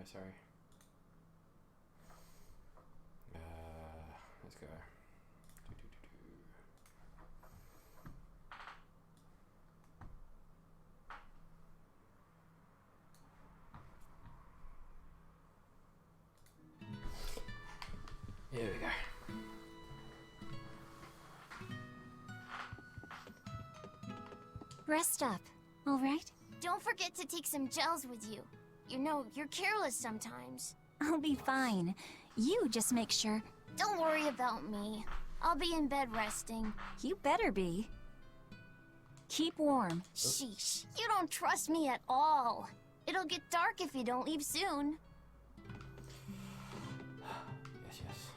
sorry. Let's go. Here we go. Rest up, all right? Don't forget to take some gels with you. You know, you're careless sometimes. I'll be fine. You just make sure. Don't worry about me. I'll be in bed resting. You better be. Keep warm. Sheesh, you don't trust me at all. It'll get dark if you don't leave soon. Yes, yes.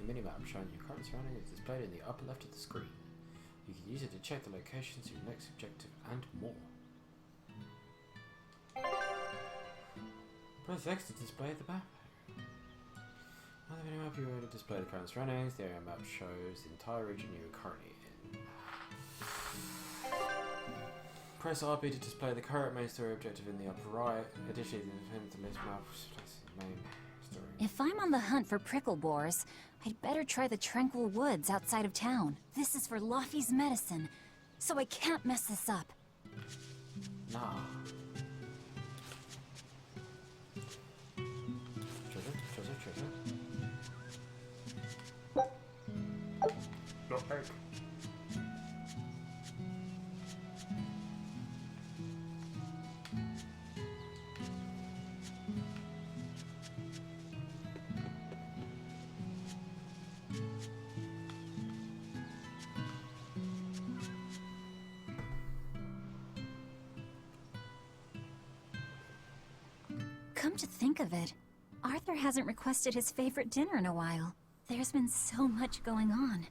Minimap showing your current surroundings is displayed in the upper left of the screen. You can use it to check the locations of your next objective and more. Press X to display the map. On the minimap, you are able to display the current surroundings. The area map shows the entire region you are currently in. Press RB to display the current main story objective in the upper right. Additionally, the list map displays the main story. If I'm on the hunt for prickle boars, I'd better try the tranquil woods outside of town. This is for Laufey's medicine, so I can't mess this up. Nah. Treasure. Not egg. Come to think of it, Arthur hasn't requested his favorite dinner in a while. There's been so much going on,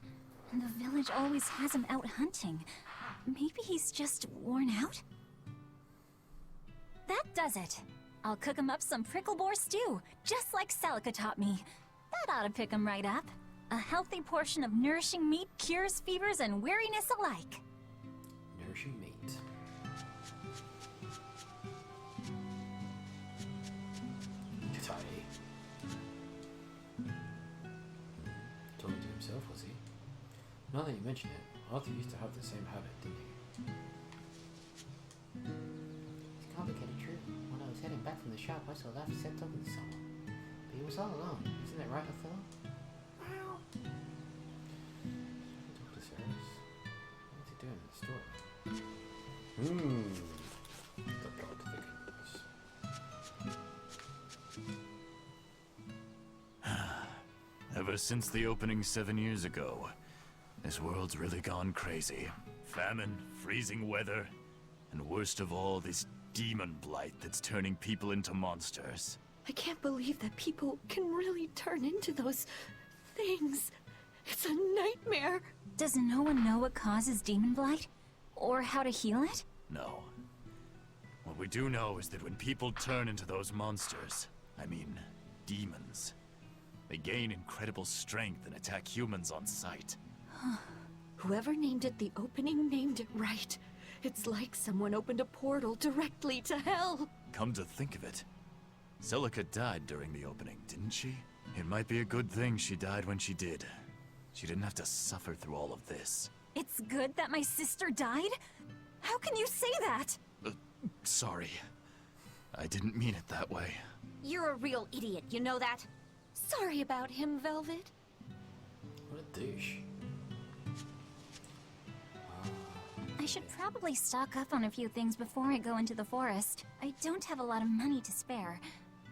and the village always has him out hunting. Maybe he's just worn out? That does it! I'll cook him up some prickle boar stew, just like Celica taught me. That ought to pick him right up. A healthy portion of nourishing meat cures fevers and weariness alike. Nourishing meat. Tidy. Talking to himself, was he? Now that you mention it, Arthur used to have the same habit, didn't he? It's complicated, true. When I was heading back from the shop, I saw Laufey set talking to someone. But he was all alone. Isn't that right, Othello? Wow. Talk to Ceres. What's he doing in the store? The plot thickens. Ever since the opening 7 years ago, this world's really gone crazy. Famine, freezing weather, and worst of all, this demon blight that's turning people into monsters. I can't believe that people can really turn into those things. It's a nightmare. Does no one know what causes demon blight? Or how to heal it? No. What we do know is that when people turn into those monsters, I mean, demons, they gain incredible strength and attack humans on sight. Whoever named it the opening named it right. It's like someone opened a portal directly to hell. Come to think of it, Celica died during the opening, didn't she? It might be a good thing she died when she did. She didn't have to suffer through all of this. It's good that my sister died? How can you say that? Sorry. I didn't mean it that way. You're a real idiot, you know that? Sorry about him, Velvet. What a douche. I should probably stock up on a few things before I go into the forest. I don't have a lot of money to spare.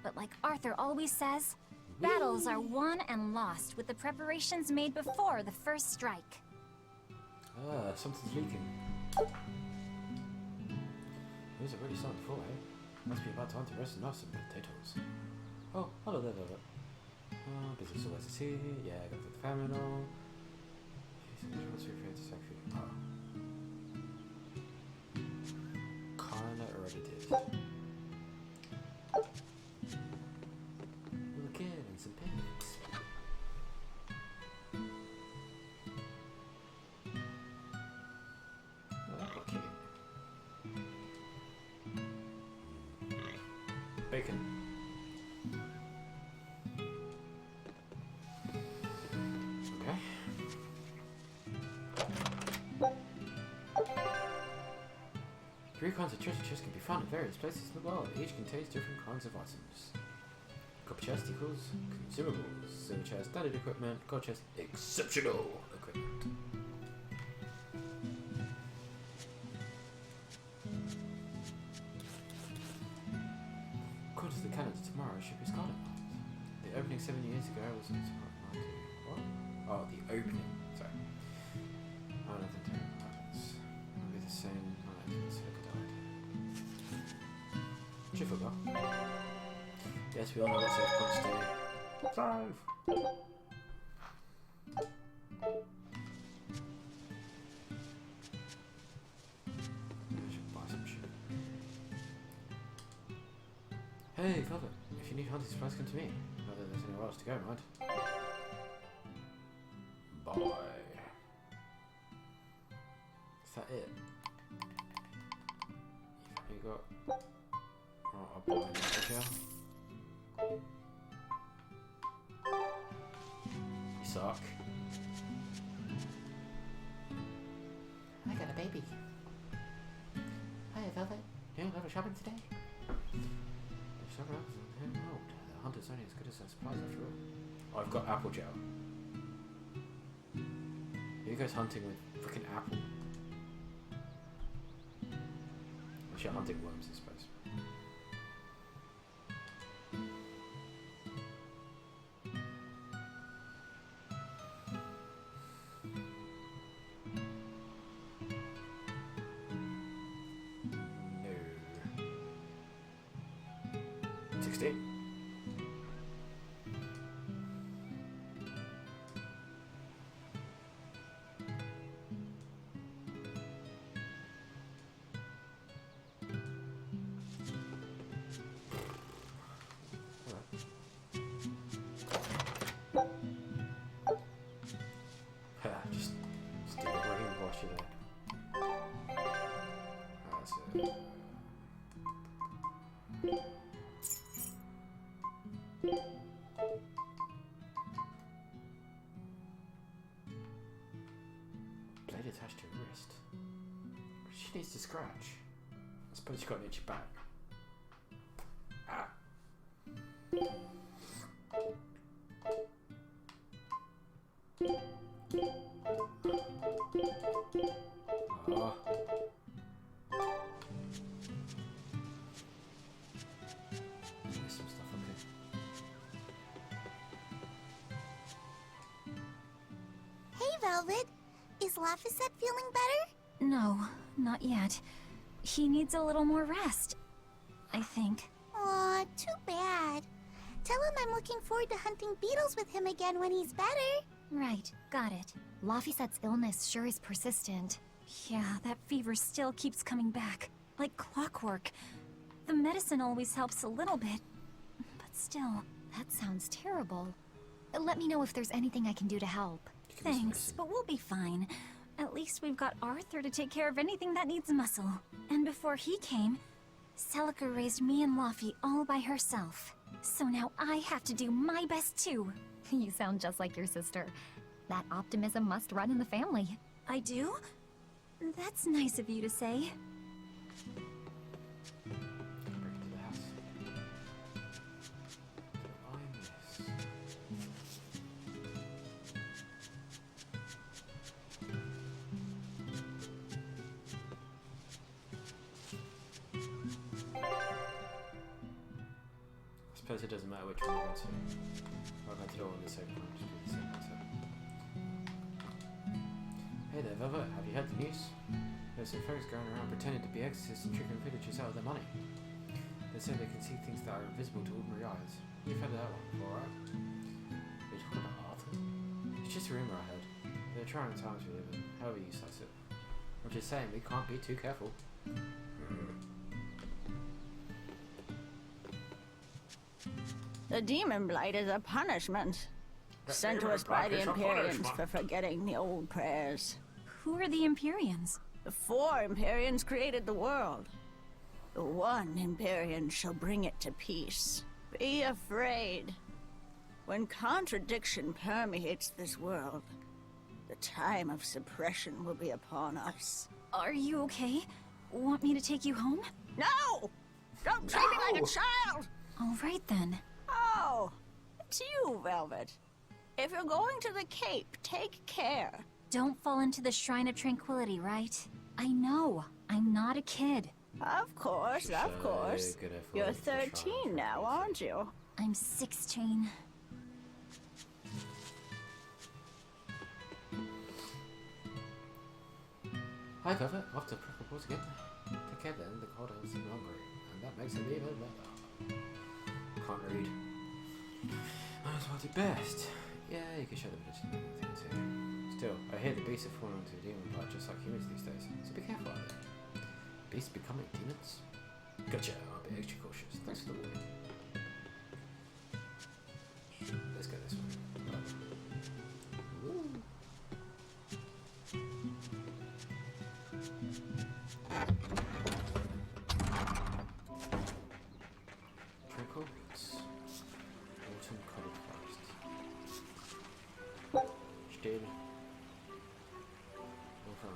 But like Arthur always says, battles are won and lost with the preparations made before the first strike. Ah, something's leaking. Who's already starting to fall, eh? Must be about time to rest and have some potatoes. Oh, hello there, Velvet. Business always is here. Yeah, I got the family and all. Oh. Kinda already did. Little kid and some pigs. Oh, that got cute. Bacon. Okay. Three kinds of treasure chests can be found in various places in the world. Each contains different kinds of items. Copper chest equals consumables. Silver chest, standard equipment. Gold chest, exceptional equipment. According to the calendar, tomorrow should be Scarlet Month. The opening 7 years ago was on what? Oh, the opening. Sorry. Oh, nothing terrible happens. It'll be the same. Trafalgar. Yes, we all know what save points do. 5! I should buy some sugar. Hey, Velvet. If you need hunting supplies, come to me. Not that there's anywhere else to go, mind. Bye. Is that it? You got... Oh, I'll buy an extra. You suck. I got a baby. Hi, Velvet. You want to go shopping today? Sugar apples and hand rolled. The hunter's only as good as their supplies after all. Oh, I've got apple gel. Who goes hunting with frickin' apple? Unless you're hunting worms, I suppose. No. 16. Just do it right here, wash it there. That's it. Blade attached to her wrist. She needs to scratch. I suppose you got an itchy back. Ah. Oh. There's some stuff up here. Hey, Velvet. Is Laphicet feeling better? No, not yet. He needs a little more rest, I think. Aw, too bad. Tell him I'm looking forward to hunting beetles with him again when he's better. Right, got it. Laphicet's illness sure is persistent. Yeah, that fever still keeps coming back. Like clockwork. The medicine always helps a little bit. But still. That sounds terrible. Let me know if there's anything I can do to help. Thanks, but we'll be fine. At least we've got Arthur to take care of anything that needs muscle. And before he came, Celica raised me and Laufey all by herself. So now I have to do my best too. You sound just like your sister. That optimism must run in the family. I do? That's nice of you to say. Break into the house. Oh, yes. I suppose it doesn't matter which one I go to. I'll go to the one with the same one, just be the same answer. Hey there, Velvet, have you heard the news? There's some folks going around pretending to be exorcists and tricking villagers out of their money. They say they can see things that are invisible to ordinary eyes. You've heard of that one before, right? Are you talking about Arthur? It's just a rumour I heard. They're trying times we live in, however you slice it. I'm just saying, we can't be too careful. The demon blight is a punishment. Sent to us by the Imperians for forgetting the old prayers. Who are the Imperians? The 4 Imperians created the world. The 1 Imperian shall bring it to peace. Be afraid. When contradiction permeates this world, the time of suppression will be upon us. Are you okay? Want me to take you home? No! Don't treat me like a child! All right then. Oh, it's you, Velvet. If you're going to the Cape, take care. Don't fall into the Shrine of Tranquility, right? I know. I'm not a kid. Of course, of course. You're 13 now, aren't you? I'm 16. Hi, Velvet. Off to Prickle Balls again. Take care then, the cold is hungry, and that makes it even better. Can't read. Might as well do best. Yeah, you can show the village and things here. Still, I hear the beasts have fallen onto the demon blood just like humans these days, so be careful out there. Beasts becoming demons? Gotcha, I'll be extra cautious. Thanks for the warning. Let's go this way. Woo. Tranquil Woods. Autumn Colored Forest. Still.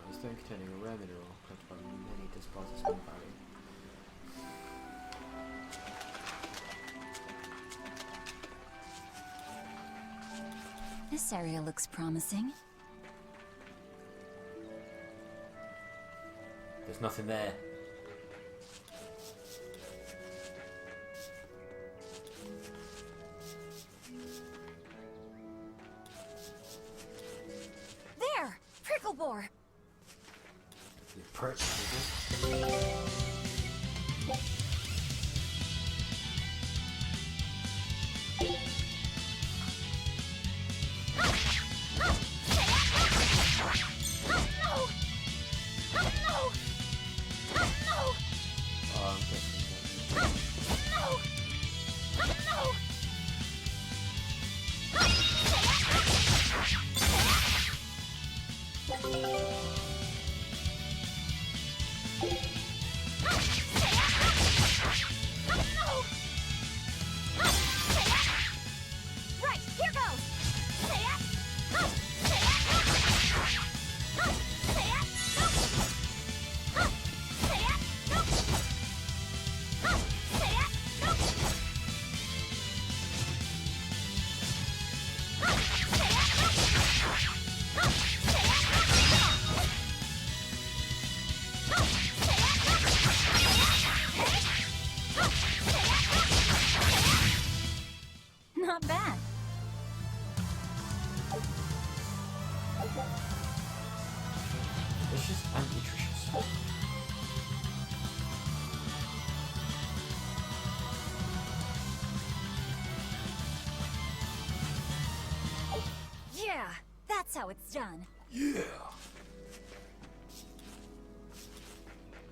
A stone containing a rare mineral collected by many despised as small value. This area looks promising. There's nothing there. There! Prickle Boar! You prick, nigga. Oh, I'm guessing Right, here goes! Not bad. delicious and nutritious. Yeah, that's how it's done. Yeah!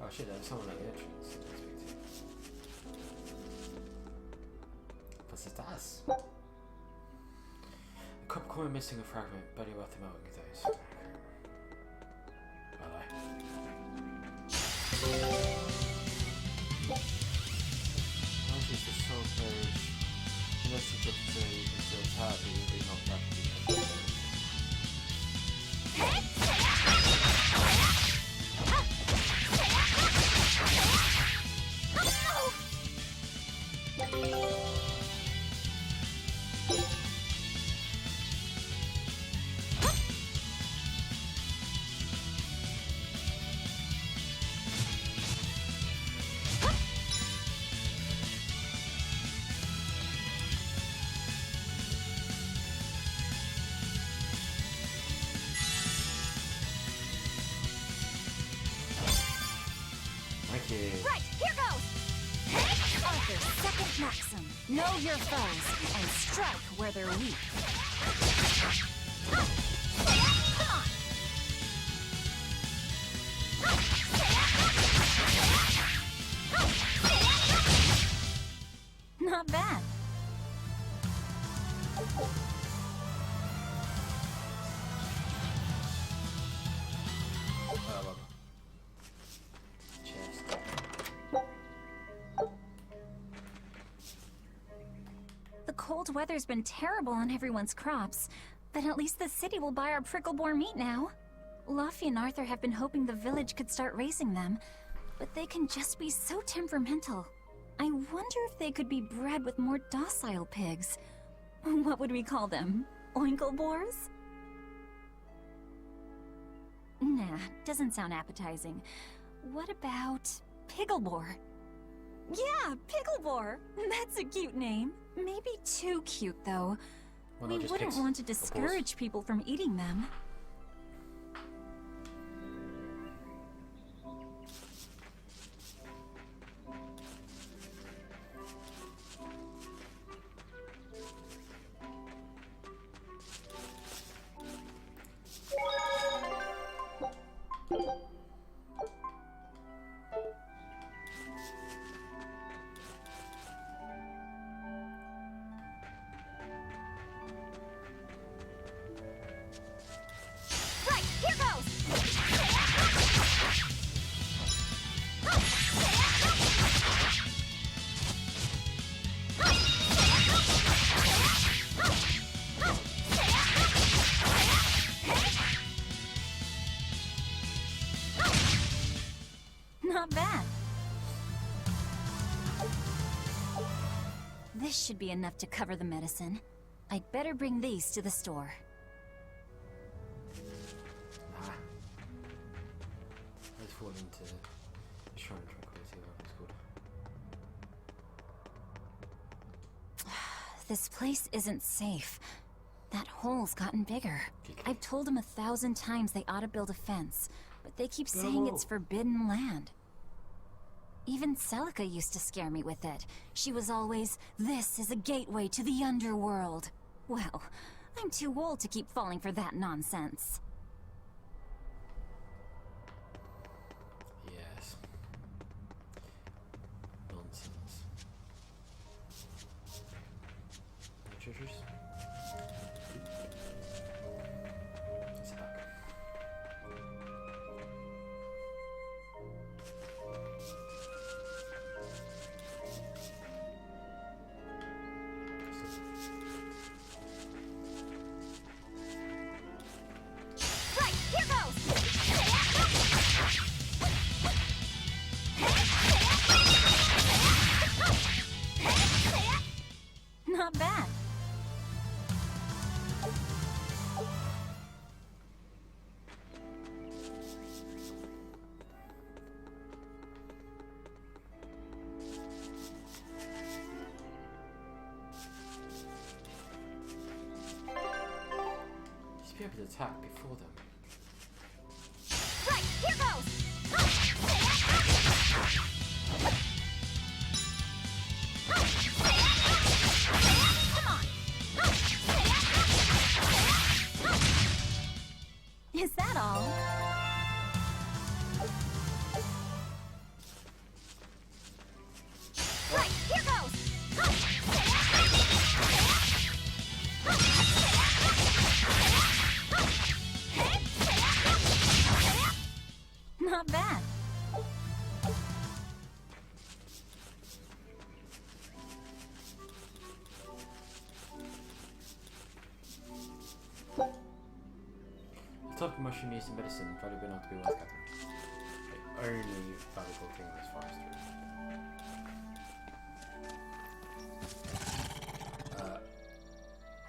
Oh shit, there's someone at the entrance. Was das? A copper coin missing a fragment, barely worth the melting of those. Bye bye. unless you've got you can still attack, but you'll be knocked back if you can. Thank you. Right, here goes! Arthur's second maxim. Know your foes and strike where they're weak. Come on! Not bad. Chest. The cold weather's been terrible on everyone's crops, but at least the city will buy our prickle-boar meat now. Luffy and Arthur have been hoping the village could start raising them, but they can just be so temperamental. I wonder if they could be bred with more docile pigs. What would we call them? Oinkle-boars? Nah, doesn't sound appetizing. What about Piggleboar? Yeah, Piggleboar! That's a cute name. Maybe too cute, though. Well, We no, just wouldn't pigs, want to of course. discourage people from eating them. Right, here goes! Not bad. This should be enough to cover the medicine. I'd better bring these to the store. Nah. Let's fall into the Shrine of Tranquility, whatever it's called. This place isn't safe. That hole's gotten bigger. I've told them 1,000 times they ought to build a fence, but they keep saying it's forbidden land. Even Celica used to scare me with it. She was always, "This is a gateway to the underworld." Well, I'm too old to keep falling for that nonsense. Yes. Nonsense. No treasures? It's back. Right, here goes! Not bad. You should be able to attack before them. Right, here goes! Come on! Is that all? Right, here goes! topic mushroom used in medicine, valuable not to be worth gathering. The only valuable thing in this forest.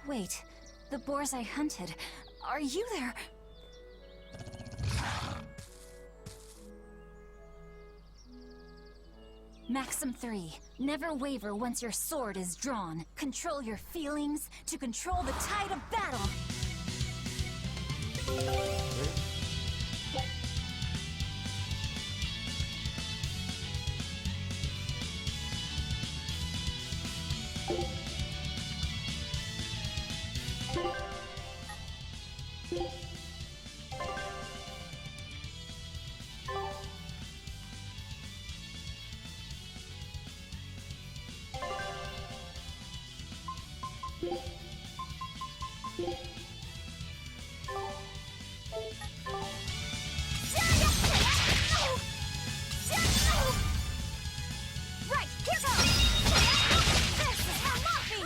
Wait, the boars I hunted. Are you there? Maxim 3. Never waver once your sword is drawn. Control your feelings to control the tide of battle. Right, here goes! This is for Luffy!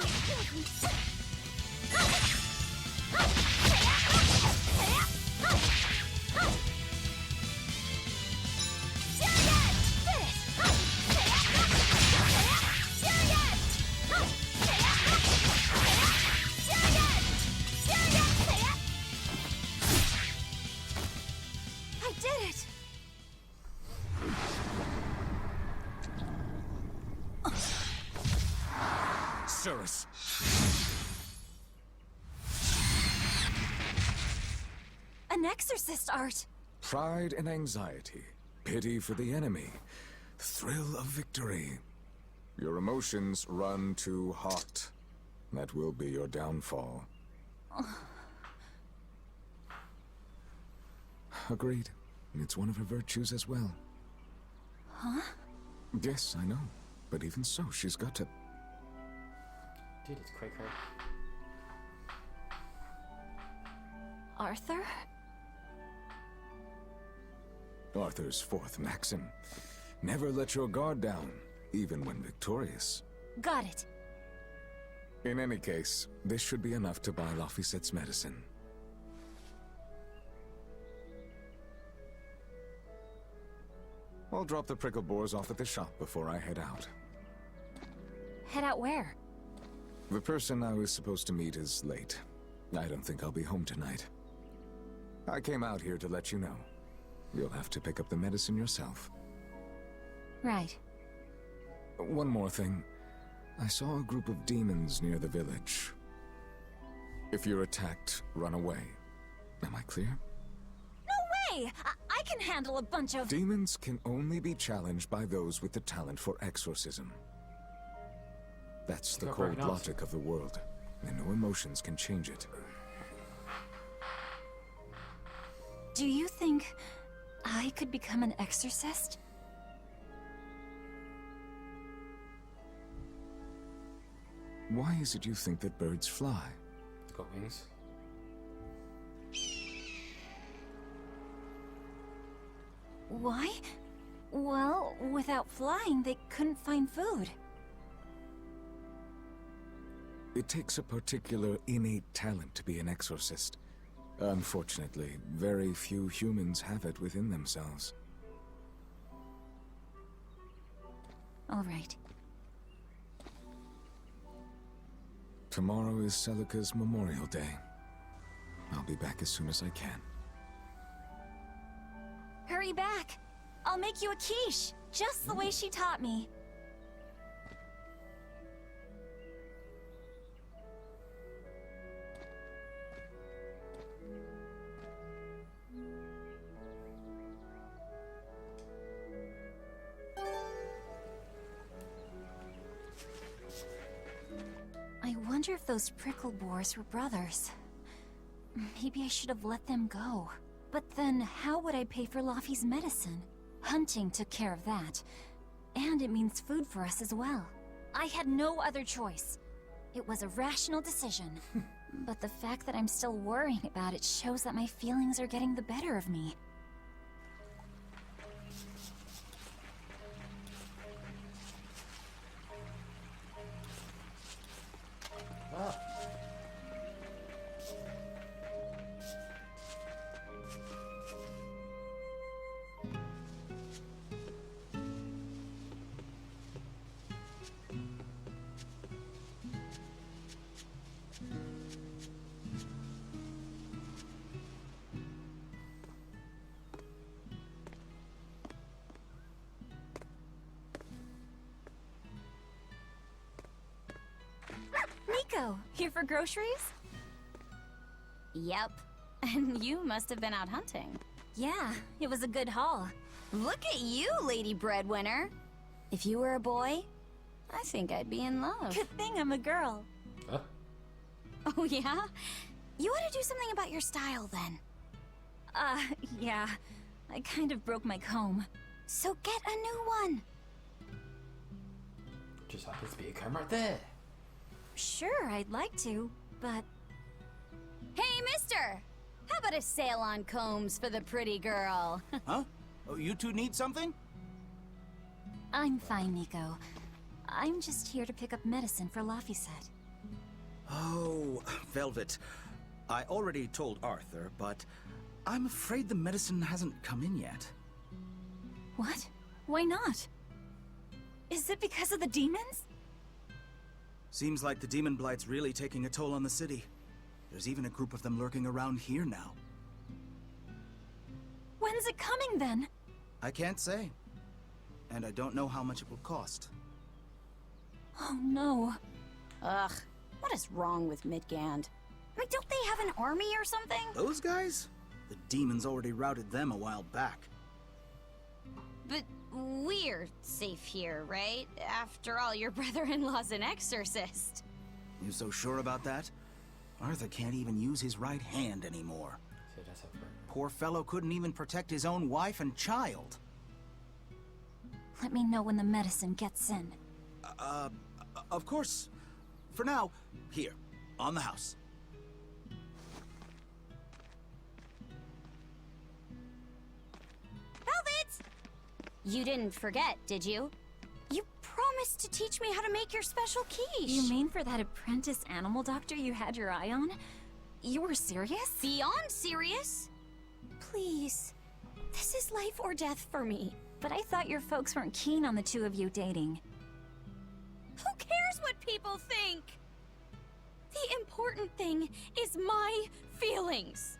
I did it! Cirrus! An exorcist art! Pride and anxiety, pity for the enemy, thrill of victory. Your emotions run too hot. That will be your downfall. Agreed. It's one of her virtues as well. Huh? Yes, I know. But even so, she's got to... Dude, it's cray cray. Arthur? Arthur's fourth maxim. Never let your guard down, even when victorious. Got it. In any case, this should be enough to buy Laphicet's medicine. I'll drop the prickle boars off at the shop before I head out. Head out where? The person I was supposed to meet is late. I don't think I'll be home tonight. I came out here to let you know. You'll have to pick up the medicine yourself. Right. One more thing. I saw a group of demons near the village. If you're attacked, run away. Am I clear? No way! I can handle a bunch of... Demons can only be challenged by those with the talent for exorcism. That's the Got cold pregnant. logic of the world, and no emotions can change it. Do you think I could become an exorcist? Why is it you think that birds fly? It's got wings. Why? Well, without flying, they couldn't find food. It takes a particular innate talent to be an exorcist. Unfortunately, very few humans have it within themselves. All right. Tomorrow is Celica's Memorial Day. I'll be back as soon as I can. Hurry back! I'll make you a quiche, just the way she taught me. I wonder if those prickle boars were brothers. Maybe I should have let them go. But then, how would I pay for Laffy's medicine? Hunting took care of that. And it means food for us as well. I had no other choice. It was a rational decision. But the fact that I'm still worrying about it shows that my feelings are getting the better of me. Ah. Nico, here for groceries? Yep. And you must have been out hunting. Yeah, it was a good haul. Look at you, Lady Breadwinner. If you were a boy, I think I'd be in love. Good thing I'm a girl. Huh? Oh, yeah? You ought to do something about your style, then. Yeah. I kind of broke my comb. So get a new one. Just happens to be a comb right there. Sure, I'd like to, but... Hey, mister! How about a sale on combs for the pretty girl? Huh? Oh, you two need something? I'm fine, Nico. I'm just here to pick up medicine for Laphicet. Oh, Velvet. I already told Arthur, but I'm afraid the medicine hasn't come in yet. What? Why not? Is it because of the demons? Seems like the demon blight's really taking a toll on the city. There's even a group of them lurking around here now. When's it coming, then? I can't say. And I don't know how much it will cost. Oh, no. Ugh, what is wrong with Midgand? I mean, don't they have an army or something? Those guys? The demons already routed them a while back. But we're safe here, right? After all, your brother-in-law's an exorcist. You so sure about that? Arthur can't even use his right hand anymore. So that's how far. Poor fellow couldn't even protect his own wife and child. Let me know when the medicine gets in. Of course. For now, here, on the house. Velvet! You didn't forget, did you? You promised to teach me how to make your special quiche. You mean for that apprentice animal doctor you had your eye on? You were serious? Beyond serious? Please. This is life or death for me. But I thought your folks weren't keen on the two of you dating. Who cares what people think? The important thing is my feelings.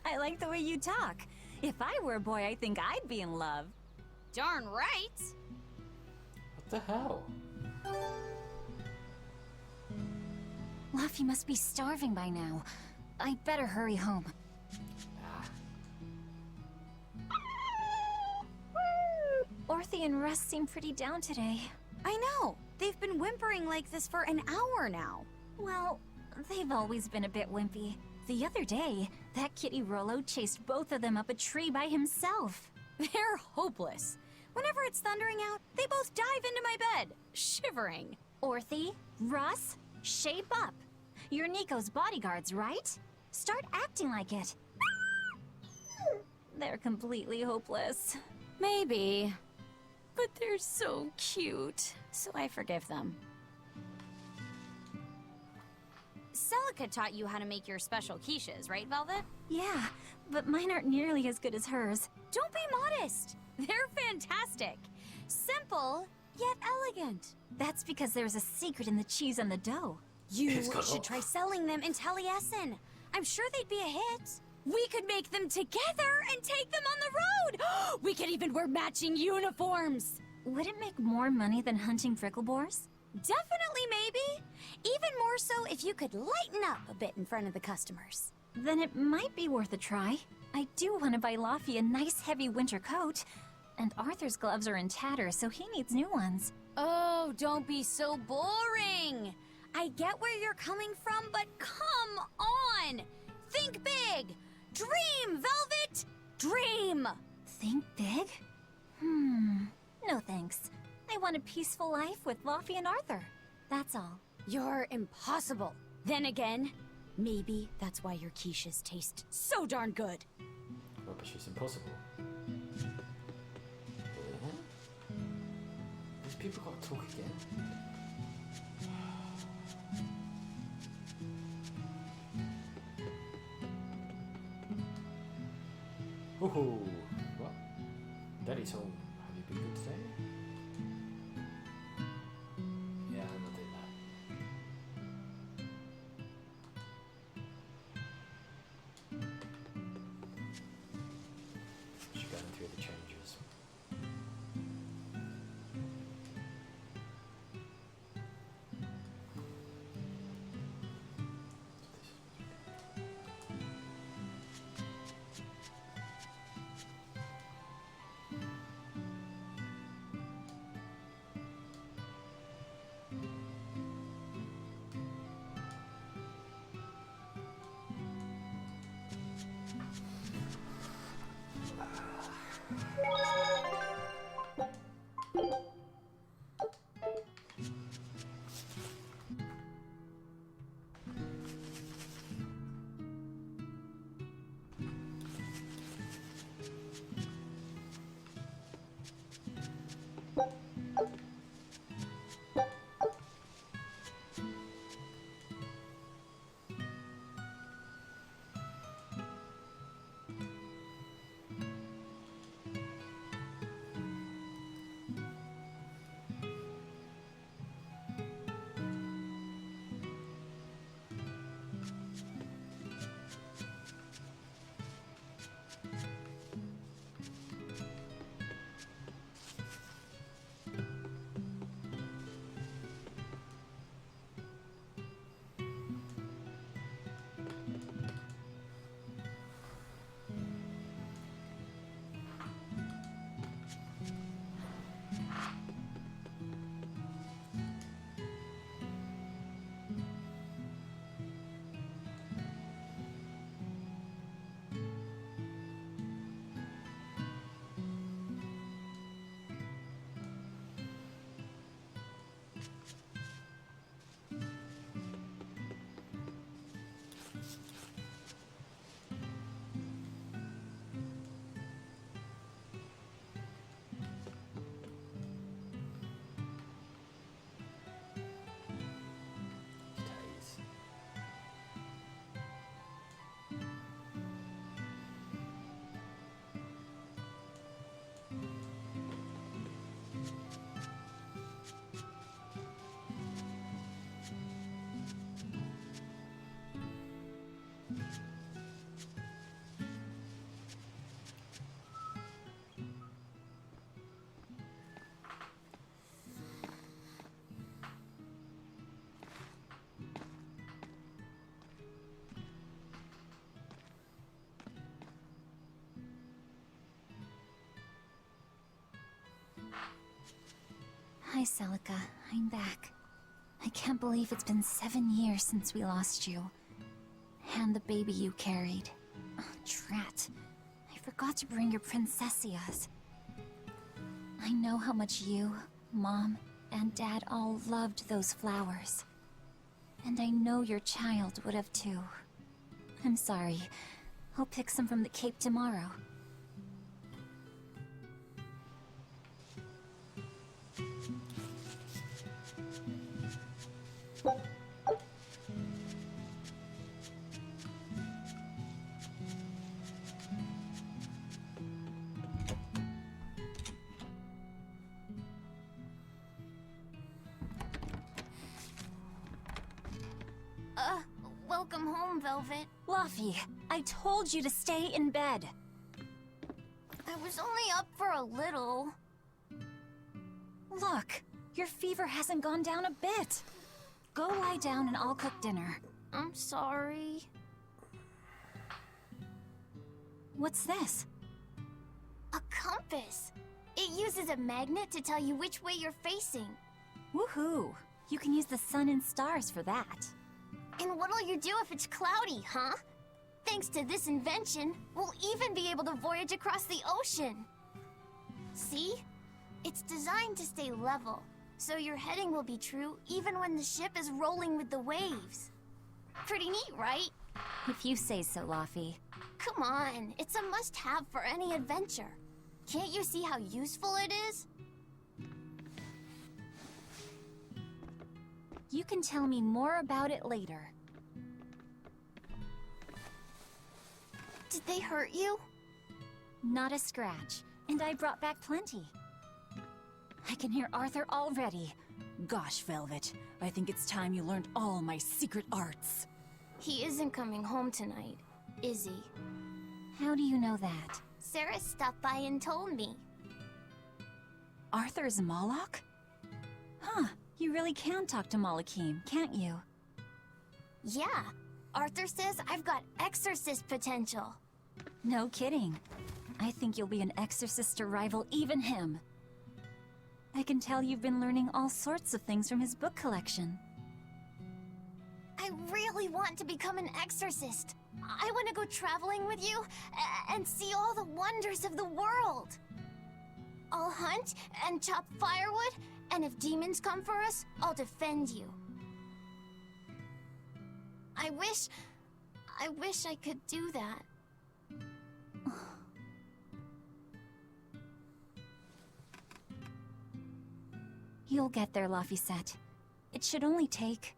I like the way you talk. If I were a boy, I think I'd be in love. Darn right. What the hell? Luffy must be starving by now. I'd better hurry home. Orthe and Russ seem pretty down today. I know. They've been whimpering like this for an hour now. Well, they've always been a bit wimpy. The other day, that kitty Rollo chased both of them up a tree by himself. They're hopeless. Whenever it's thundering out, they both dive into my bed, shivering. Orthe, Russ, shape up. You're Nico's bodyguards, right? Start acting like it. They're completely hopeless. Maybe. But they're so cute, so I forgive them. Celica taught you how to make your special quiches, right, Velvet? Yeah, but mine aren't nearly as good as hers. Don't be modest. They're fantastic. Simple, yet elegant. That's because there's a secret in the cheese and the dough. You It's got should off. try selling them in Taliesin. I'm sure they'd be a hit. We could make them together and take them on the road. We could even wear matching uniforms. Would it make more money than hunting frickleboars? Definitely, maybe. Even more so if you could lighten up a bit in front of the customers. Then it might be worth a try. I do want to buy Laffy a nice heavy winter coat. And Arthur's gloves are in tatters, so he needs new ones. Oh, don't be so boring. I get where you're coming from, but come on. Think big. Dream, Velvet! Dream! Think big? No thanks. I want a peaceful life with Laffy and Arthur. That's all. You're impossible. Then again, maybe that's why your quiches taste so darn good. Well, but she's impossible. These people gotta talk again. Ooh, what? Daddy's home. Have you been good today? Yeah, I'm not doing that. She's going through the changes. Days. Hi, Celica. I'm back. I can't believe it's been 7 years since we lost you. And the baby you carried. Oh, drat. I forgot to bring your princessias. I know how much you, Mom, and Dad all loved those flowers. And I know your child would have too. I'm sorry. I'll pick some from the Cape tomorrow. Welcome home, Velvet. Luffy, I told you to stay in bed. I was only up for a little. Look, your fever hasn't gone down a bit. Go lie down and I'll cook dinner. I'm sorry. What's this? A compass. It uses a magnet to tell you which way you're facing. Woohoo! You can use the sun and stars for that. And what'll you do if it's cloudy, huh? Thanks to this invention, we'll even be able to voyage across the ocean. See? It's designed to stay level, so your heading will be true even when the ship is rolling with the waves. Pretty neat, right? If you say so, Luffy. Come on, it's a must-have for any adventure. Can't you see how useful it is? You can tell me more about it later. Did they hurt you? Not a scratch, and I brought back plenty. I can hear Arthur already. Gosh, Velvet, I think it's time you learned all my secret arts. He isn't coming home tonight, is he? How do you know that? Sarah stopped by and told me. Arthur's Moloch? Huh, you really can talk to Malakim, can't you? Yeah, Arthur says I've got exorcist potential. No kidding. I think you'll be an exorcist to rival even him. I can tell you've been learning all sorts of things from his book collection. I really want to become an exorcist. I want to go traveling with you and see all the wonders of the world. I'll hunt and chop firewood, and if demons come for us, I'll defend you. I wish I could do that. You'll get there, Laphicet. It should only take...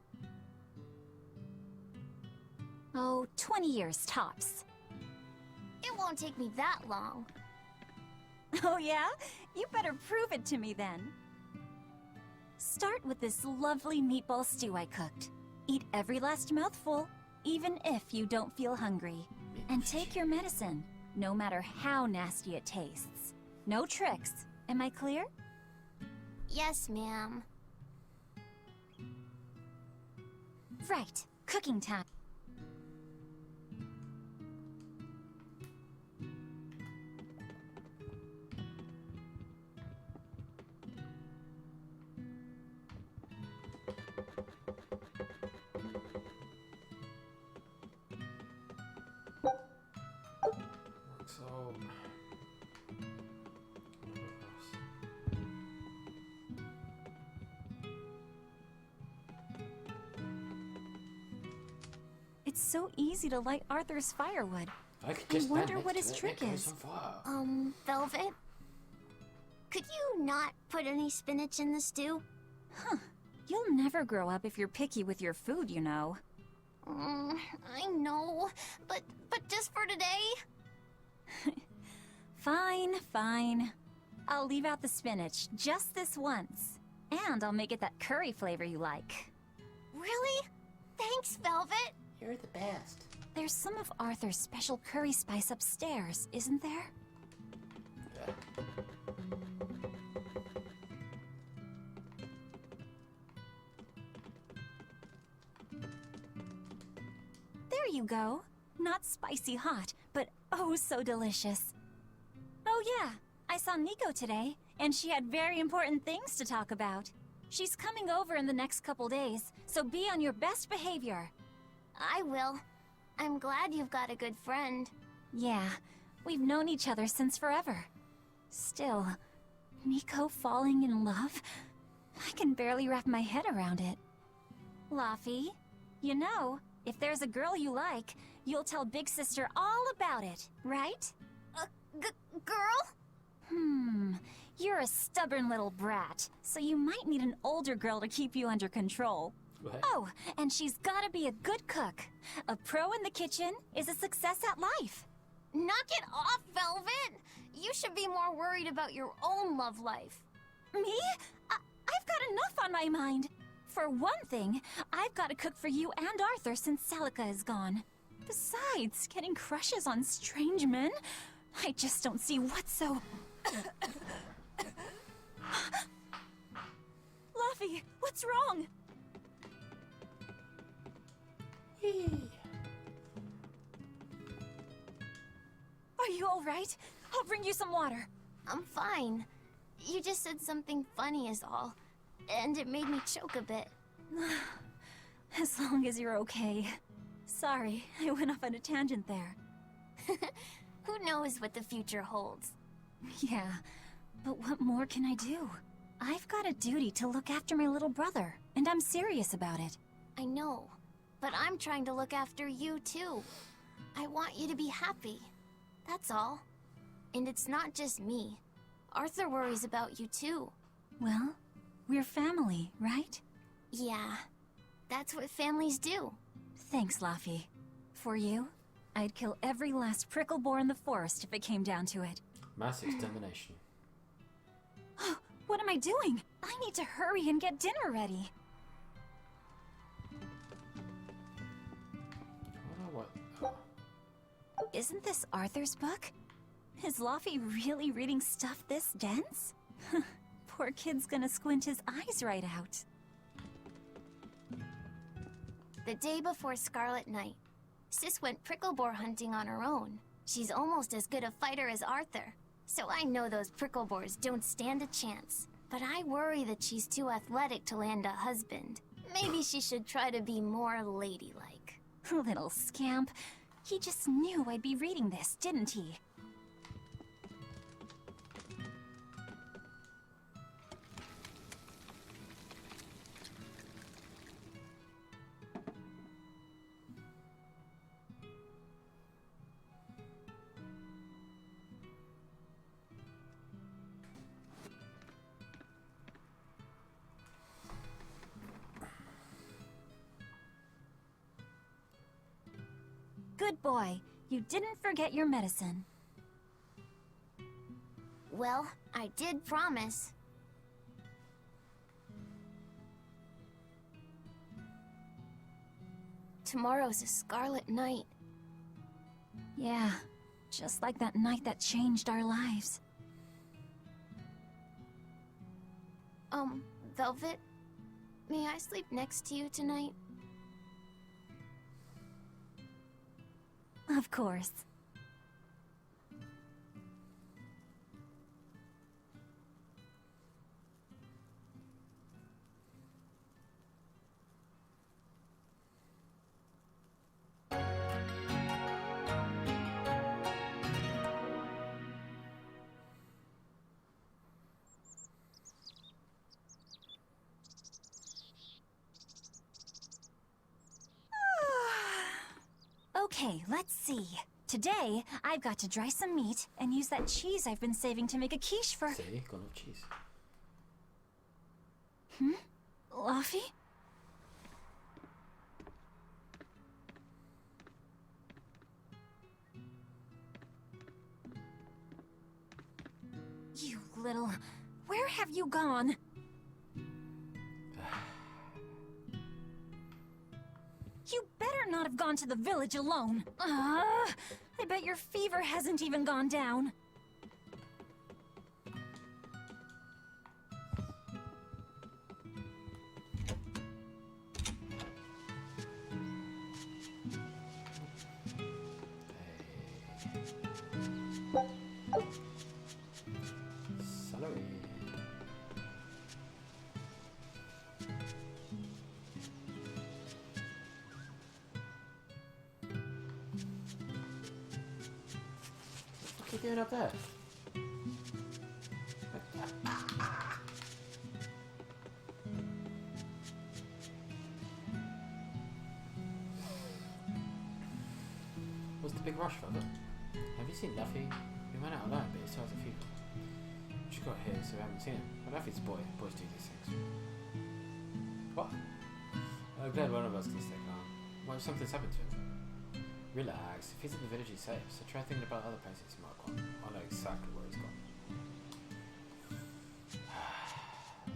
20 years tops. It won't take me that long. Oh yeah? You better prove it to me then. Start with this lovely meatball stew I cooked. Eat every last mouthful, even if you don't feel hungry. And take your medicine, no matter how nasty it tastes. No tricks. Am I clear? Yes, ma'am. Right. Cooking time. So... It's so easy to light Arthur's firewood. I could just wonder stand what next his to it and trick it is. goes on fire. Velvet? Could you not put any spinach in the stew? You'll never grow up if you're picky with your food, you know. I know, but just for today? Fine, fine. I'll leave out the spinach just this once. And I'll make it that curry flavor you like. Really? Thanks, Velvet. You're the best. There's some of Arthur's special curry spice upstairs, isn't there? Yeah. There you go. Not spicy hot, but oh so delicious. Oh yeah, I saw Nico today, and she had very important things to talk about. She's coming over in the next couple days, so be on your best behavior. I will. I'm glad you've got a good friend. Yeah, we've known each other since forever. Still, Nico falling in love? I can barely wrap my head around it. Laffy, you know, if there's a girl you like, you'll tell Big Sister all about it, right? Girl? You're a stubborn little brat, so you might need an older girl to keep you under control. What? Oh, and she's gotta be a good cook. A pro in the kitchen is a success at life. Knock it off, Velvet! You should be more worried about your own love life. Me? I've got enough on my mind. For one thing, I've got to cook for you and Arthur since Celica is gone. Besides, getting crushes on strange men? I just don't see what's so... Luffy, what's wrong? Are you all right? I'll bring you some water. I'm fine. You just said something funny is all, and it made me choke a bit. As long as you're okay. Sorry, I went off on a tangent there. Who knows what the future holds? Yeah, but what more can I do? I've got a duty to look after my little brother, and I'm serious about it. I know, but I'm trying to look after you too. I want you to be happy. That's all. And it's not just me. Arthur worries about you too. Well, we're family, right? Yeah, that's what families do. Thanks, Laffy. For you, I'd kill every last prickle boar in the forest if it came down to it. Mass extermination. What am I doing? I need to hurry and get dinner ready. I wonder what... Isn't this Arthur's book? Is Laffy really reading stuff this dense? Poor kid's gonna squint his eyes right out. The day before Scarlet Night, Sis went prickle boar hunting on her own. She's almost as good a fighter as Arthur, so I know those prickle boars don't stand a chance. But I worry that she's too athletic to land a husband. Maybe she should try to be more ladylike. Little scamp. He just knew I'd be reading this, didn't he? Good boy. You didn't forget your medicine. Well, I did promise. Tomorrow's a Scarlet Night. Yeah, just like that night that changed our lives. Velvet, may I sleep next to you tonight? Of course. Okay, let's see. Today, I've got to dry some meat and use that cheese I've been saving to make a quiche for... See? Got enough cheese. Luffy? You little... Where have you gone? You better not have gone to the village alone. I bet your fever hasn't even gone down. Celery. What are you doing up there? What's the big rush, fella? Have you seen Luffy? He went out alone, but he still has a fever. We just got here, so we haven't seen him. But Luffy's a boy. Boys do these things. What? I'm glad one of us can stay calm. What if something's happened to him? Relax. If he's in the village, he's safe. So try thinking about other places he might have gone. I know exactly where he's gone.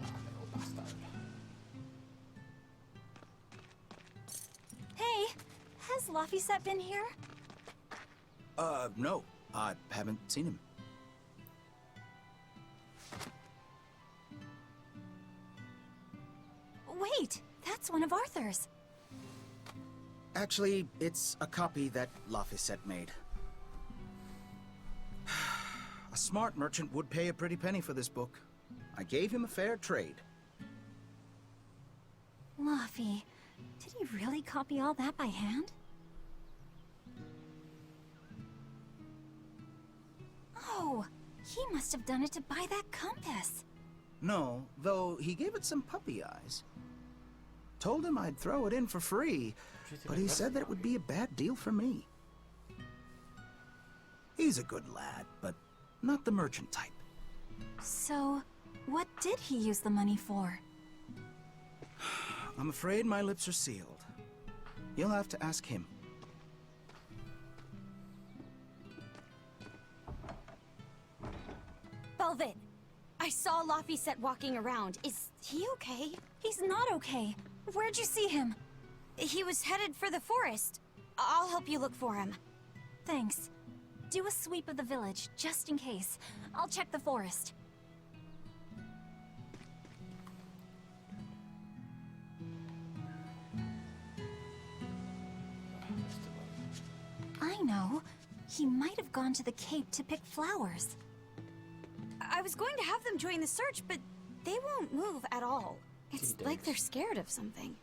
That little bastard. Hey, has Laphicet been here? No. I haven't seen him. Wait, that's one of Arthur's. Actually, it's a copy that Laphicet made. A smart merchant would pay a pretty penny for this book. I gave him a fair trade. Luffy, did he really copy all that by hand? Oh, he must have done it to buy that compass. No, though he gave it some puppy eyes. Told him I'd throw it in for free, but he said that it would be a bad deal for me. He's a good lad, but not the merchant type. So, what did he use the money for? I'm afraid my lips are sealed. You'll have to ask him. Velvet, I saw Laphicet walking around. Is he okay? He's not okay. Where'd you see him? He was headed for the forest. I'll help you look for him. Thanks. Do a sweep of the village, just in case. I'll check the forest. I know. He might have gone to the Cape to pick flowers. I was going to have them join the search, but they won't move at all. It's like they're scared of something.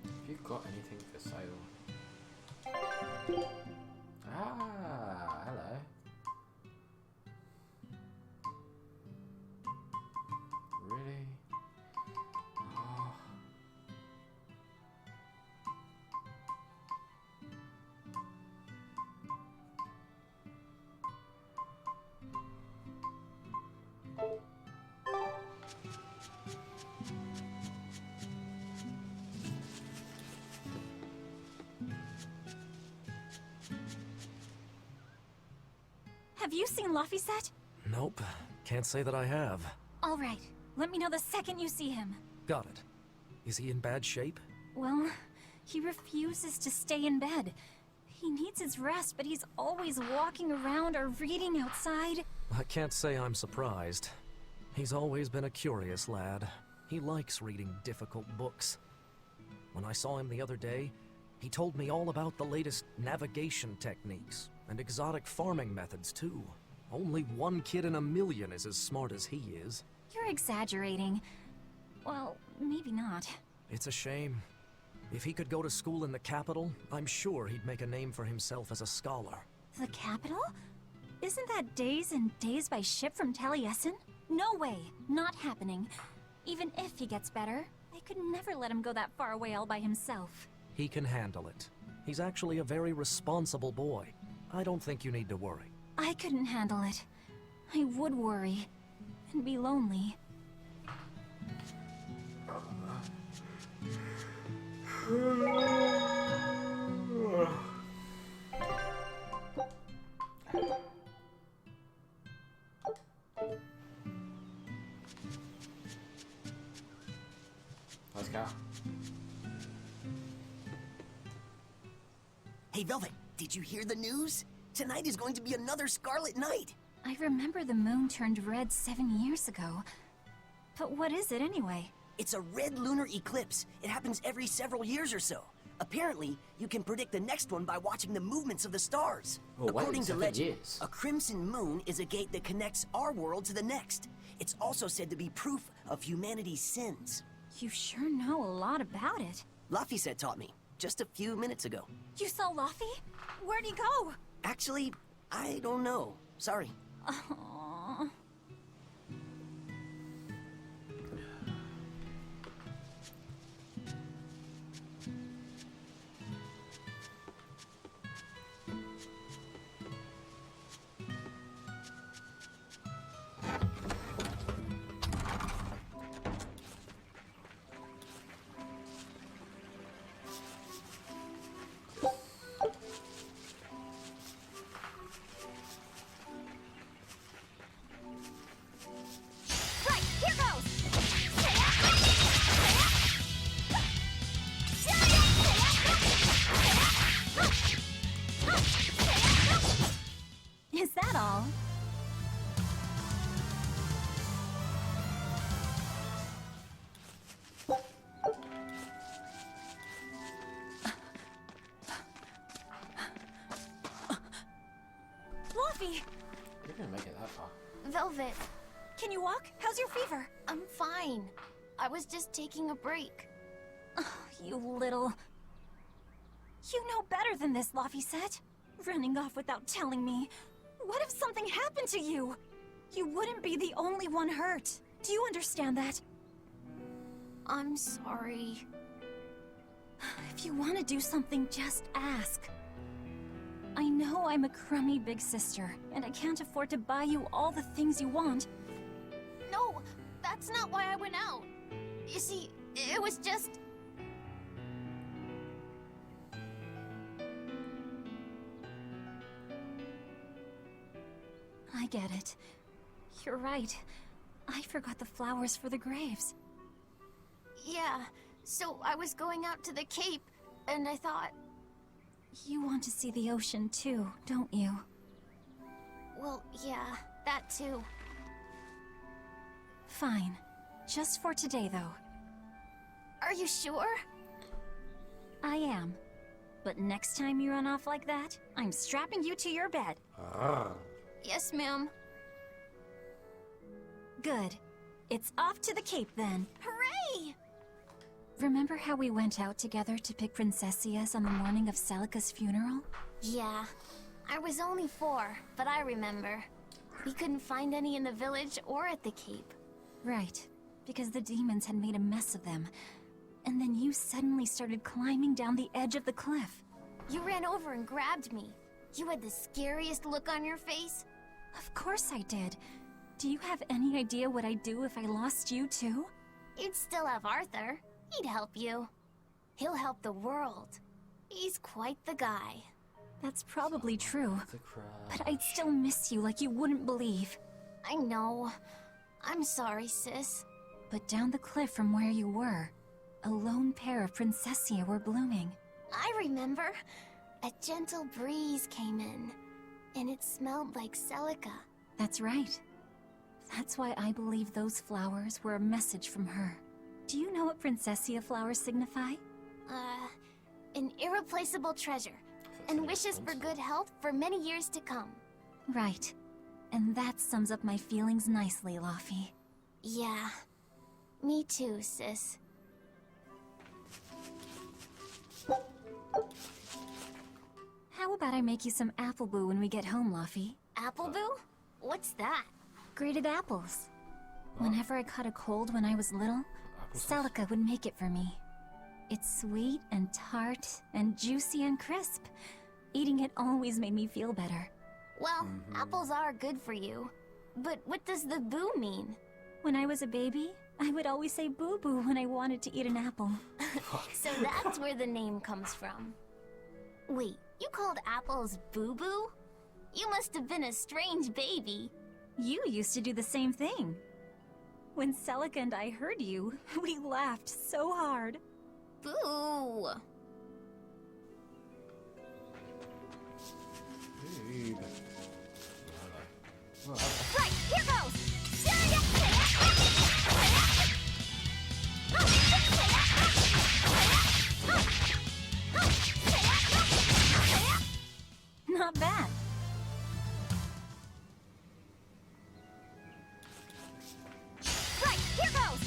Have you got anything for sale? Ah, hello. Really? Oh. Have you seen Laphicet? Nope. Can't say that I have. All right. Let me know the second you see him. Got it. Is he in bad shape? Well, he refuses to stay in bed. He needs his rest, but he's always walking around or reading outside. I can't say I'm surprised. He's always been a curious lad. He likes reading difficult books. When I saw him the other day, he told me all about the latest navigation techniques and exotic farming methods, too. Only one kid in a million is as smart as he is. You're exaggerating. Well, maybe not. It's a shame. If he could go to school in the capital, I'm sure he'd make a name for himself as a scholar. The capital? Isn't that days and days by ship from Taliesin? No way. Not happening. Even if he gets better, I could never let him go that far away all by himself. He can handle it. He's actually a very responsible boy. I don't think you need to worry. I couldn't handle it. I would worry. And be lonely. Let's go. Hey, Velvet, did you hear the news? Tonight is going to be another Scarlet Night. I remember the moon turned red 7 years ago. But what is it anyway? It's a red lunar eclipse. It happens every several years or so. Apparently, you can predict the next one by watching the movements of the stars. Oh, According wait, to 7 legend, years. a crimson moon is a gate that connects our world to the next. It's also said to be proof of humanity's sins. You sure know a lot about it. Laphicet taught me, just a few minutes ago. You saw Laffy? Where'd he go? Actually, I don't know. Sorry. Aww. Is that all? Fluffy! You're gonna make it that far. Velvet, Can you walk? How's your fever? I'm fine. I was just taking a break. You little... You know better than this, Laphicet. Running off without telling me. What if something happened to you? You wouldn't be the only one hurt. Do you understand that? I'm sorry. If you want to do something, just ask. I know I'm a crummy big sister, and I can't afford to buy you all the things you want. No, that's not why I went out. You see, it was just... I get it. You're right. I forgot the flowers for the graves. Yeah, so I was going out to the Cape, and I thought... You want to see the ocean too, don't you? Well, yeah, that too. Fine. Just for today, though. Are you sure? I am. But next time you run off like that, I'm strapping you to your bed. Yes, ma'am. Good. It's off to the Cape, then. Hooray! Remember how we went out together to pick princessias on the morning of Celica's funeral? Yeah. I was only 4, but I remember. We couldn't find any in the village or at the Cape. Right. Because the demons had made a mess of them. And then you suddenly started climbing down the edge of the cliff. You ran over and grabbed me. You had the scariest look on your face. Of course I did. Do you have any idea what I'd do if I lost you too? You'd still have Arthur. He'd help you. He'll help the world. He's quite the guy. That's probably true. The crowd. But I'd still miss you like you wouldn't believe. I know. I'm sorry, sis. But down the cliff from where you were, a lone pair of princessia were blooming. I remember. A gentle breeze came in, and it smelled like Celica. That's right. That's why I believe those flowers were a message from her. Do you know what princessia flowers signify? An irreplaceable treasure, and wishes for good health for many years to come. Right. And that sums up my feelings nicely, Laffy. Yeah. Me too, sis. How about I make you some apple boo when we get home, Laffy? Apple Boo? What's that? Grated apples. Whenever I caught a cold when I was little, Celica would make it for me. It's sweet and tart and juicy and crisp. Eating it always made me feel better. Well, apples are good for you. But what does the boo mean? When I was a baby, I would always say boo-boo when I wanted to eat an apple. So that's where the name comes from. Wait, you called apples boo-boo? You must have been a strange baby. You used to do the same thing. When Celica and I heard you, we laughed so hard. Boo! Right, here goes! Not bad. Right, here goes!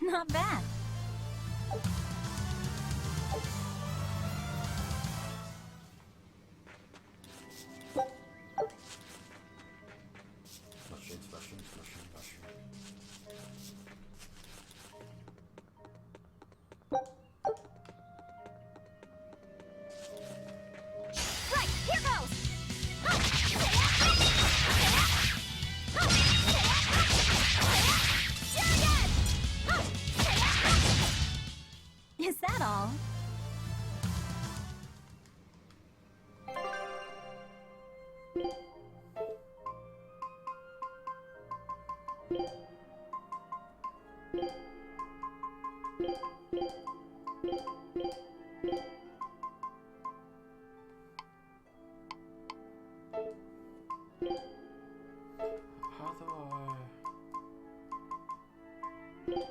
Not bad. Right, here goes! Is that all? How do I... Okay.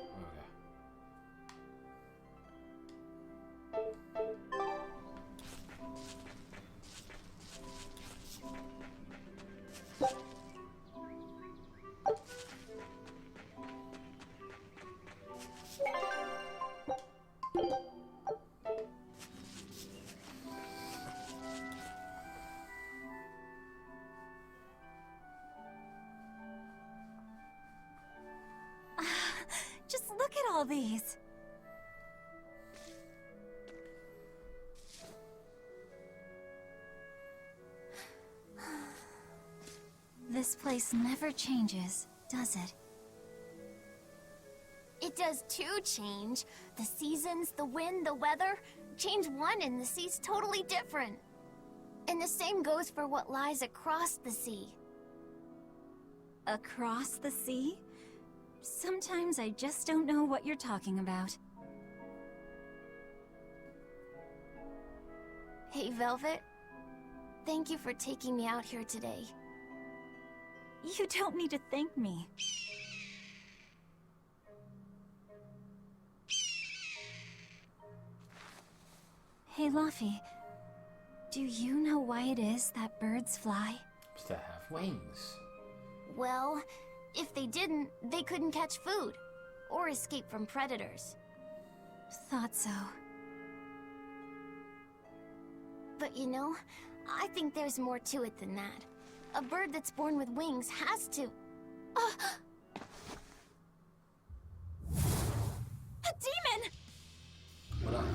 Just look at all these. This place never changes, does it? It does too change. The seasons, the wind, the weather. Change one and the sea's totally different. And the same goes for what lies across the sea. Across the sea? Sometimes I just don't know what you're talking about. Hey, Velvet. Thank you for taking me out here today. You don't need to thank me. Hey, Luffy. Do you know why it is that birds fly? To have wings. Well, if they didn't, they couldn't catch food. Or escape from predators. Thought so. But you know, I think there's more to it than that. A bird that's born with wings has to... A demon! What up?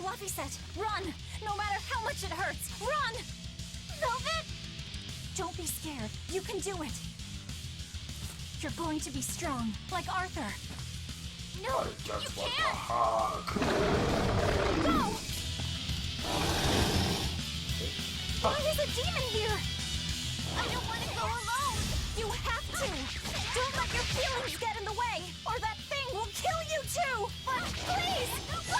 Luffy said, run! No matter how much it hurts, run! Velvet! Don't be scared. You can do it. You're going to be strong, like Arthur. No, I just you want can't! a hug. Go! Why is a demon here? I don't want to go alone! You have to! Don't let your feelings get in the way, or that thing will kill you too! But please, go!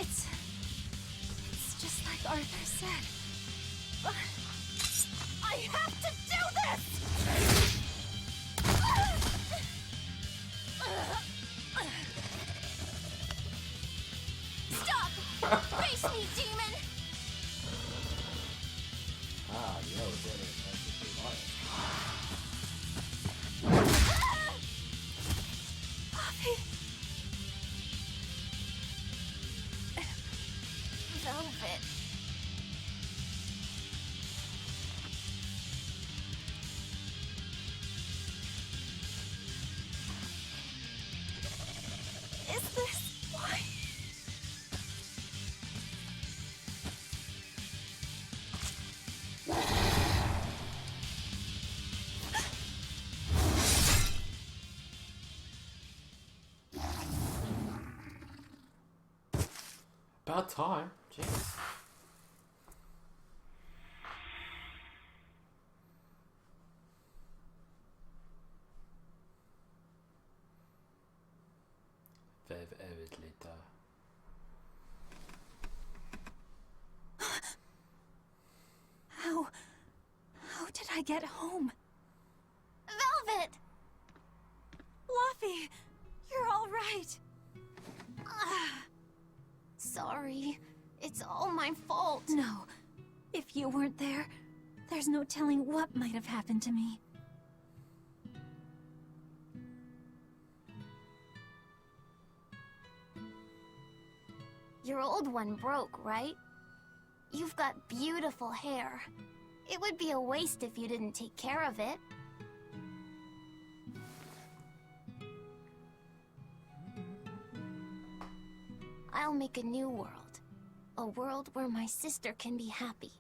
It's just like Arthur said. But I have to do this! Stop! Face me, demon! Ah, yo, that is actually light. Velvet. Is this why? About time. Jeez. Five hours later. How did I get home? Velvet! Luffy, you're all right. Sorry. It's all my fault. No, if you weren't there, there's no telling what might have happened to me. Your old one broke, right? You've got beautiful hair. It would be a waste if you didn't take care of it. I'll make a new world. A world where my sister can be happy.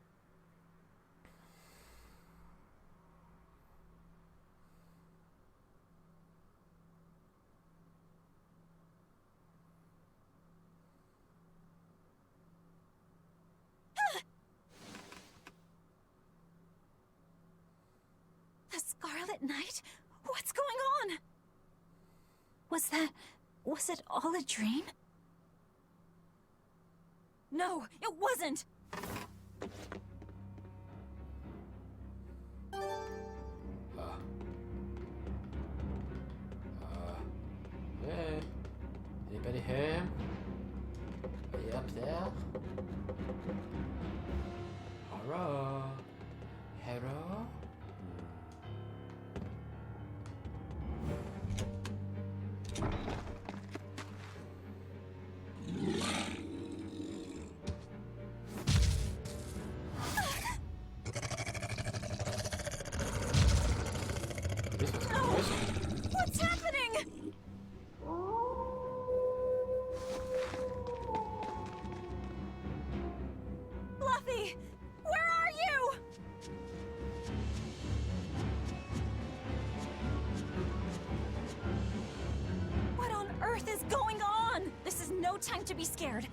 The Scarlet Knight? What's going on? Was it all a dream? No, it wasn't! Hey. Anybody home? Are you up there? Hello? Hello? What's happening? Luffy, where are you? What on earth is going on? This is no time to be scared.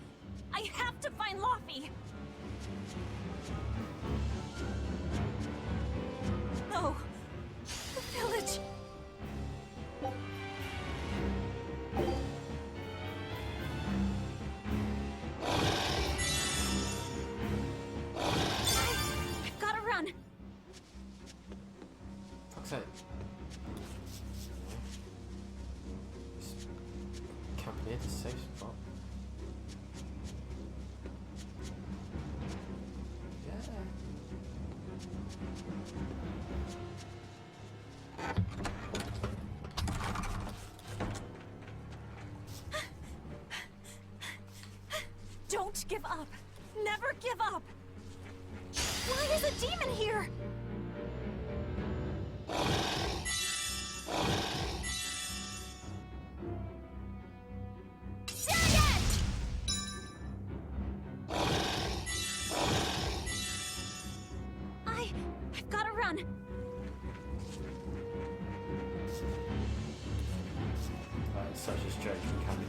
I have to find Luffy. No. The village. I've gotta run. Fuck's sake. Camping here to safe spot. Don't give up. Never give up. Why is a demon here? Dang it! I've gotta run. That is such a strange mechanic.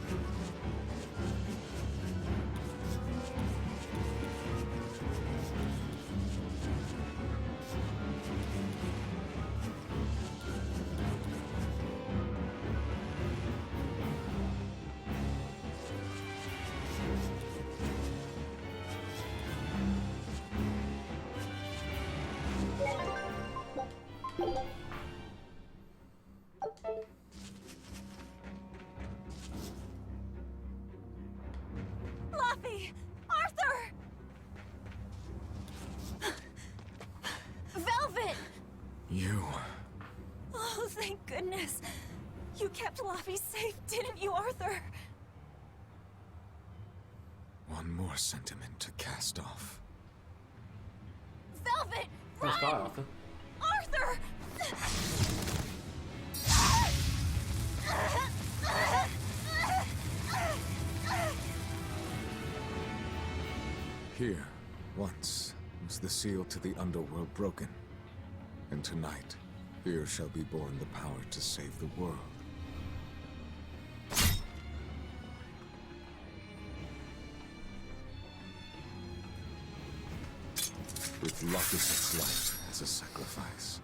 goodness. You kept Laffy safe, didn't you, Arthur? One more sentiment to cast off. Velvet! Nice guy, Arthur. Arthur! Here, once, was the seal to the underworld broken. And tonight, here shall be born the power to save the world. With Locus's life as a sacrifice.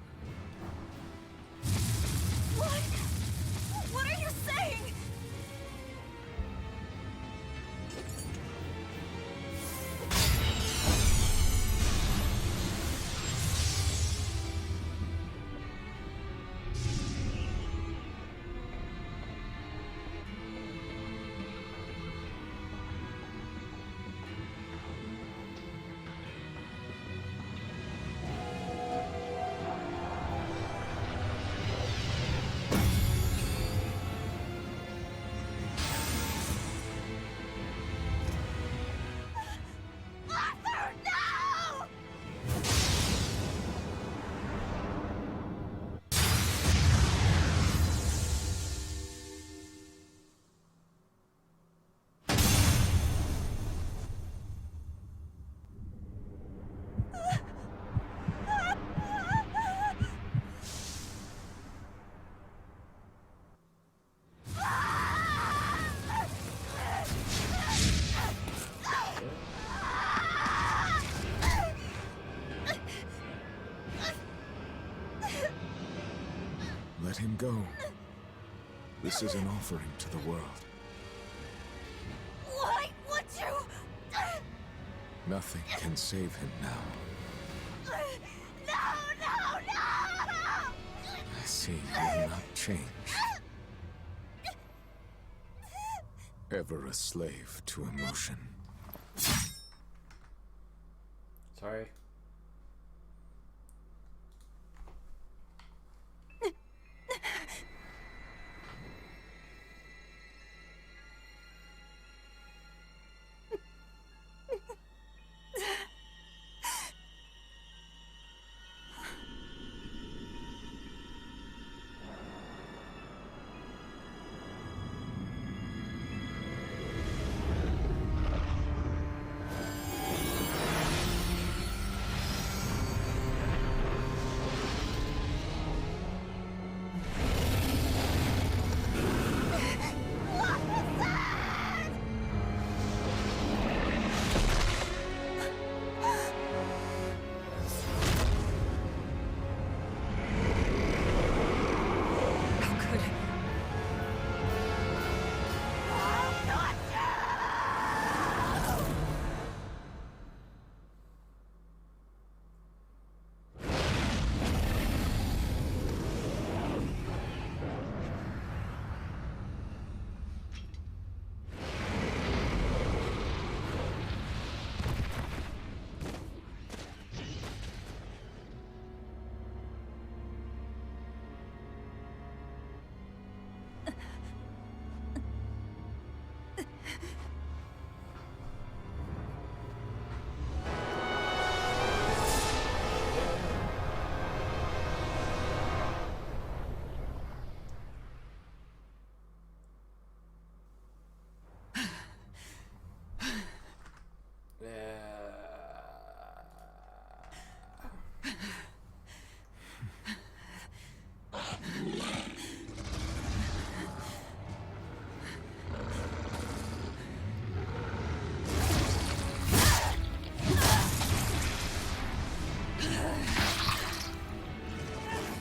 What? What are you saying? Let him go. This is an offering to the world. Why would you? Nothing can save him now. No, no, no! I see you will not change. Ever a slave to emotion. Sorry.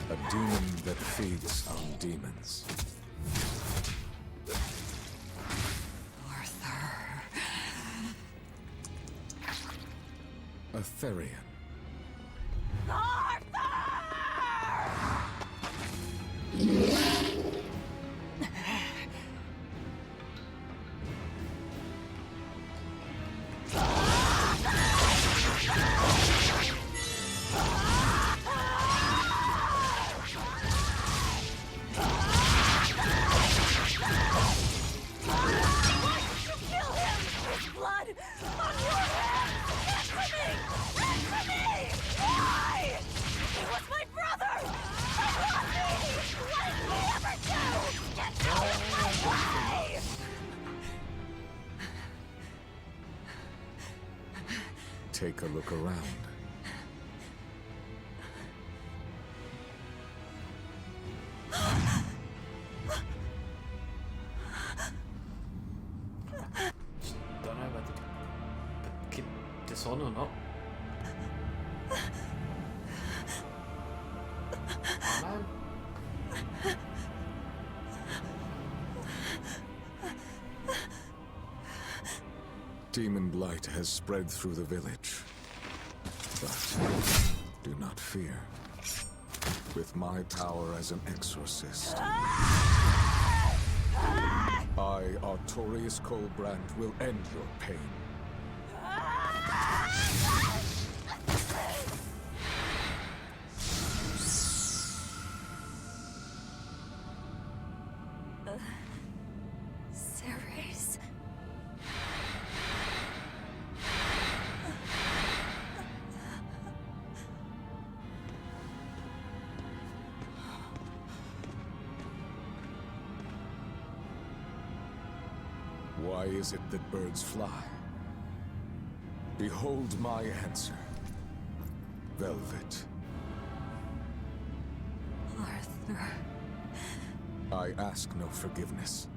A demon that feeds on demons. A Therian. take a look around. Don't know whether to keep this on or not. Oh, man. Demon blight has spread through the village. But do not fear. With my power as an exorcist, I, Artorius Colbrand, will end your pain. Ceres. Why is it that birds fly? Behold my answer. Velvet. Arthur. I ask no forgiveness.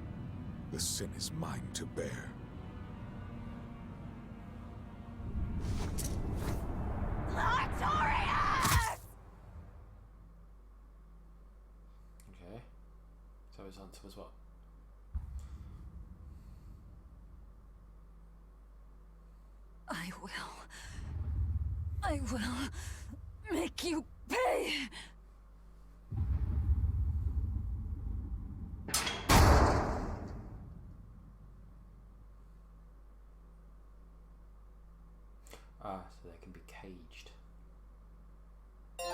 The sin is mine to bear. Okay. So his answer was what? I will make you pay. Ah, so they can be caged. Oh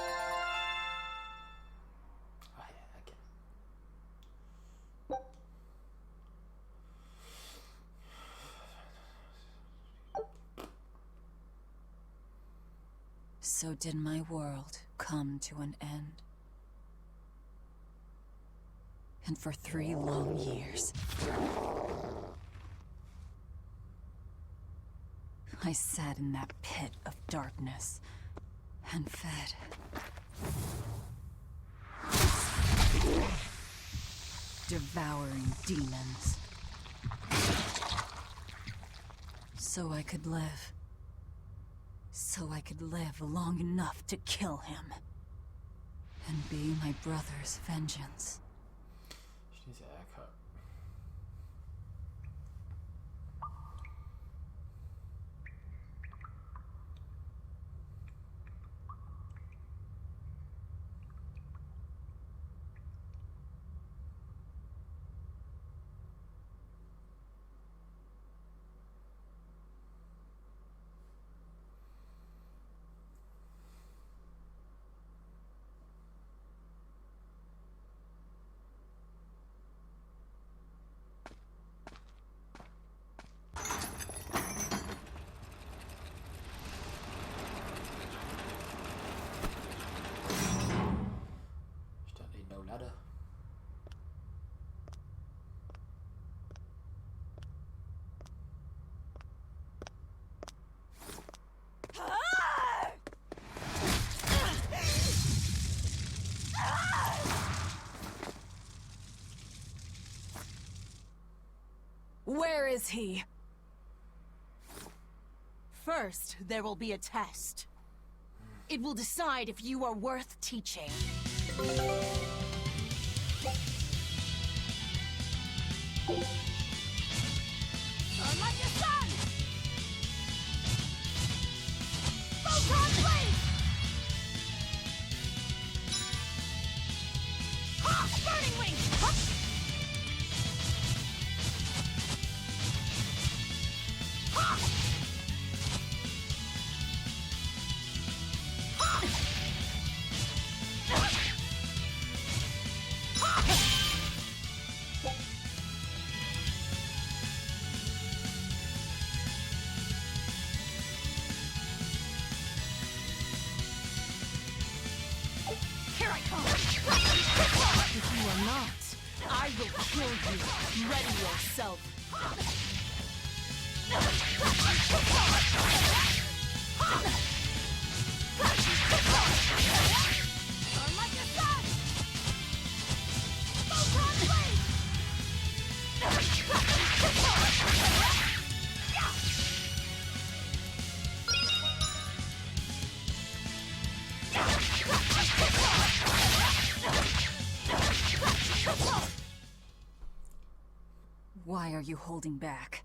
yeah, I get it. So did my world come to an end. And for 3 long years, I sat in that pit of darkness and fed. Devouring demons. So I could live. So I could live long enough to kill him. And be my brother's vengeance. She needs a haircut. She don't need no ladder. Where is he? First, there will be a test. It will decide if you are worth teaching. Unlike your son! Photon blade! Ha! Burning wing! Ha! Ha! Here I come! If you are not, I will kill you. Ready yourself. Why are you holding back?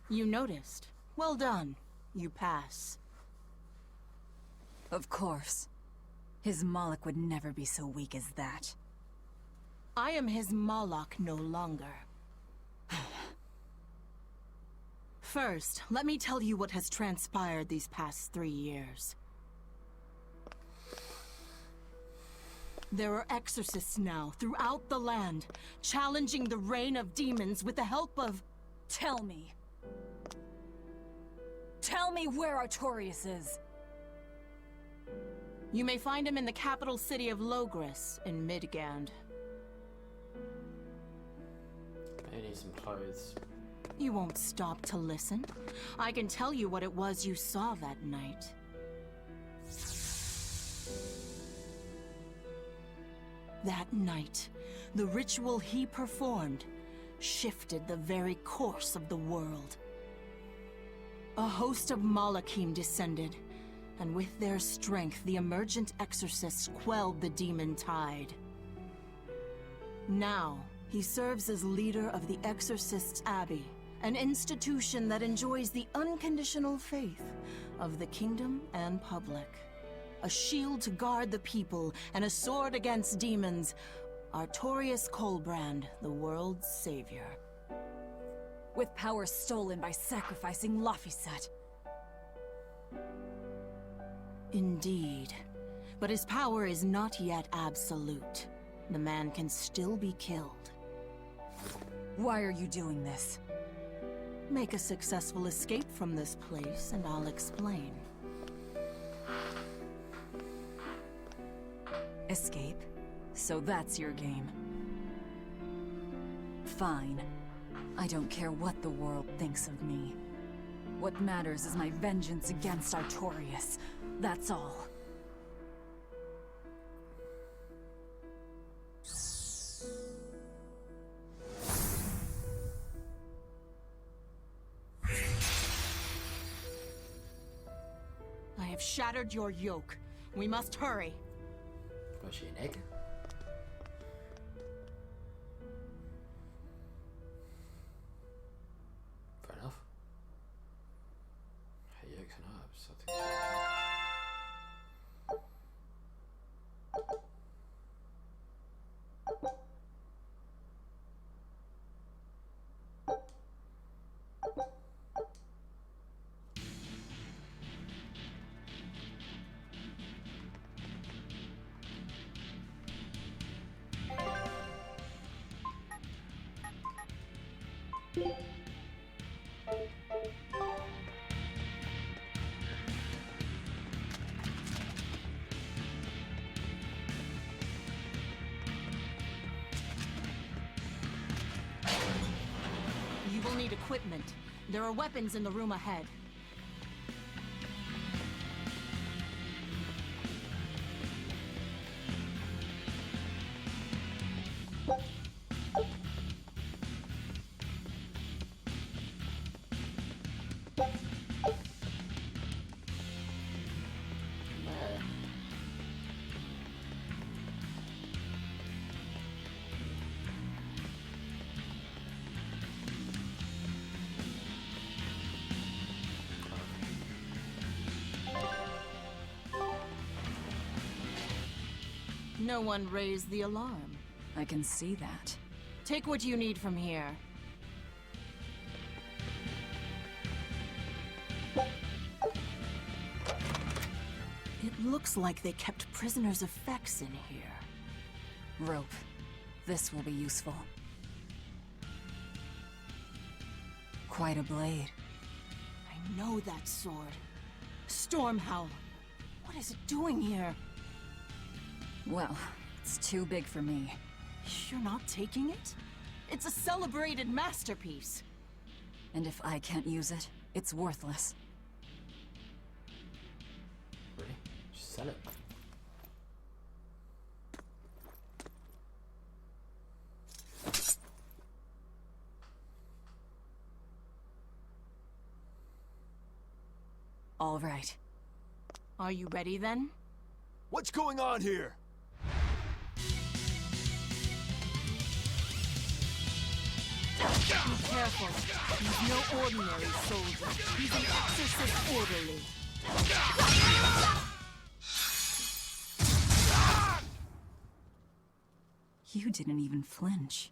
You noticed. Well done. You pass. Of course. His Moloch would never be so weak as that. I am his Moloch no longer. First, let me tell you what has transpired these past 3 years. There are exorcists now throughout the land, challenging the reign of demons with the help of... Tell me. Tell me where Artorias is. You may find him in the capital city of Logris in Midgand. I need some clothes. You won't stop to listen. I can tell you what it was you saw that night. That night, the ritual he performed shifted the very course of the world. A host of Malachim descended, and with their strength, the emergent exorcists quelled the demon tide. Now, he serves as leader of the Exorcists' Abbey, an institution that enjoys the unconditional faith of the kingdom and public. A shield to guard the people and a sword against demons, Artorias Colbrand, the world's savior. With power stolen by sacrificing Laphicet. Indeed. But his power is not yet absolute. The man can still be killed. Why are you doing this? Make a successful escape from this place, and I'll explain. Escape? So that's your game. Fine. I don't care what the world thinks of me. What matters is my vengeance against Artorias. That's all. I have shattered your yoke. We must hurry. Was she an egg? Fair enough. Hey, yolks and herbs. I think You will need equipment. There are weapons in the room ahead. No one raised the alarm. I can see that. Take what you need from here. It looks like they kept prisoners' effects in here. Rope. This will be useful. Quite a blade. I know that sword. Stormhowl. What is it doing here? Well, it's too big for me. You're not taking it? It's a celebrated masterpiece. And if I can't use it, it's worthless. really? Just sell it. All right. Are you ready then? What's going on here? Be careful. He's no ordinary soldier. He's an exorcist orderly. You didn't even flinch.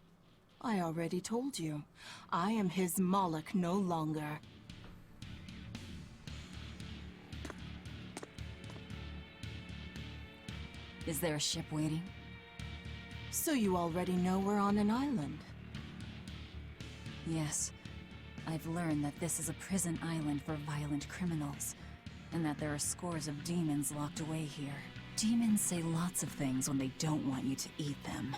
I already told you. I am his Moloch no longer. Is there a ship waiting? So you already know we're on an island? Yes. I've learned that this is a prison island for violent criminals, and that there are scores of demons locked away here. Demons say lots of things when they don't want you to eat them.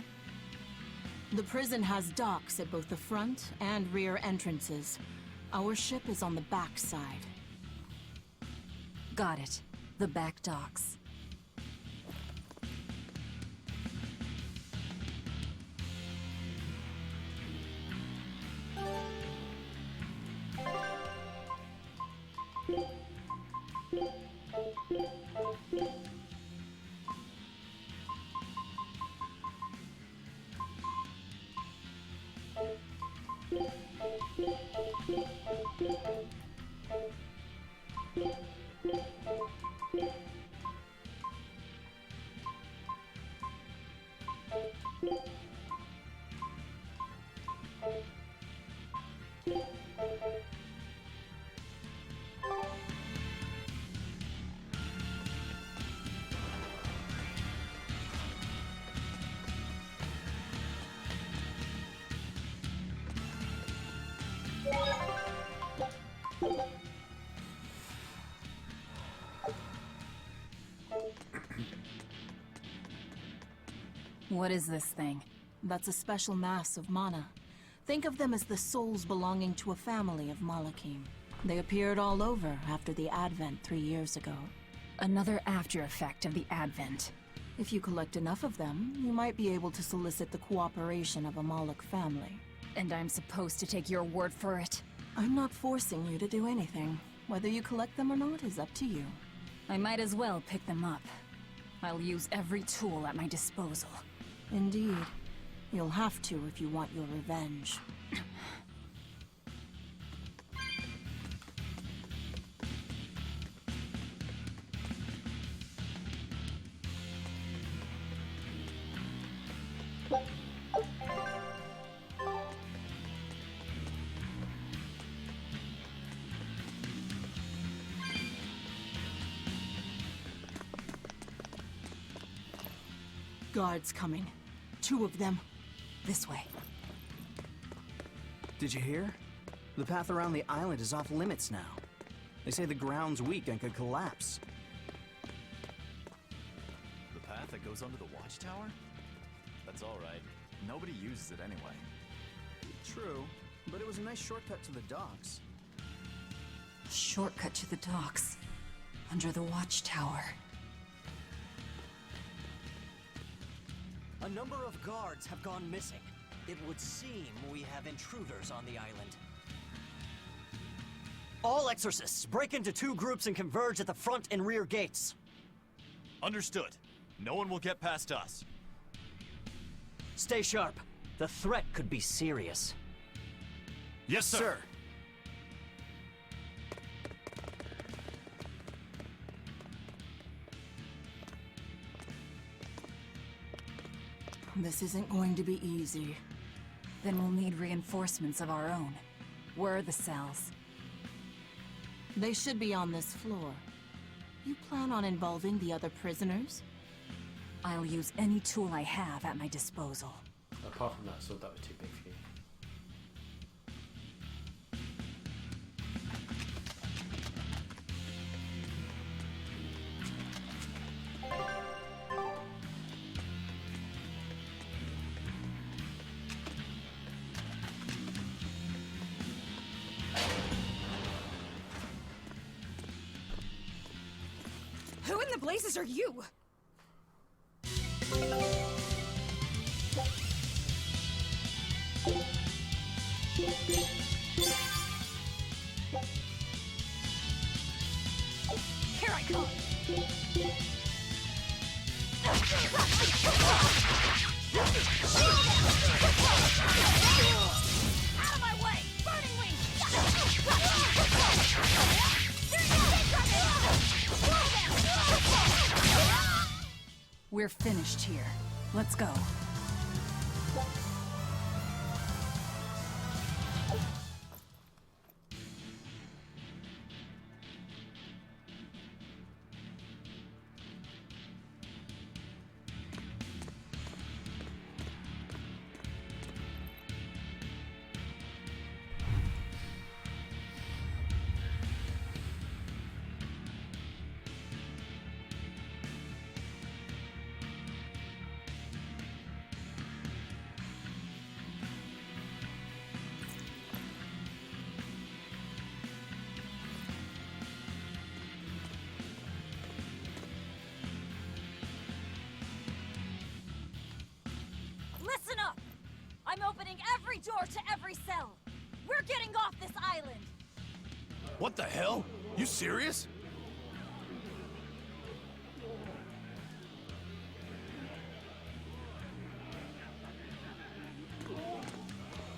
The prison has docks at both the front and rear entrances. Our ship is on the back side. Got it. The back docks. What is this thing? That's a special mass of mana. Think of them as the souls belonging to a family of Malachim. They appeared all over after the Advent 3 years ago. Another after effect of the Advent. If you collect enough of them, you might be able to solicit the cooperation of a Moloch family. And I'm supposed to take your word for it? I'm not forcing you to do anything. Whether you collect them or not is up to you. I might as well pick them up. I'll use every tool at my disposal. Indeed. You'll have to if you want your revenge. Guards coming. 2 of them. This way. Did you hear? The path around the island is off limits now. They say the ground's weak and could collapse. The path that goes under the watchtower? That's alright. Nobody uses it anyway. True, but it was a nice shortcut to the docks. Shortcut to the docks. Under the watchtower. A number of guards have gone missing. It would seem we have intruders on the island. All exorcists, break into 2 groups and converge at the front and rear gates. Understood. No one will get past us. Stay sharp. The threat could be serious. Yes, sir. This isn't going to be easy. Then we'll need reinforcements of our own. Where are the cells? They should be on this floor. You plan on involving the other prisoners? I'll use any tool I have at my disposal. Apart from that sword, that was too big for you. Who in the blazes are you? Here I come. Out of my We're finished here. Let's go. Listen up! I'm opening every door to every cell! We're getting off this island! What the hell? You serious?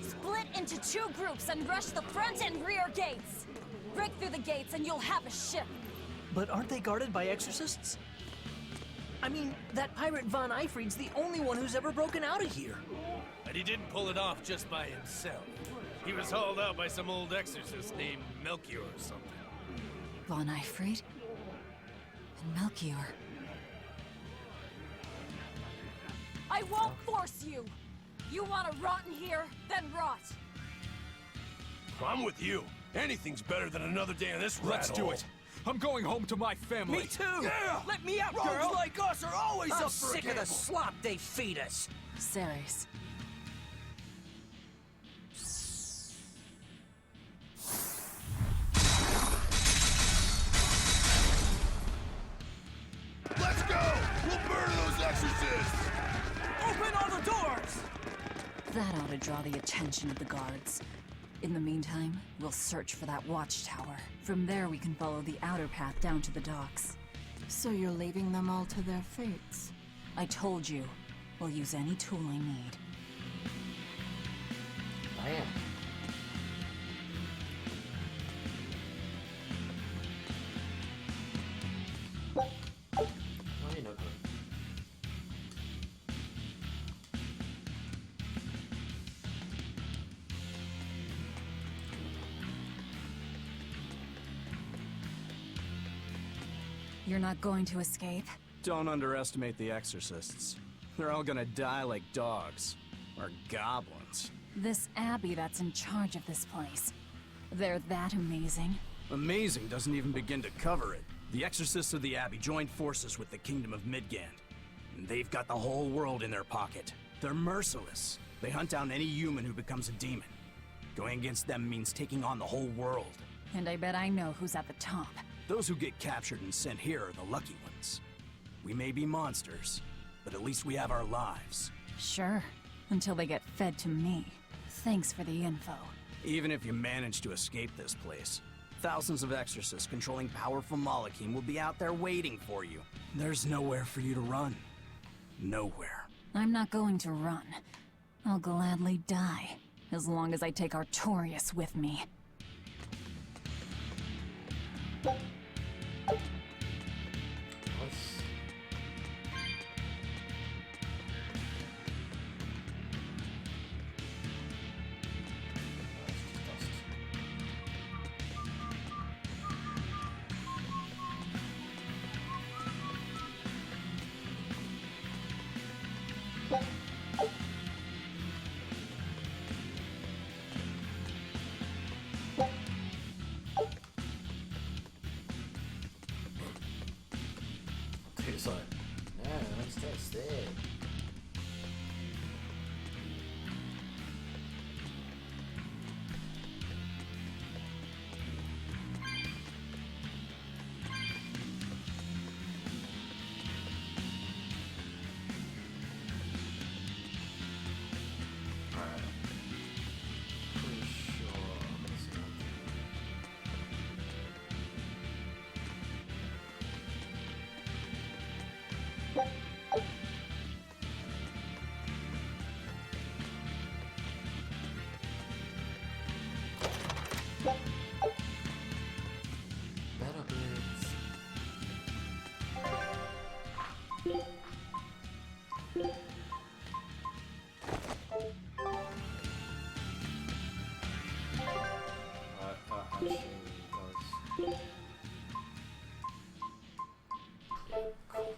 Split into 2 groups and rush the front and rear gates! Break through the gates and you'll have a ship! But aren't they guarded by exorcists? I mean, that pirate Von Eyfried's the only one who's ever broken out of here. And he didn't pull it off just by himself. He was hauled out by some old exorcist named Melchior or something. Von Eyfried? And Melchior. I won't force you! You want to rot in here? Then rot! I'm with you. Anything's better than another day in this rat Let's do hole. it. I'm going home to my family. Me too! Yeah! Let me out, Rogues girl! like us are always I'm up for a sick of the gamble. slop they feed us. Ceres. Let's go! We'll burn those exorcists! Open all the doors! That ought to draw the attention of the guards. In the meantime, we'll search for that watchtower. From there, we can follow the outer path down to the docks. So you're leaving them all to their fates? I told you, we'll use any tool I need. I am. Oh, you're not good. You're not going to escape? Don't underestimate the exorcists. They're all gonna die like dogs. Or goblins. This Abbey that's in charge of this place. They're that amazing? Amazing doesn't even begin to cover it. The exorcists of the Abbey joined forces with the Kingdom of Midgand. And they've got the whole world in their pocket. They're merciless. They hunt down any human who becomes a demon. Going against them means taking on the whole world. And I bet I know who's at the top. Those who get captured and sent here are the lucky ones. We may be monsters, but at least we have our lives. Sure, until they get fed to me. Thanks for the info. Even if you manage to escape this place, thousands of exorcists controlling powerful Malachim will be out there waiting for you. There's nowhere for you to run. Nowhere. I'm not going to run. I'll gladly die, as long as I take Artorias with me. It's like, no, let's test it. Alright. Pretty sure this is Metal bits. Actually, does. Cool.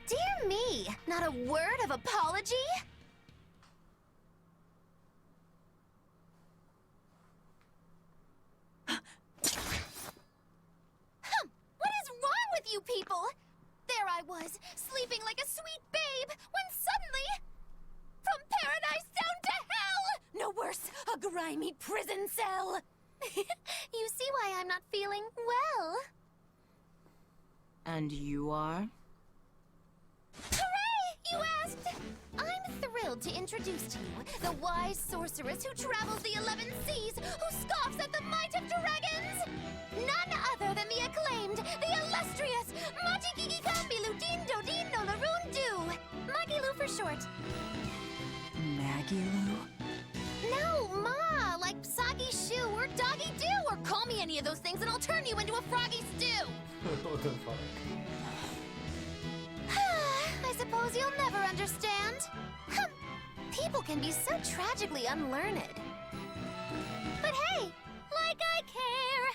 Dear me, not a word of apology? What is wrong with you people? There I was, sleeping like a sweet babe, when suddenly... From paradise down to hell! No worse, a grimy prison cell! You see why I'm not feeling well. And you are? Hooray! You asked! I'm thrilled to introduce to you the wise sorceress who travels the 11 seas, who scoffs at the might of dragons! None other than the acclaimed, the illustrious Machikiki Kambilu Dindo Dino Larundu! Magilu for short. Magilu? No, Ma! Like Soggy Shoe or Doggy Doo, or call me any of those things and I'll turn you into a froggy stew! What the fuck? I suppose you'll never understand. People can be so tragically unlearned. But hey, like I care!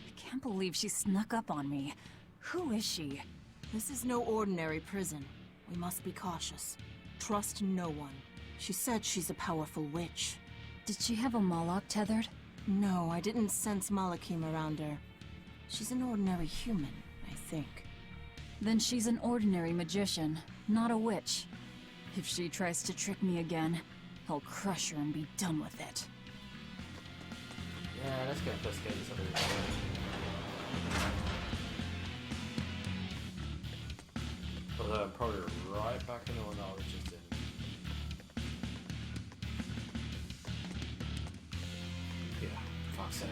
I can't believe she snuck up on me. Who is she? This is no ordinary prison. We must be cautious. Trust no one. She said she's a powerful witch. Did she have a Moloch tethered? No, I didn't sense Malakim around her. She's an ordinary human, I think. Then she's an ordinary magician, not a witch. If she tries to trick me again, I'll crush her and be done with it. Yeah, let's go investigate this other room. Although I'm probably right back in the one that I was just in. Yeah, fuck's sake.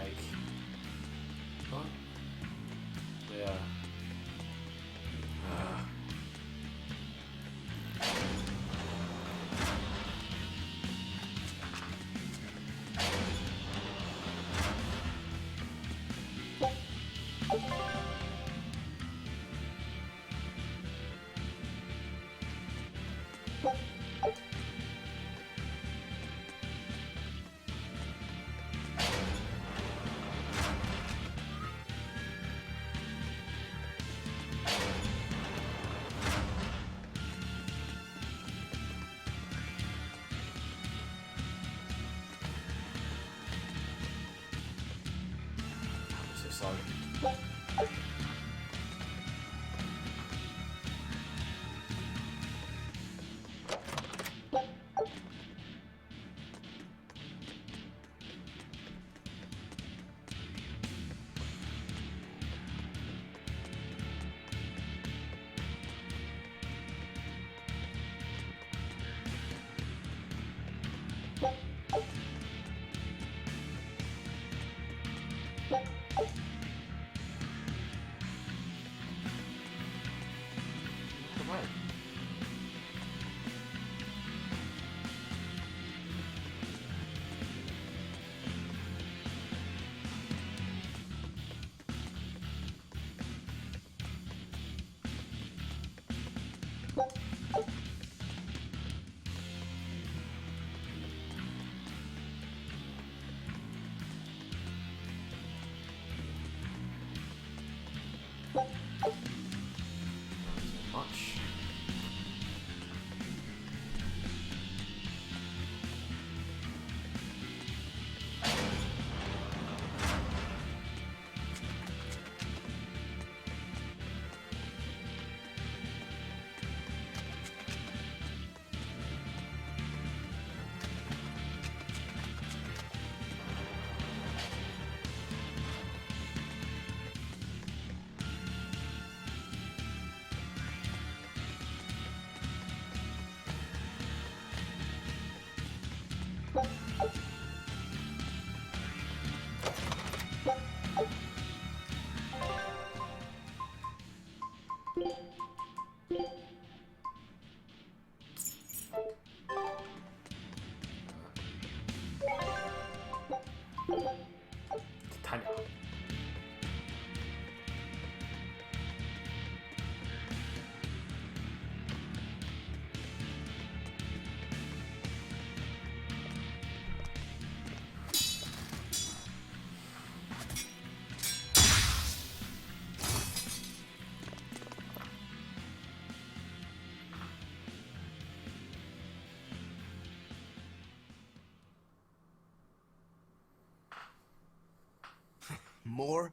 What? Yeah. Sorry. Much. more?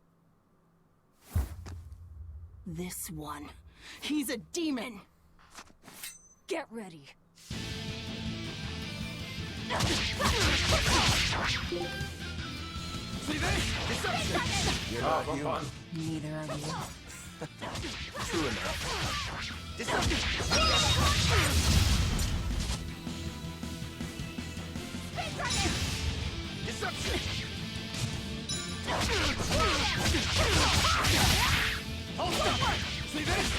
This one. He's a demon! Get ready. See this? Deception! You're not human. Neither are you. True enough. Deception! Deception! Hold up! See this?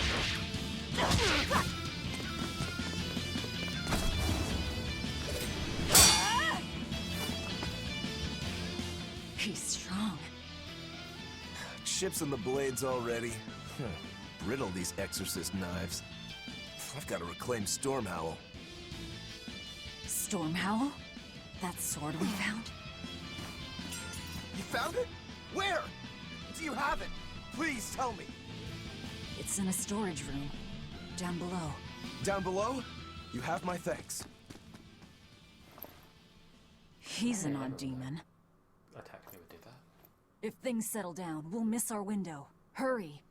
He's strong. Chips in the blades already. Brittle, these exorcist knives. I've got to reclaim Stormhowl. Stormhowl? That sword we found? You found it? Where? Do you have it? Please tell me. It's in a storage room. Down below. Down below? You have my thanks. He's an odd demon. Attack never did that. If things settle down, we'll miss our window. Hurry!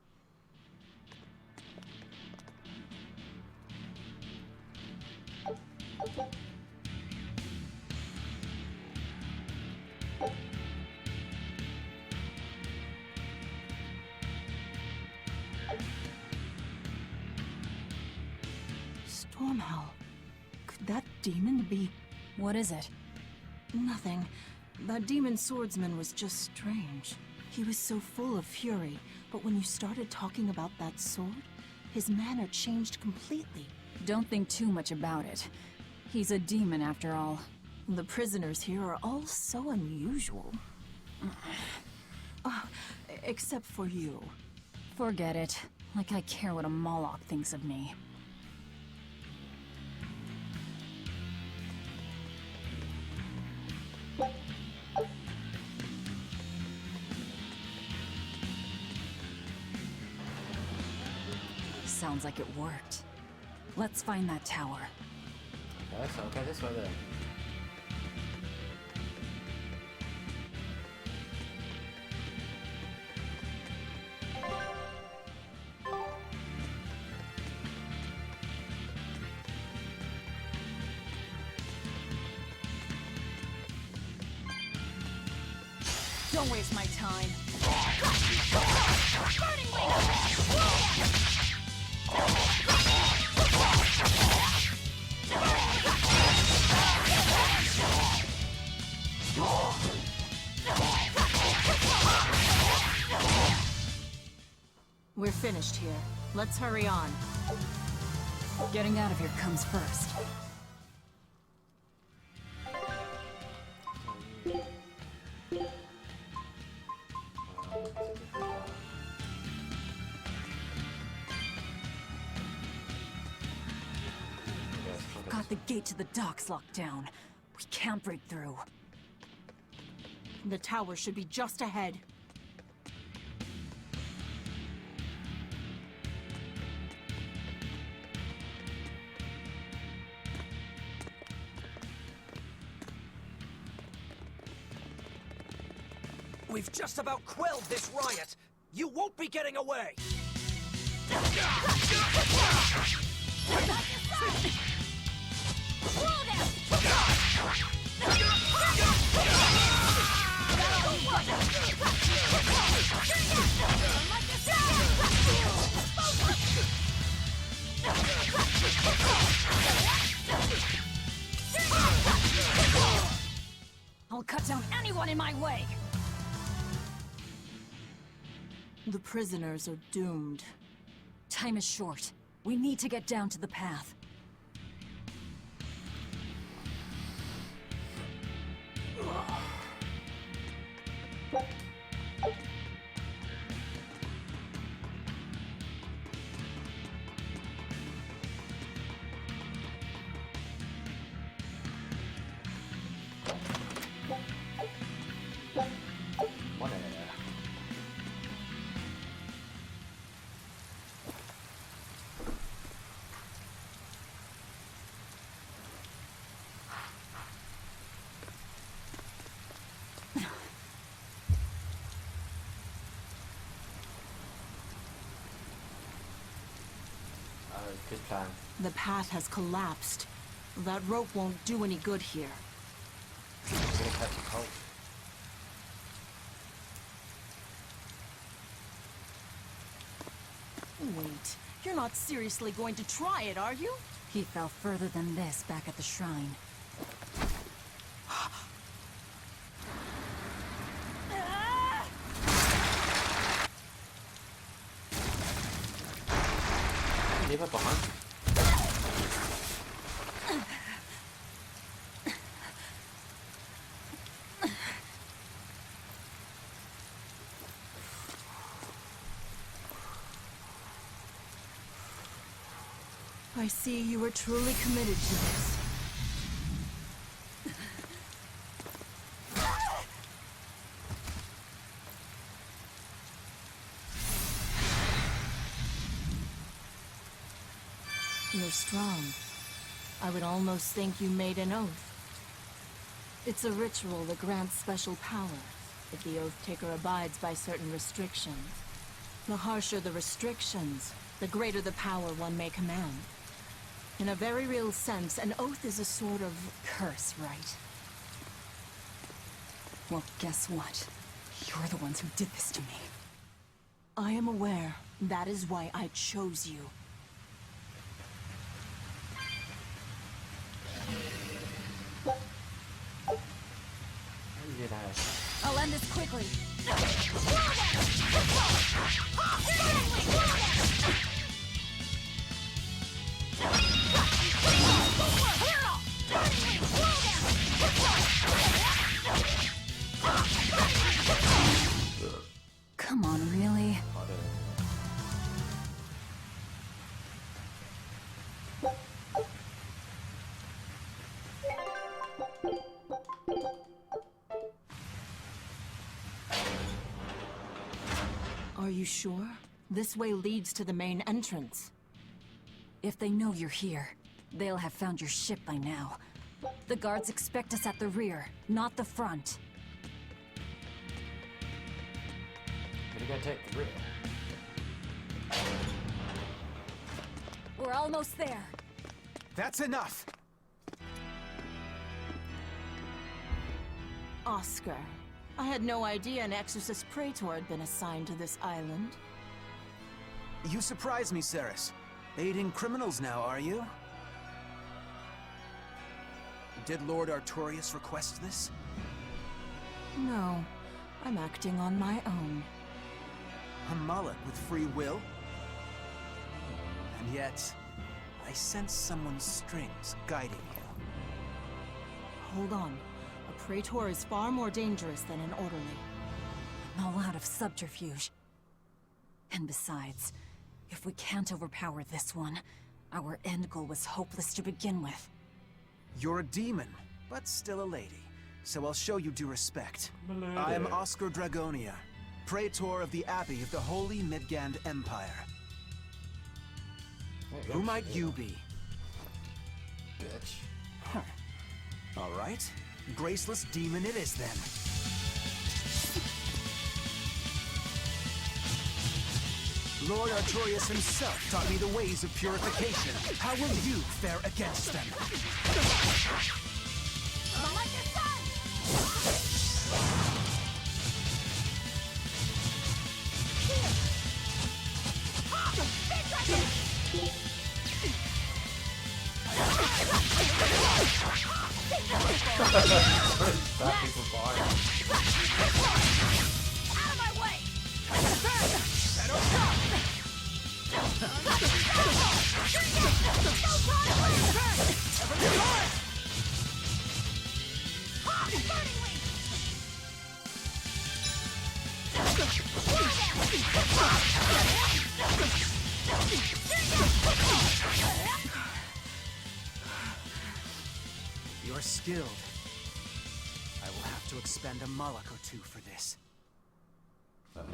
Stormhowl. Could that demon be... What is it? Nothing. That demon swordsman was just strange. He was so full of fury, but when you started talking about that sword, his manner changed completely. Don't think too much about it. He's a demon after all. The prisoners here are all so unusual. Except for you. Forget it. Like I care what a Moloch thinks of me. Sounds like it worked. Let's find that tower. Okay, this way then. Don't waste my time. We're finished here. Let's hurry on. Getting out of here comes first. Got the gate to the docks locked down. We can't break through. The tower should be just ahead. We've just about quelled this riot. You won't be getting away! I'll cut down anyone in my way! The prisoners are doomed. Time is short. We need to get down to the path. good plan. The path has collapsed. That rope won't do any good here. I'm gonna catch a cold. Wait, you're not seriously going to try it, are you? He fell further than this back at the shrine. Leave it behind. I see you were truly committed to this. You're strong. I would almost think you made an oath. It's a ritual that grants special powers if the oath taker abides by certain restrictions. The harsher the restrictions, the greater the power one may command. In a very real sense, an oath is a sort of curse, right? Well, guess what? You're the ones who did this to me. I am aware. That is why I chose you. I'll end this quickly. Come on, really? Are you sure? This way leads to the main entrance. If they know you're here, they'll have found your ship by now. The guards expect us at the rear, not the front. We gotta take the rear. We're almost there. That's enough! Oscar, I had no idea an Exorcist Praetor had been assigned to this island. You surprise me, Ceres. Aiding criminals now, are you? Did Lord Artorius request this? No, I'm acting on my own. A mullet with free will? And yet, I sense someone's strings guiding you. Hold on. A Praetor is far more dangerous than an orderly. A lot of subterfuge. And besides, if we can't overpower this one, our end goal was hopeless to begin with. You're a demon, but still a lady, so I'll show you due respect. I am Oscar Dragonia, Praetor of the Abbey of the Holy Midgand Empire. Who might you be? Bitch. Huh. All right. Graceless demon it is then. Lord Artorius himself taught me the ways of purification. How will you fare against them? Stop people by. Out of my way! You're skilled. I will have to expend a Moloch or two for this. What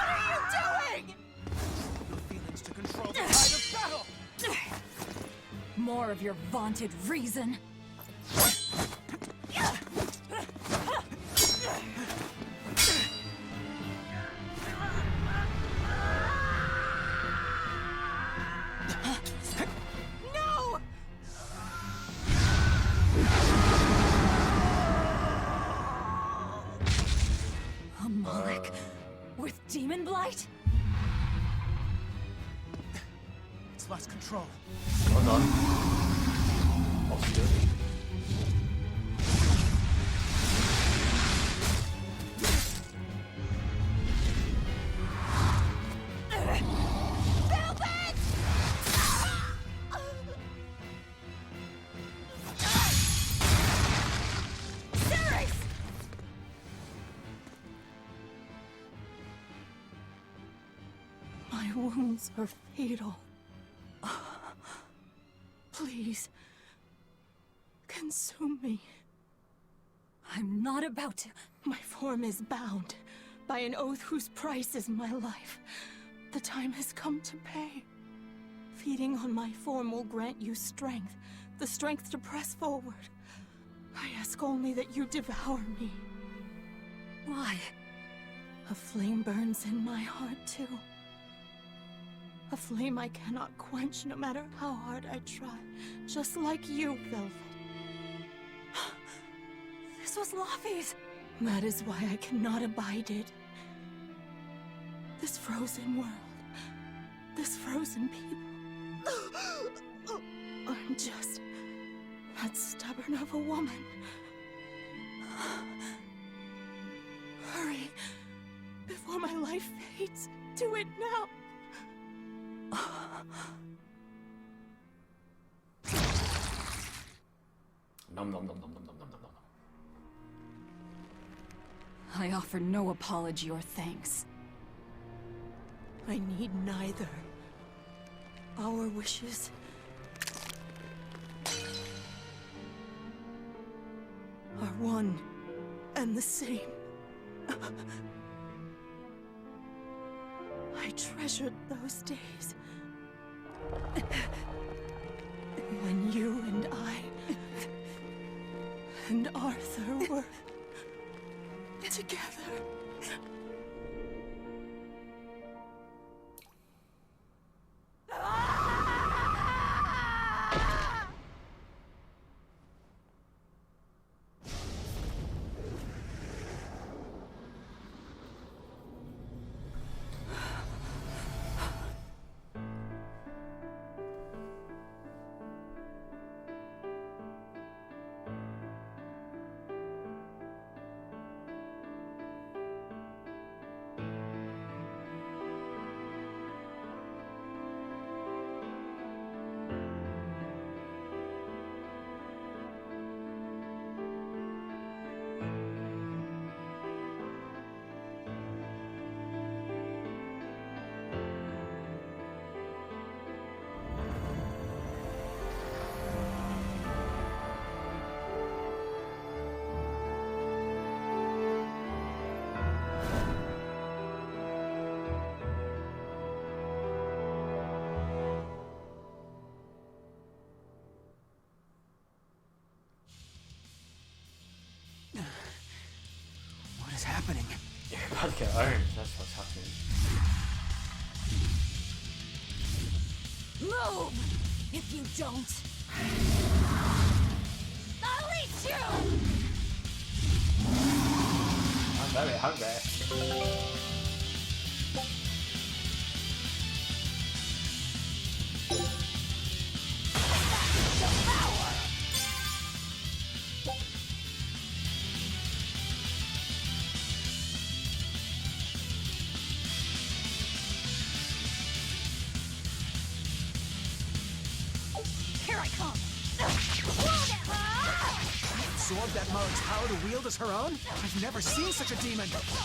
are you doing? Your feelings to control the tide of battle! More of your vaunted reason. Demon Blight? It's lost control. Hold on. Hostility. My wounds are fatal. Please, consume me. I'm not about to. My form is bound by an oath whose price is my life. The time has come to pay. Feeding on my form will grant you strength, the strength to press forward. I ask only that you devour me. Why? A flame burns in my heart, too. A flame I cannot quench no matter how hard I try. Just like you, Velvet. This was Laufey's. That is why I cannot abide it. This frozen world, this frozen people. I'm just that stubborn of a woman. Hurry, before my life fades. Do it now. Nom nom nom nom nom nom nom nom. I offer no apology or thanks. I need neither. Our wishes are one and the same. I treasured those days when you and I and Arthur were together. What is happening? You're about to get owned, that's what's happening. Move! If you don't, I'll eat you! I'm very hungry. Here I come! Absorb that Mark's power to wield as her own? I've never seen such a demon! Got you!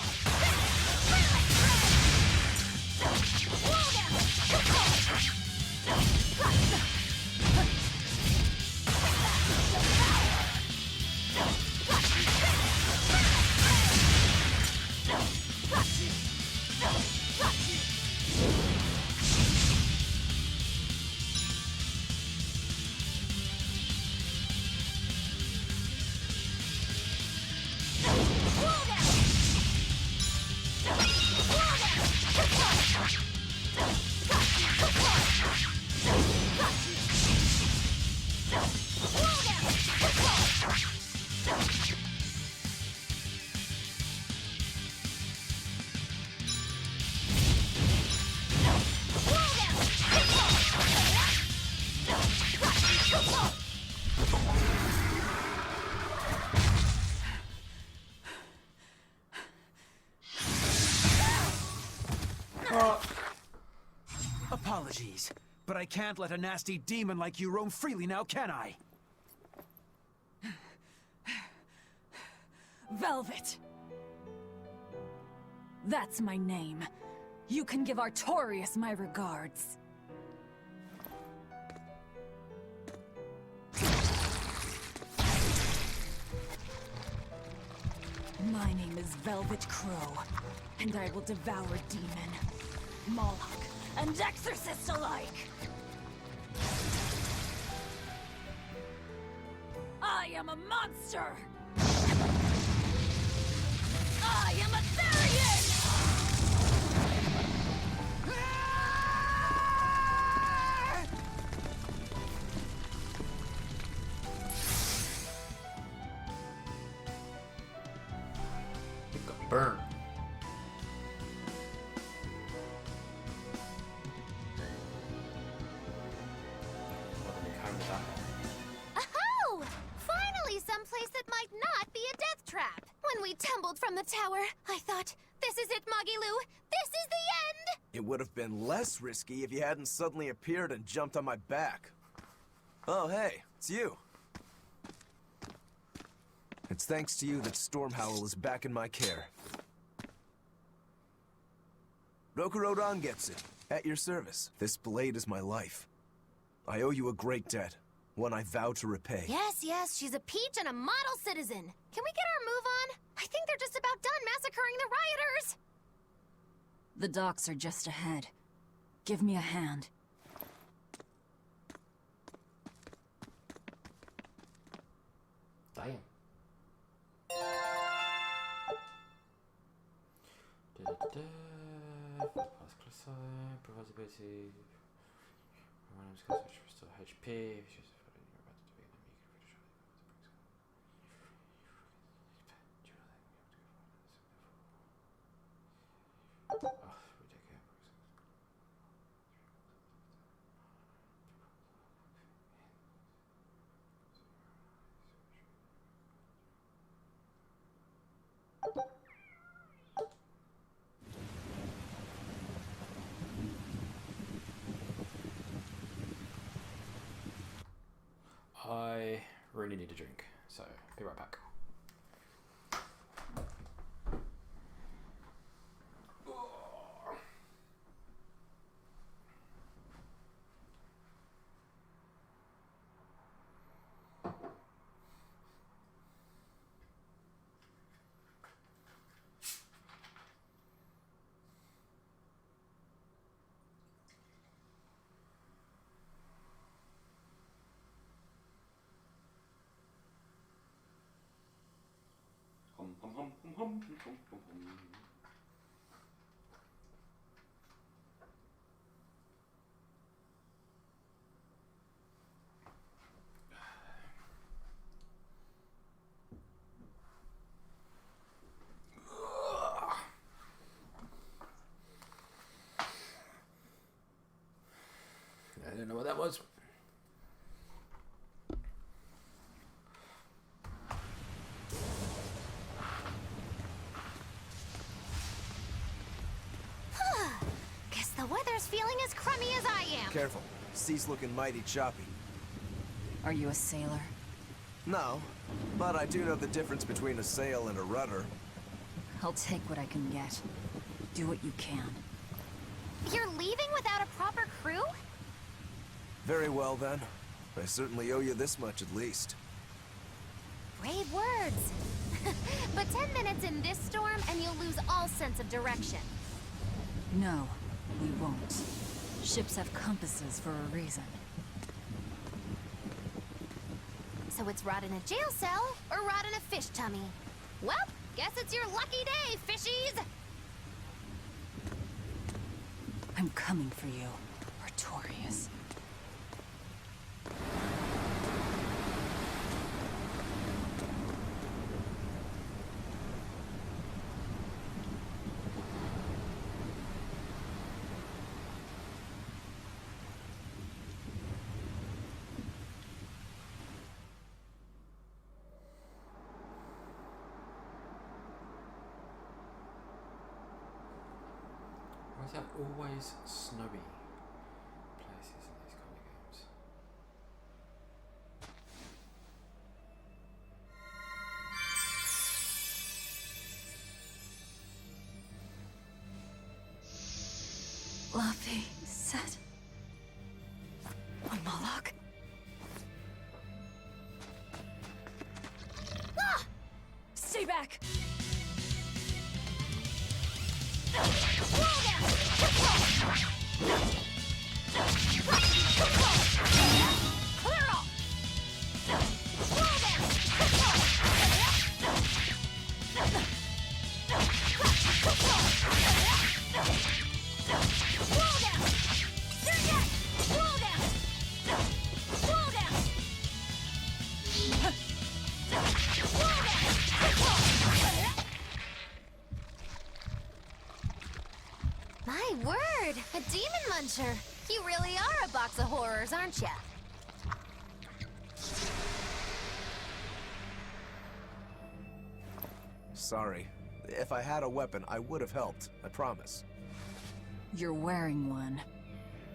apologies, but I can't let a nasty demon like you roam freely now, can I? Velvet! That's my name. You can give Artorias my regards. My name is Velvet Crow, and I will devour demon, Moloch, and exorcist alike! I am a monster! I am a Therian! Burn. Aho! Finally, someplace that might not be a death trap. When we tumbled from the tower, I thought, this is it, Magilou. This is the end! It would have been less risky if you hadn't suddenly appeared and jumped on my back. Oh, hey, it's you. It's thanks to you that Stormhowl is back in my care. Rokuro Rangetsu, at your service. This blade is my life. I owe you a great debt, one I vow to repay. Yes, she's a peach and a model citizen. Can we get our move on? I think they're just about done massacring the rioters. The docks are just ahead. Give me a hand. Damn. Pass closer, provides ability. Restore HP. I really need a drink, so be right back. I don't know what that was. Guess the weather's feeling as crummy as I am. Careful, sea's looking mighty choppy. Are you a sailor? No, but I do know the difference between a sail and a rudder. I'll take what I can get. Do what you can. You're leaving without a proper crew? Very well then. I certainly owe you this much at least. Brave words. But 10 minutes in this storm and you'll lose all sense of direction. No, we won't. Ships have compasses for a reason. So it's rot in a jail cell or rot in a fish tummy? Well, guess it's your lucky day, fishies! I'm coming for you, Artorias. Why is that always snowy? said? A Moloch? Ah! Stay back! Clear off! My word, a demon muncher. You really are a box of horrors, aren't ya? Sorry. If I had a weapon, I would have helped. I promise. You're wearing one.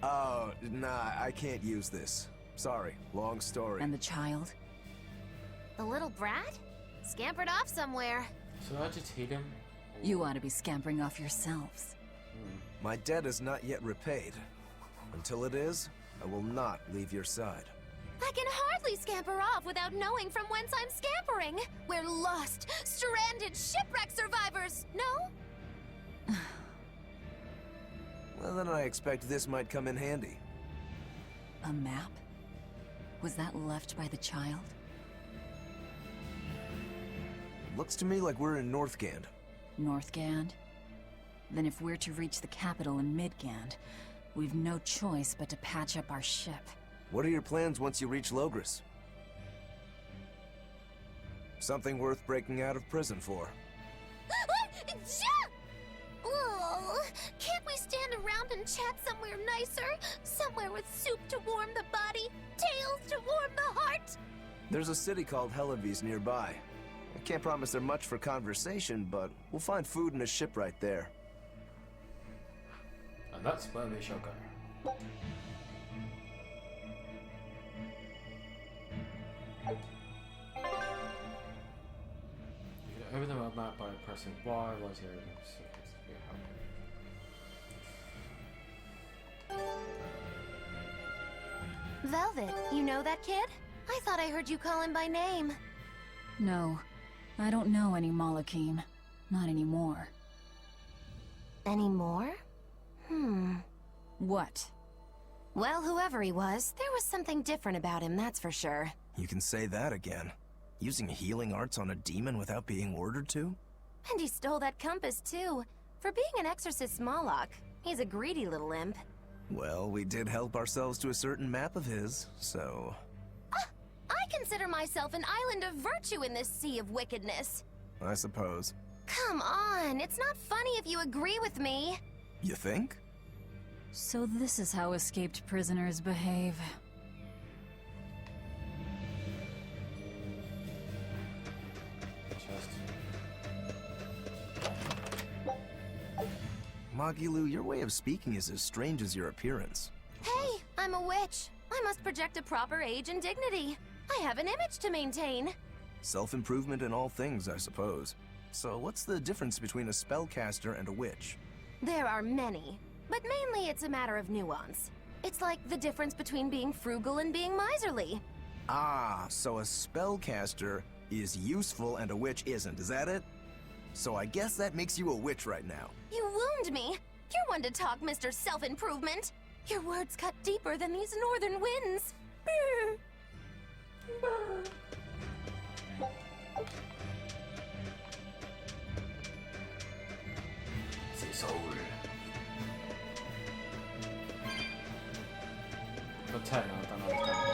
Oh, nah, I can't use this. Sorry, long story. And the child? The little brat? Scampered off somewhere. So I just hit him? You ought to be scampering off yourselves. My debt is not yet repaid. Until it is, I will not leave your side. I can hardly scamper off without knowing from whence I'm scampering. We're lost, stranded shipwreck survivors, no? Well, then I expect this might come in handy. A map? Was that left by the child? Looks to me like we're in Northgand. Northgand? Then if we're to reach the capital in Midgand, we've no choice but to patch up our ship. What are your plans once you reach Logris? Something worth breaking out of prison for. Oh, can't we stand around and chat somewhere nicer? Somewhere with soup to warm the body, tales to warm the heart? There's a city called Helavis nearby. I can't promise there much for conversation, but we'll find food and a ship right there. And that's where we shall go. You can open the world map by pressing Y while zeroing Velvet, you know that kid? I thought I heard you call him by name. No, I don't know any Malakim. Not anymore. Anymore? What? Well, whoever he was, there was something different about him, that's for sure. You can say that again. Using healing arts on a demon without being ordered to? And he stole that compass, too. For being an exorcist Moloch, he's a greedy little imp. Well, we did help ourselves to a certain map of his, so... I consider myself an island of virtue in this sea of wickedness. I suppose. Come on, it's not funny if you agree with me. You think? So this is how escaped prisoners behave. Magilu, your way of speaking is as strange as your appearance. Hey, I'm a witch. I must project a proper age and dignity. I have an image to maintain. Self-improvement in all things, I suppose. So what's the difference between a spellcaster and a witch? There are many, but mainly it's a matter of nuance. It's like the difference between being frugal and being miserly. Ah, so a spellcaster is useful and a witch isn't, is that it? So I guess that makes you a witch right now. You wound me. You're one to talk, Mr. Self-Improvement. Your words cut deeper than these northern winds. Brr. C'est soul. I'll tell you, I don't understand.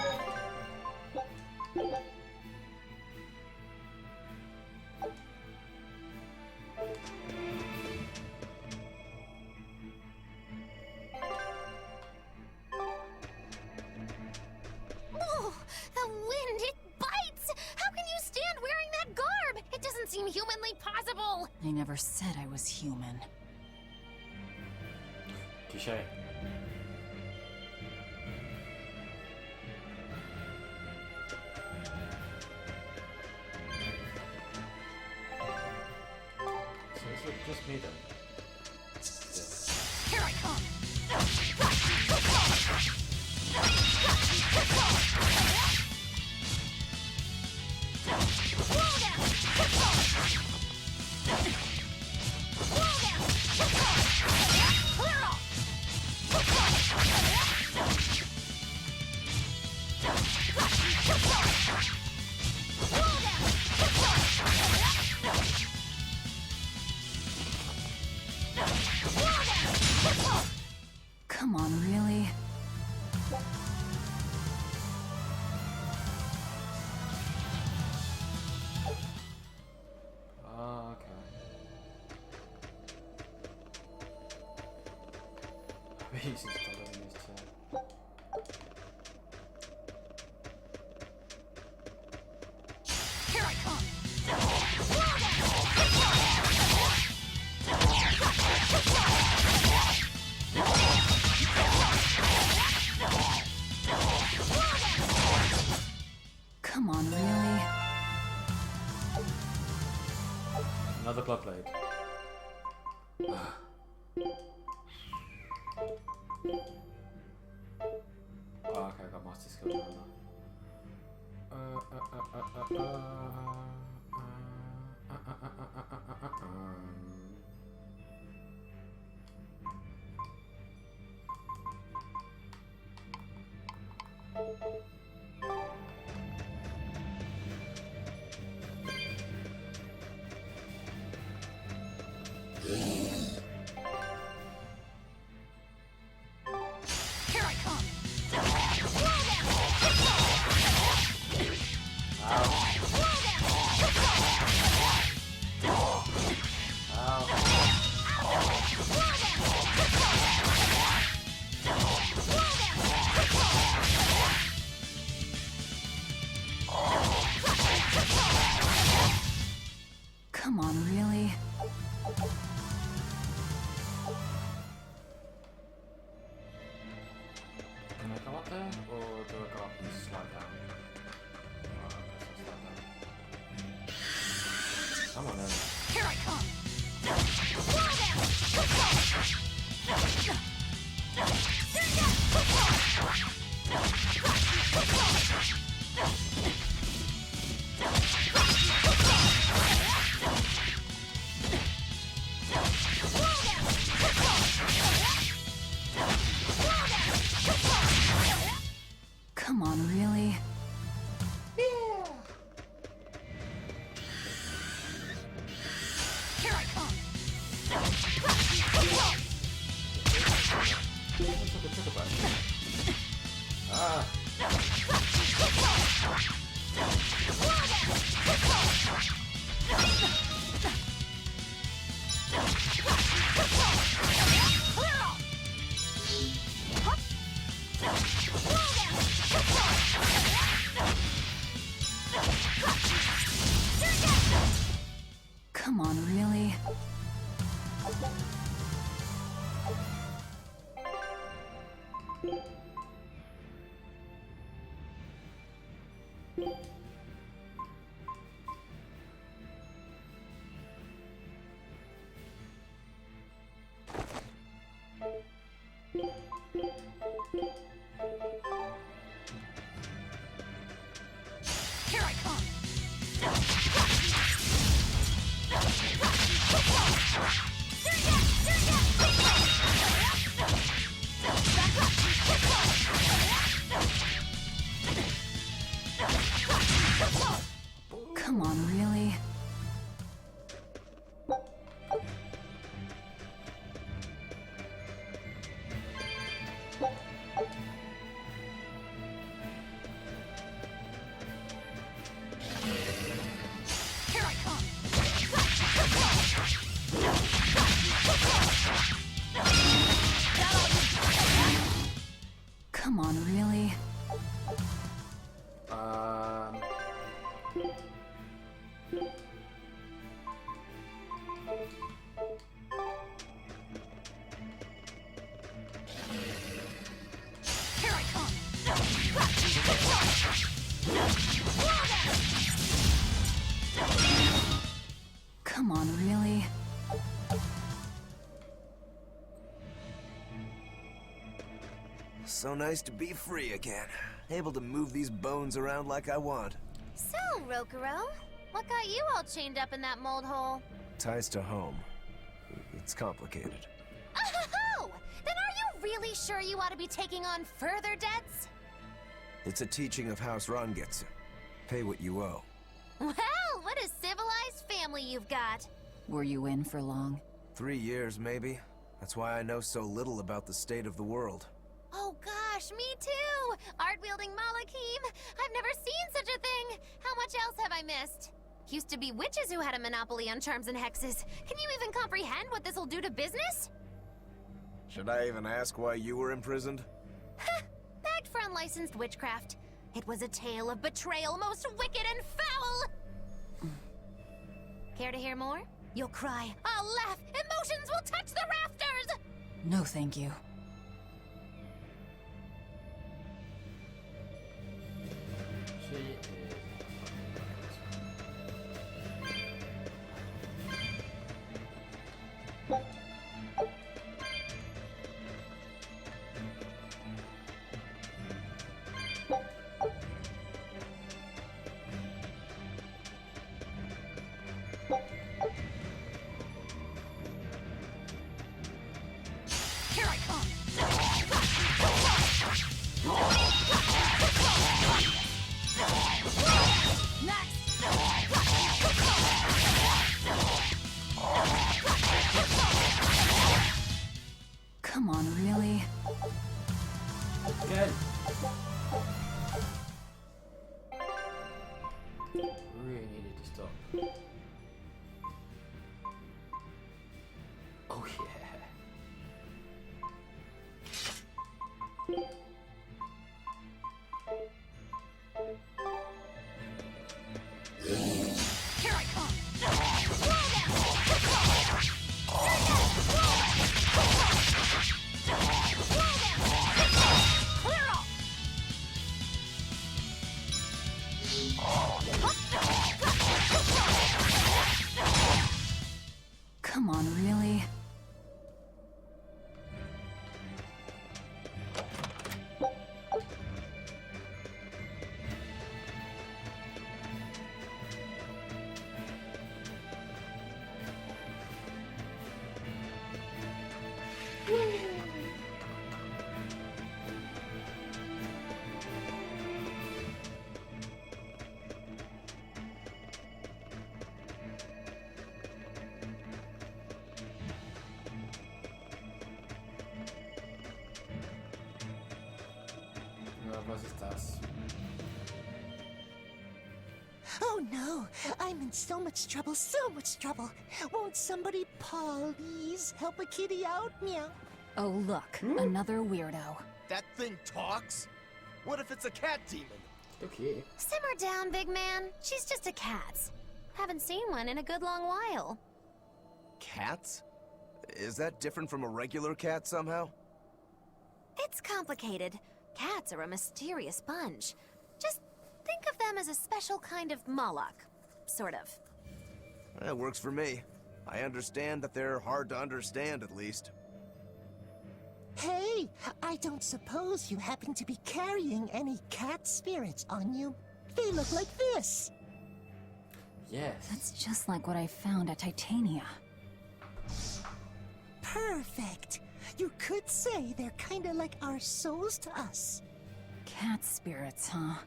Oh, the wind, it bites! How can you stand wearing that garb? It doesn't seem humanly possible. I never said I was human. Touché. So is it just me then? Here I come! He's still having his turn. Here I come! Come on, really? Another blood blade. Oh, okay, I got master skill down now. Here I come! Come on, really? Can I go up there, or do I go up and slide down? Oh, I guess I'll slide down. Come on then. Here I come! Come on, really? Here I come! Ah! Come on, really? Here I come! Come on, really? Here I come! Come on, really? Here I come! Come on, really? So nice to be free again. Able to move these bones around like I want. So, Rokuro, what got you all chained up in that mold hole? Ties to home. It's complicated. Oh! Then are you really sure you ought to be taking on further debts? It's a teaching of House Rangetsu. Pay what you owe. Well, what a civilized family you've got. Were you in for long? 3 years, maybe. That's why I know so little about the state of the world. Oh gosh, me too! Art-wielding Malakim! I've never seen such a thing! How much else have I missed? Used to be witches who had a monopoly on charms and hexes. Can you even comprehend what this'll do to business? Should I even ask why you were imprisoned? Bagged for unlicensed witchcraft. It was a tale of betrayal most wicked and foul! Care to hear more? You'll cry, I'll laugh, emotions will touch the rafters! No, thank you. She is. Here I come! Come on, really? Good. Really needed to stop. Oh yeah. Here I come! Clear off! Come on, really? Was ist das? Oh no, I'm in so much trouble, so much trouble. Won't somebody please help a kitty out? Meow. Oh, look, another weirdo. That thing talks? What if it's a cat demon? Okay. Simmer down, big man. She's just a cat. Haven't seen one in a good long while. Cats? Is that different from a regular cat somehow? It's complicated. Cats are a mysterious bunch. Just think of them as a special kind of Moloch. Sort of. That works for me. I understand that they're hard to understand, at least. Hey, I don't suppose you happen to be carrying any cat spirits on you? They look like this. Yes. That's just like what I found at Titania. Perfect. You could say they're kinda like our souls to us. Cat spirits, huh?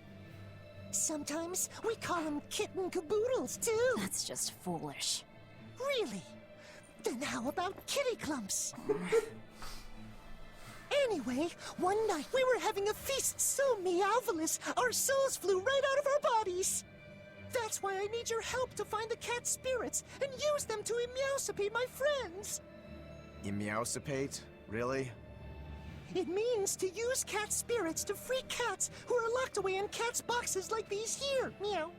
Sometimes we call them kitten caboodles, too. That's just foolish. Really? Then how about kitty clumps? Anyway, one night we were having a feast so meowvelous, our souls flew right out of our bodies. That's why I need your help to find the cat spirits and use them to meowsipate my friends. Meowsipate? Really? It means to use cat spirits to free cats who are locked away in cats' boxes like these here. Meow.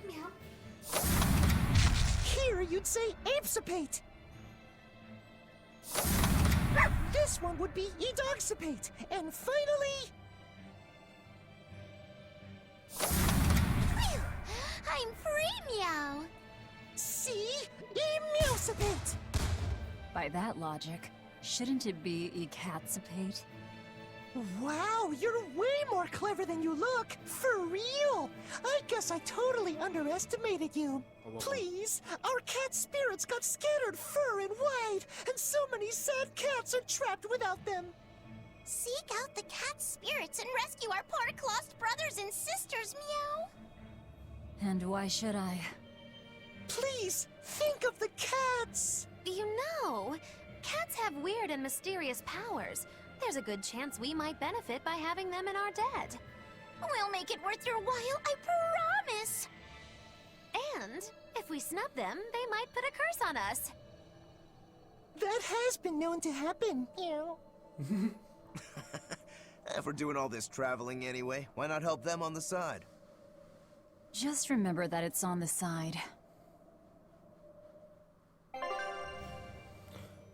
Meow. Here you'd say apesipate. This one would be edogsipate. And finally... Phew! I'm free, meow. See? Meowsipate. By that logic, shouldn't it be ecatsipate? Wow, you're way more clever than you look. For real. I guess I totally underestimated you. Please, our cat spirits got scattered far and wide, and so many sad cats are trapped without them. Seek out the cat spirits and rescue our poor lost brothers and sisters, meow. And why should I? Please, think of the cats. You know, cats have weird and mysterious powers. There's a good chance we might benefit by having them in our debt. We'll make it worth your while, I promise! And if we snub them, they might put a curse on us. That has been known to happen, you know. If we're doing all this traveling anyway, why not help them on the side? Just remember that it's on the side.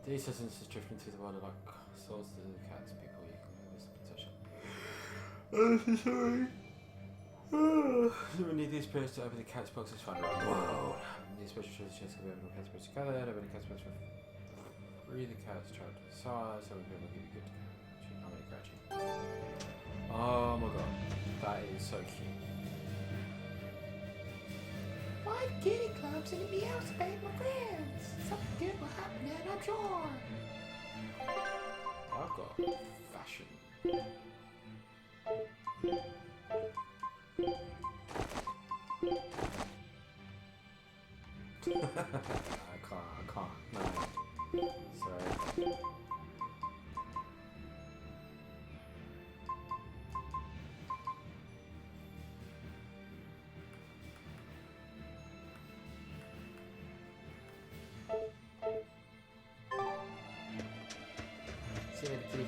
These substances drifting through the water like souls to the cats, people. You can lose potential. So we need these spirits to open the cat's boxes found around the world. These special treasures can be opened when cat's spirits together, open the cat's spirits for free the cat's trapped to the side, so we'll give you good to go. I'm gonna catch you. Oh my god. That is so cute. 5 kitty clubs and me else paid my friends. Something good will happen, and I'm sure. I've got fashion. I can't. No. Sorry. See you later, kitty.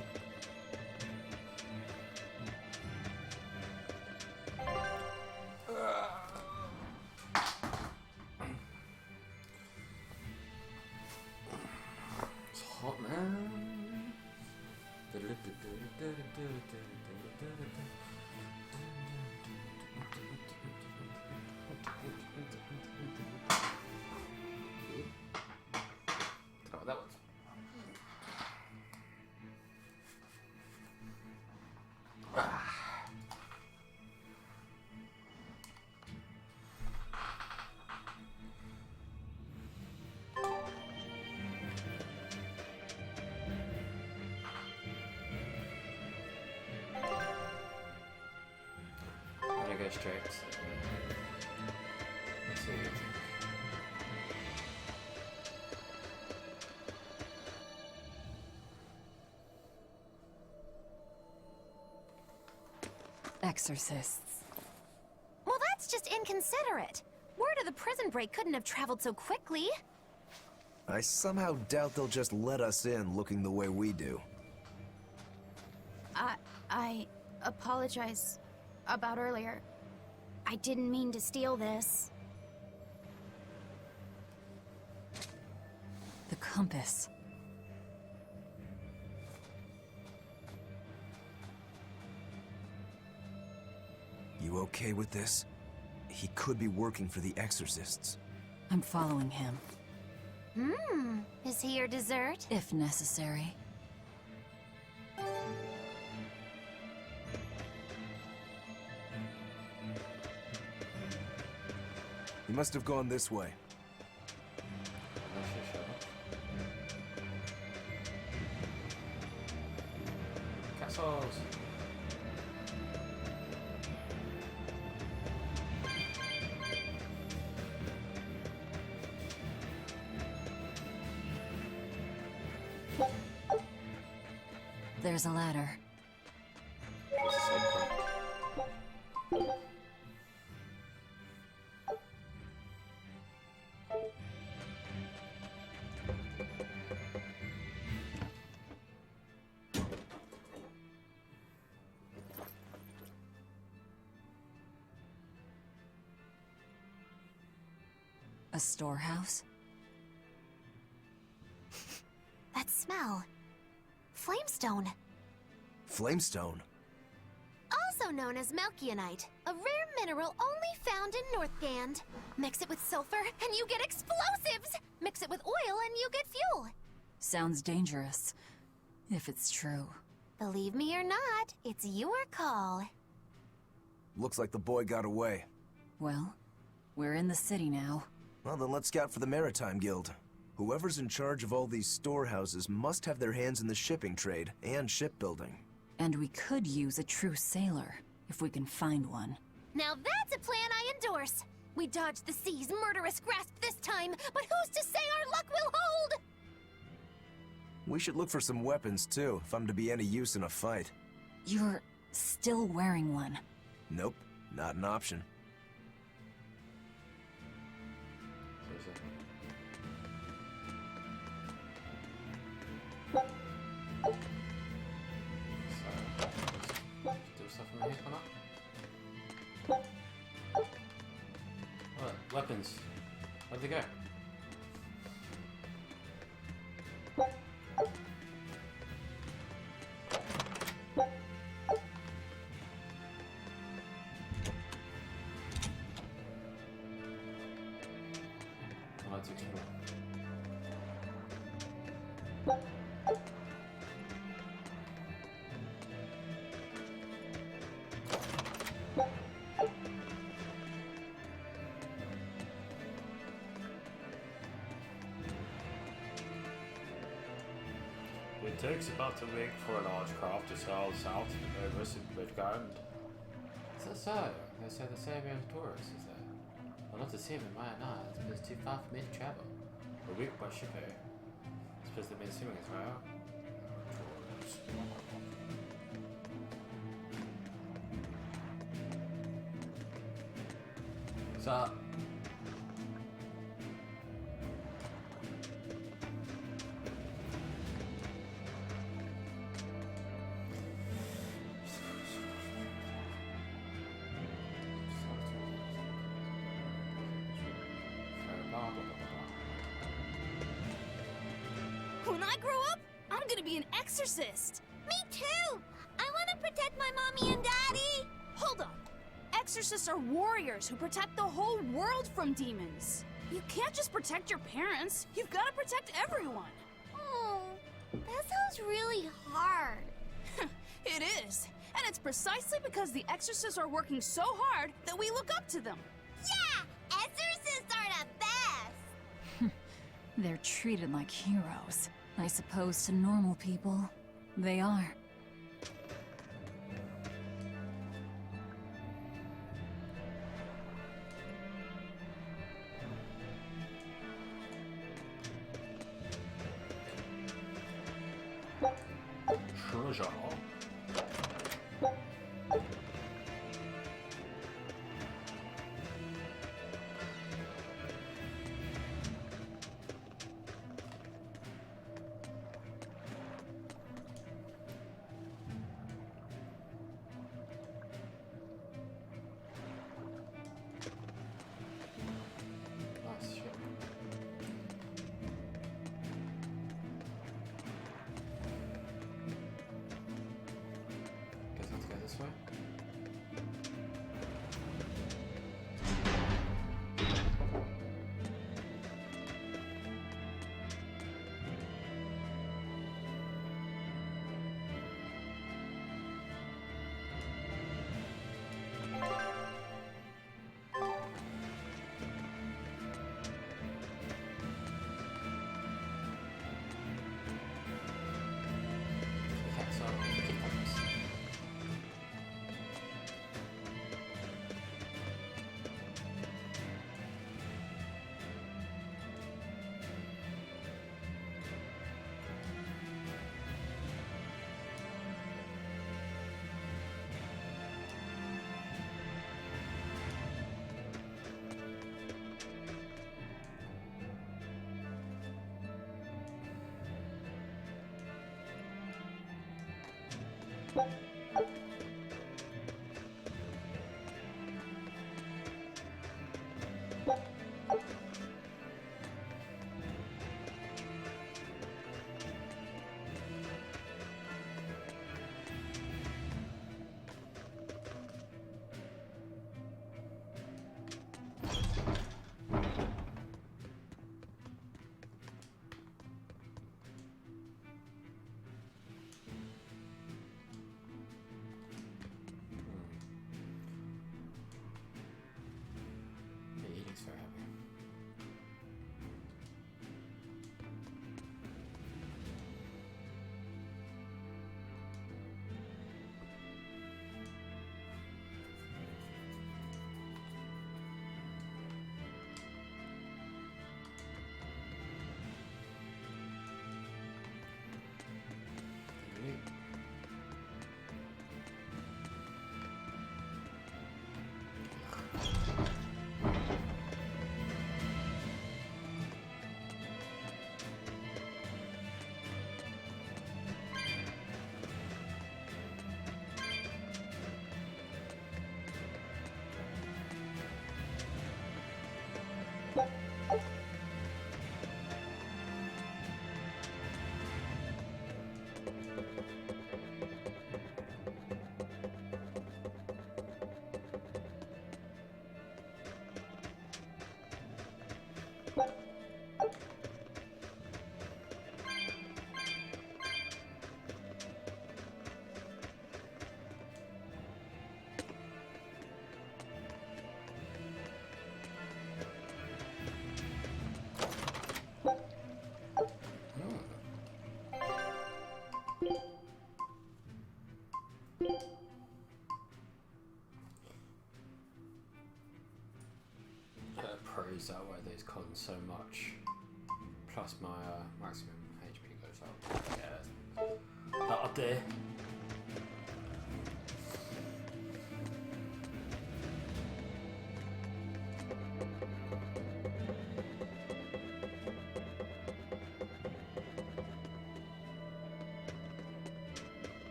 It's hot, man. Don't know what that was. I'm gonna go straight. Let's see what you think. Exorcists. Well, that's just inconsiderate. Word of the prison break couldn't have traveled so quickly. I somehow doubt they'll just let us in looking the way we do. I apologize about earlier. I didn't mean to steal this. The compass. You okay with this? He could be working for the exorcists. I'm following him. Is he your dessert? If necessary. He must have gone this way. Castles. There's a ladder. A storehouse? That smell. Flamestone. Flamestone? Also known as Melkionite, a rare mineral only found in Northgand. Mix it with sulfur and you get explosives! Mix it with oil and you get fuel! Sounds dangerous. If it's true. Believe me or not, it's your call. Looks like the boy got away. Well, we're in the city now. Well, then let's scout for the Maritime Guild. Whoever's in charge of all these storehouses must have their hands in the shipping trade and shipbuilding. And we could use a true sailor, if we can find one. Now that's a plan I endorse! We dodged the sea's murderous grasp this time, but who's to say our luck will hold? We should look for some weapons, too, if I'm to be any use in a fight. You're still wearing one. Nope, not an option. Do stuff from here, come up. What? Weapons. Where'd they go? Let's explore. It takes about a week for a large craft to sail south over Midgard. So, they say the Serbian tourist is there. Well, not to see him in my eyes, but it's too far for me to travel. A week by ship, eh? Suppose they've been swimming as well. So, When I grow up, I'm gonna be an exorcist. Me too! I want to protect my mommy and daddy! Hold up. Exorcists are warriors who protect the whole world from demons. You can't just protect your parents. You've got to protect everyone. Oh, that sounds really hard. It is. And it's precisely because the exorcists are working so hard that we look up to them. Yeah! Exorcists are the best! They're treated like heroes. I suppose to normal people, they are. Treasure. nice ship. Guess I have to go this way. Okay, so keep focus. Pros outweigh those cons so much. Plus my maximum HP goes up. Yeah, that up there.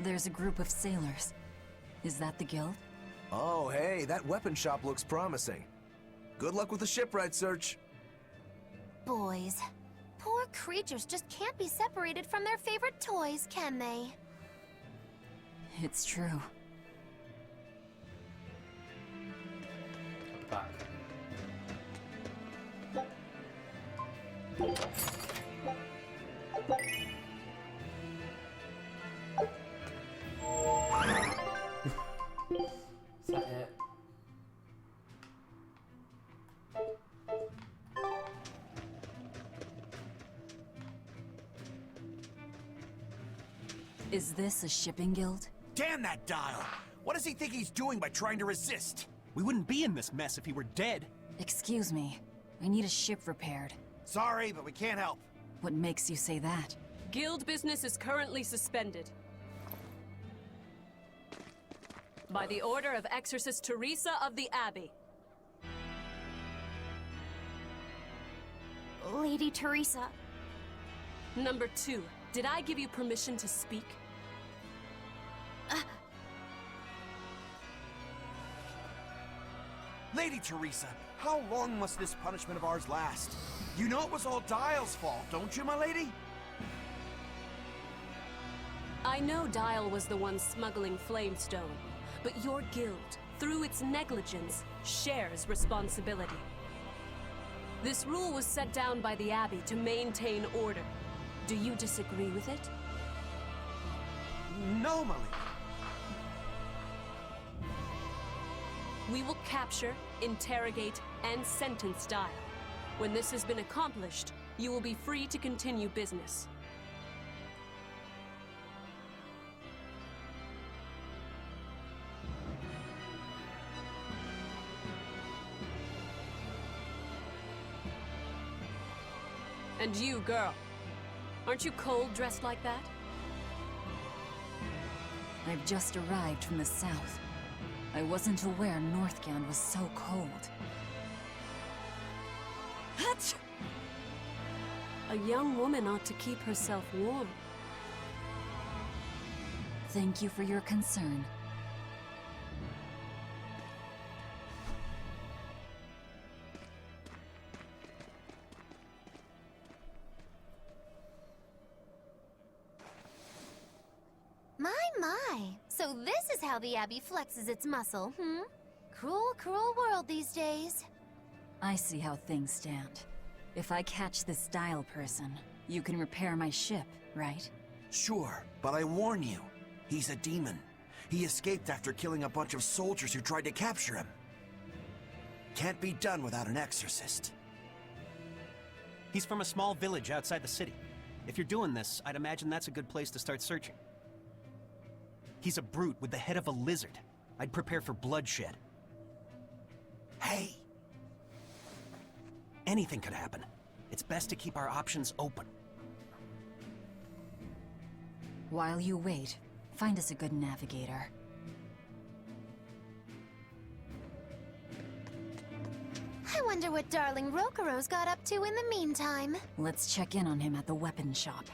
There's a group of sailors. Is that the guild? Oh, hey, that weapon shop looks promising. Good luck with the shipwright search. Boys. Poor creatures just can't be separated from their favorite toys, can they? It's true. Back. Is that it? Is this a shipping guild? Damn that dial! What does he think he's doing by trying to resist? We wouldn't be in this mess if he were dead. Excuse me. I need a ship repaired. Sorry, but we can't help. What makes you say that? Guild business is currently suspended. By the order of Exorcist Teresa of the Abbey. Lady Teresa. Number 2, did I give you permission to speak? Lady Teresa, how long must this punishment of ours last? You know it was all Dial's fault, don't you, my lady? I know Dial was the one smuggling Flamestone, but your guild, through its negligence, shares responsibility. This rule was set down by the Abbey to maintain order. Do you disagree with it? No, my lady. We will capture, interrogate, and sentence Dial. When this has been accomplished, you will be free to continue business. And you, girl, aren't you cold dressed like that? I've just arrived from the south. I wasn't aware Northgand was so cold. Hatch! A young woman ought to keep herself warm. Thank you for your concern. My. So this is how the Abbey flexes its muscle, hmm? Cruel, cruel world these days. I see how things stand. If I catch this Dial person, you can repair my ship, right? Sure, but I warn you, he's a demon. He escaped after killing a bunch of soldiers who tried to capture him. Can't be done without an exorcist. He's from a small village outside the city. If you're doing this, I'd imagine that's a good place to start searching. He's a brute with the head of a lizard. I'd prepare for bloodshed. Hey! Anything could happen. It's best to keep our options open. While you wait, find us a good navigator. I wonder Wonder what darling Rokuro's got up to in the meantime. Let's check in on him at the weapon shop.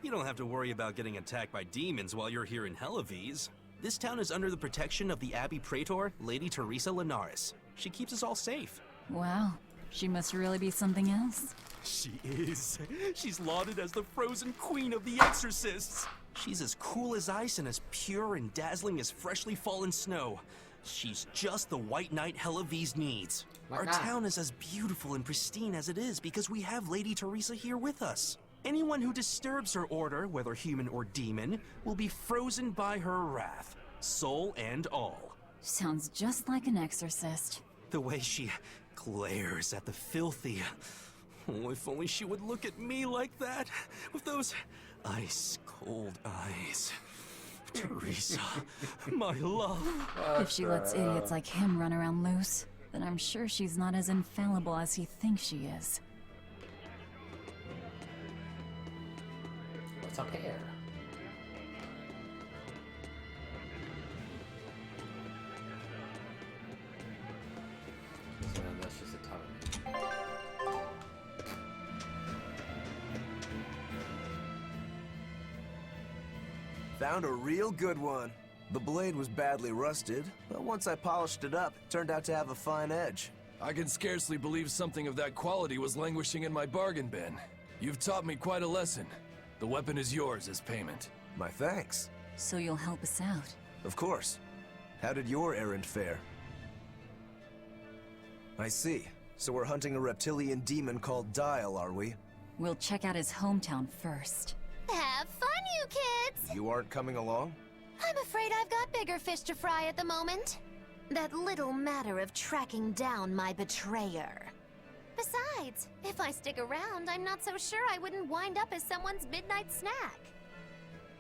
You don't have to worry about getting attacked by demons while you're here in Helavies. This town is under the protection of the Abbey Praetor, Lady Teresa Linares. She keeps us all safe. Wow, she must really be something else. She is. She's lauded as the frozen queen of the exorcists. She's as cool as ice and as pure and dazzling as freshly fallen snow. She's just the white knight Helavies needs. Our town is as beautiful and pristine as it is because we have Lady Teresa here with us. Anyone who disturbs her order, whether human or demon, will be frozen by her wrath, soul and all. Sounds just like an exorcist. The way she glares at the filthy. Oh, if only she would look at me like that, with those ice-cold eyes. Teresa, my love. If she lets idiots like him run around loose, then I'm sure she's not as infallible as he thinks she is. What's up here? So that's just a tunnel. Found a real good one. The blade was badly rusted, but once I polished it up, it turned out to have a fine edge. I can scarcely believe something of that quality was languishing in my bargain bin. You've taught me quite a lesson. The weapon is yours as payment. My thanks. So you'll help us out? Of course. How did your errand fare? I see. So we're hunting a reptilian demon called Dial, are we? We'll check out his hometown first. Have fun, you kids! You aren't coming along? I'm afraid I've got bigger fish to fry at the moment. That little matter of tracking down my betrayer. Besides, if I stick around, I'm not so sure I wouldn't wind up as someone's midnight snack.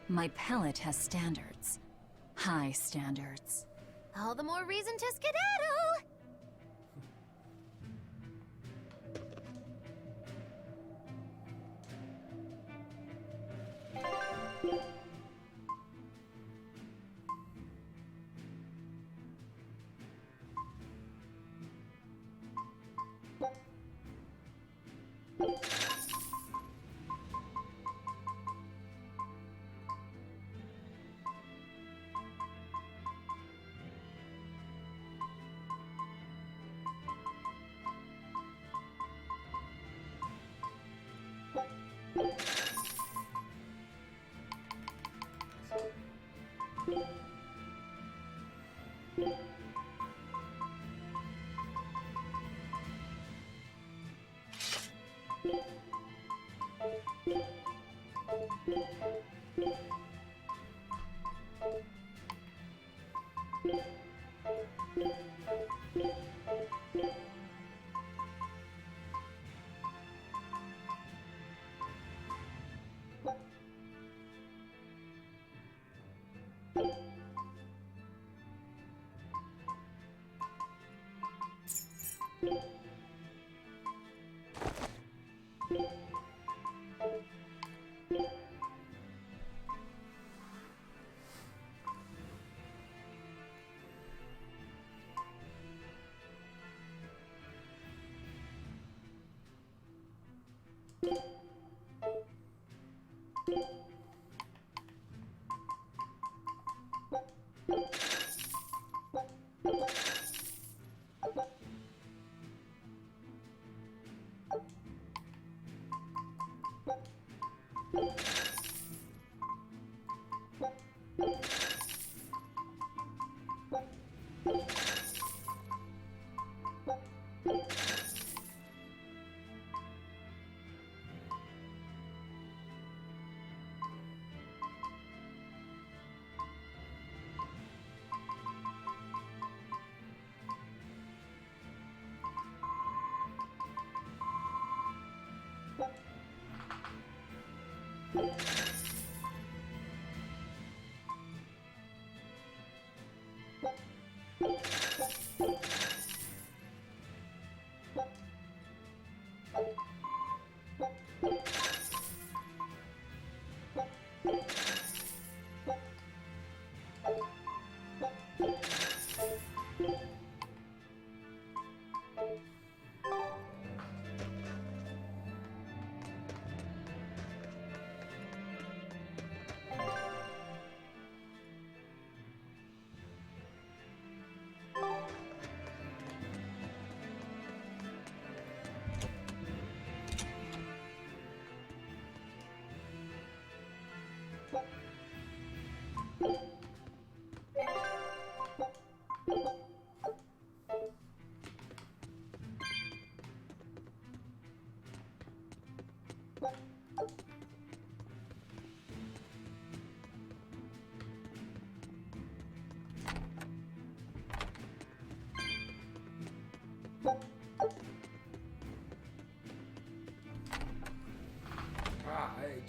My palate has standards. High standards. All the more reason to skedaddle!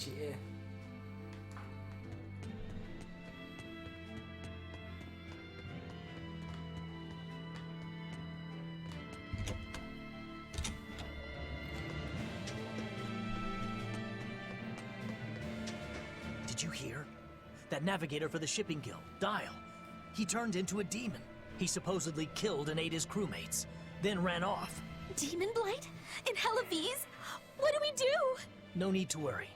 Yeah. Did you hear? That navigator for the shipping guild, Dial. He turned into a demon. He supposedly killed and ate his crewmates, then ran off. Demon Blight? In Hellawes? What do we do? No need to worry.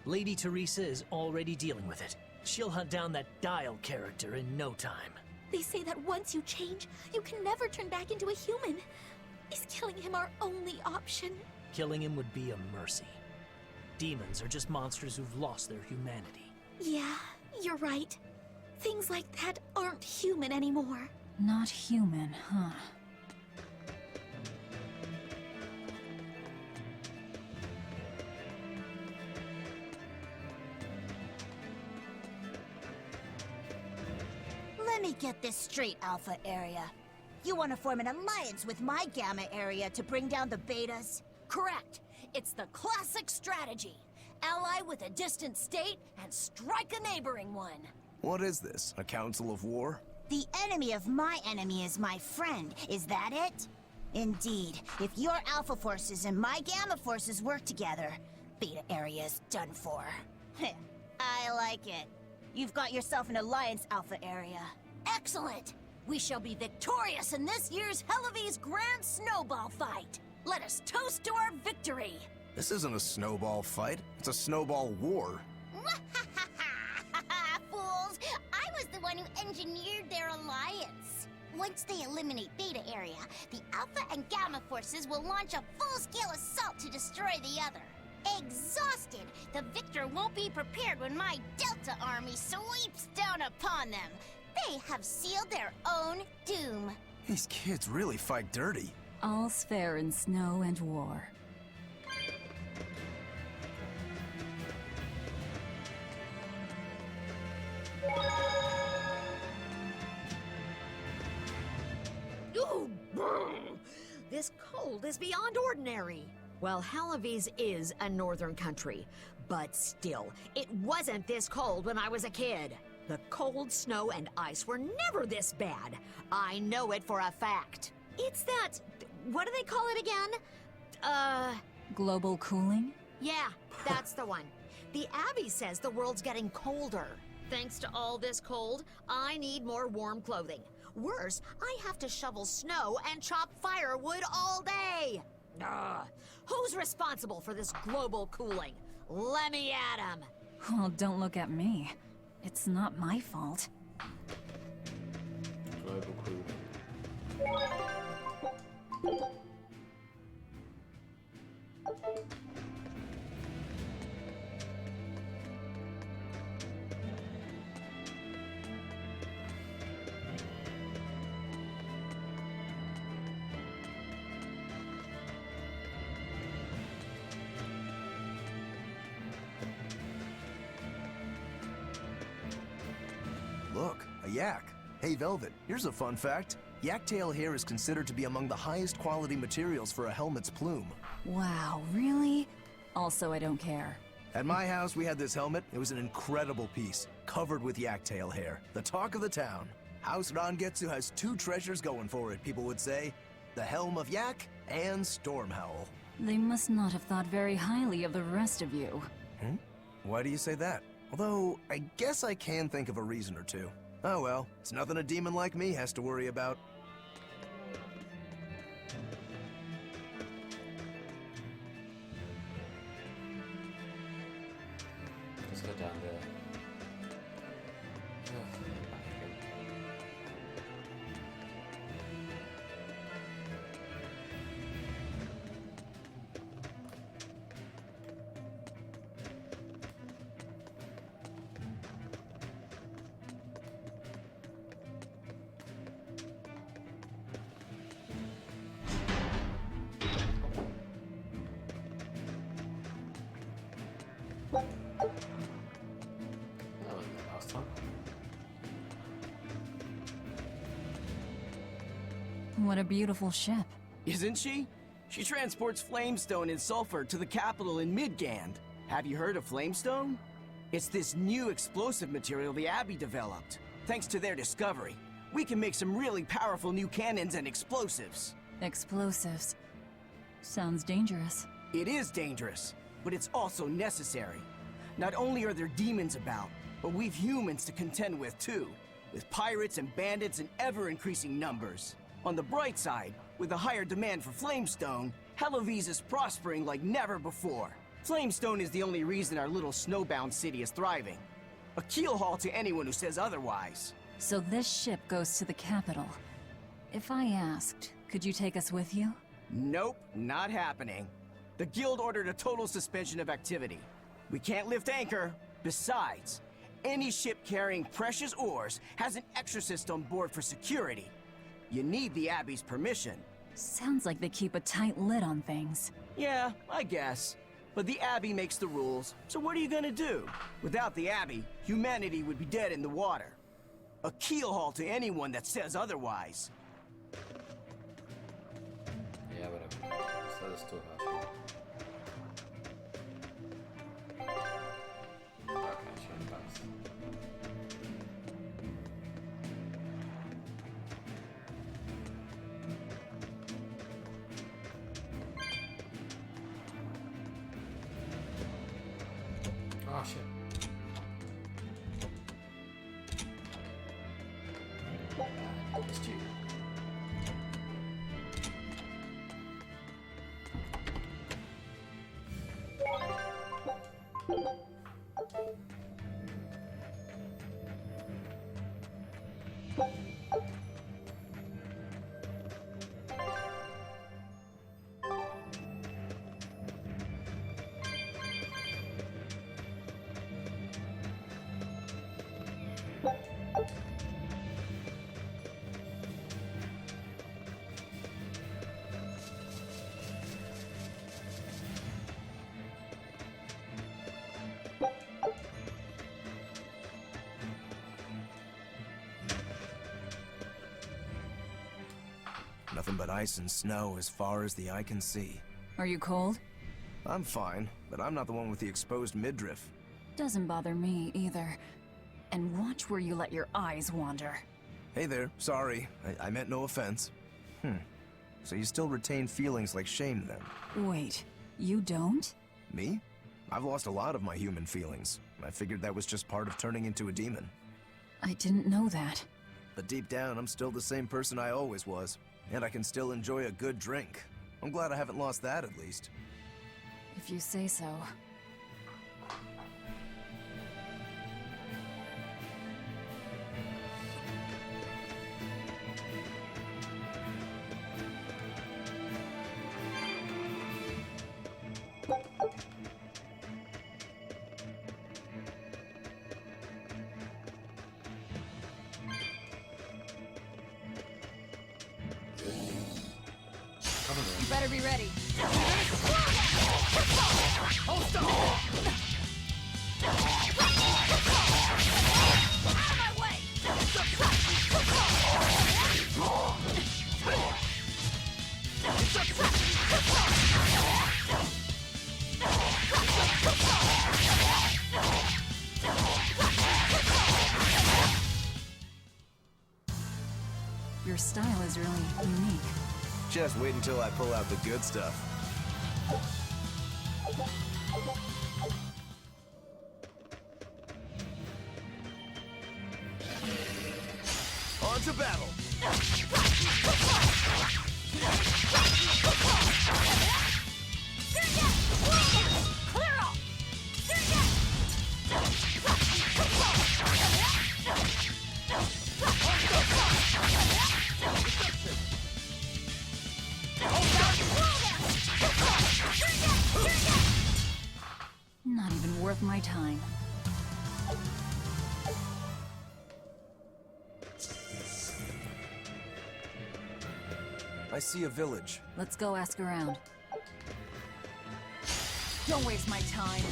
Lady Teresa is already dealing with it. She'll hunt down that Dial character in no time. They say that once you change, you can never turn back into a human. Is killing him our only option? Killing him would be a mercy. Demons are just monsters who've lost their humanity. Yeah, you're right. Things like that aren't human anymore. Not human, huh? Let me get this straight, Alpha Area. You want to form an alliance with my Gamma Area to bring down the Betas? Correct. It's the classic strategy. Ally with a distant state and strike a neighboring one. What is this? A council of war? The enemy of my enemy is my friend. Is that it? Indeed. If your Alpha forces and my Gamma forces work together, Beta Area is done for. I like it. You've got yourself an alliance, Alpha Area. Excellent! We shall be victorious in this year's Hellawes Grand Snowball Fight. Let us toast to our victory. This isn't a snowball fight. It's a snowball war. Fools! I was the one who engineered their alliance. Once they eliminate Beta Area, the Alpha and Gamma forces will launch a full-scale assault to destroy the other. Exhausted, the victor won't be prepared when my Delta army sweeps down upon them. They have sealed their own doom. These kids really fight dirty. All's fair in snow and war. Ooh, this cold is beyond ordinary. Well, Hellawes is a northern country, but still, it wasn't this cold when I was a kid. The cold, snow, and ice were never this bad. I know it for a fact. It's that... what do they call it again? Global cooling? Yeah, that's the one. The Abbey says the world's getting colder. Thanks to all this cold, I need more warm clothing. Worse, I have to shovel snow and chop firewood all day. Ugh. Who's responsible for this global cooling? Let me at him. Well, don't look at me. It's not my fault. Global cooling. Look, a yak. Hey, Velvet, here's a fun fact. Yak-tail hair is considered to be among the highest quality materials for a helmet's plume. Wow, really? Also, I don't care. At my house, we had this helmet. It was an incredible piece, covered with yak-tail hair. The talk of the town. House Rangetsu has two treasures going for it, people would say. The Helm of Yak and Stormhowl. They must not have thought very highly of the rest of you. Why do you say that? Although, I guess I can think of a reason or two. Oh well, it's nothing a demon like me has to worry about. Let's go down there. What a beautiful ship. Isn't she? She transports flamestone and sulfur to the capital in Midgand. Have you heard of flamestone? It's this new explosive material the Abbey developed. Thanks to their discovery, we can make some really powerful new cannons and explosives. Explosives. Sounds dangerous. It is dangerous, but it's also necessary. Not only are there demons about, but we've humans to contend with too, with pirates and bandits in ever-increasing numbers. On the bright side, with a higher demand for flamestone, Hellowes is prospering like never before. Flamestone is the only reason our little snowbound city is thriving. A keelhaul to anyone who says otherwise. So this ship goes to the capital. If I asked, could you take us with you? Nope, not happening. The guild ordered a total suspension of activity. We can't lift anchor. Besides, any ship carrying precious ores has an exorcist on board for security. You need the Abbey's permission. Sounds like they keep a tight lid on things. Yeah, I guess. But the Abbey makes the rules, so what are you gonna do? Without the Abbey, humanity would be dead in the water. A keelhaul to anyone that says otherwise. Yeah, whatever. So let's talk about it. Okay, sure, thanks. Oh shit. It's you. Nothing but ice and snow as far as the eye can see. Are you cold? I'm fine, but I'm not the one with the exposed midriff. Doesn't bother me either. And watch where you let your eyes wander. Hey there, sorry. I meant no offense. So you still retain feelings like shame then? Wait, you don't? Me? I've lost a lot of my human feelings. I figured that was just part of turning into a demon. I didn't know that. But deep down, I'm still the same person I always was. And I can still enjoy a good drink. I'm glad I haven't lost that, at least. If you say so. You better be ready. Hold still! Out of my way! Your style is really unique. Just wait until I pull out the good stuff. On to battle! Clear off! Not even worth my time. I see a village. Let's go ask around. Don't waste my time.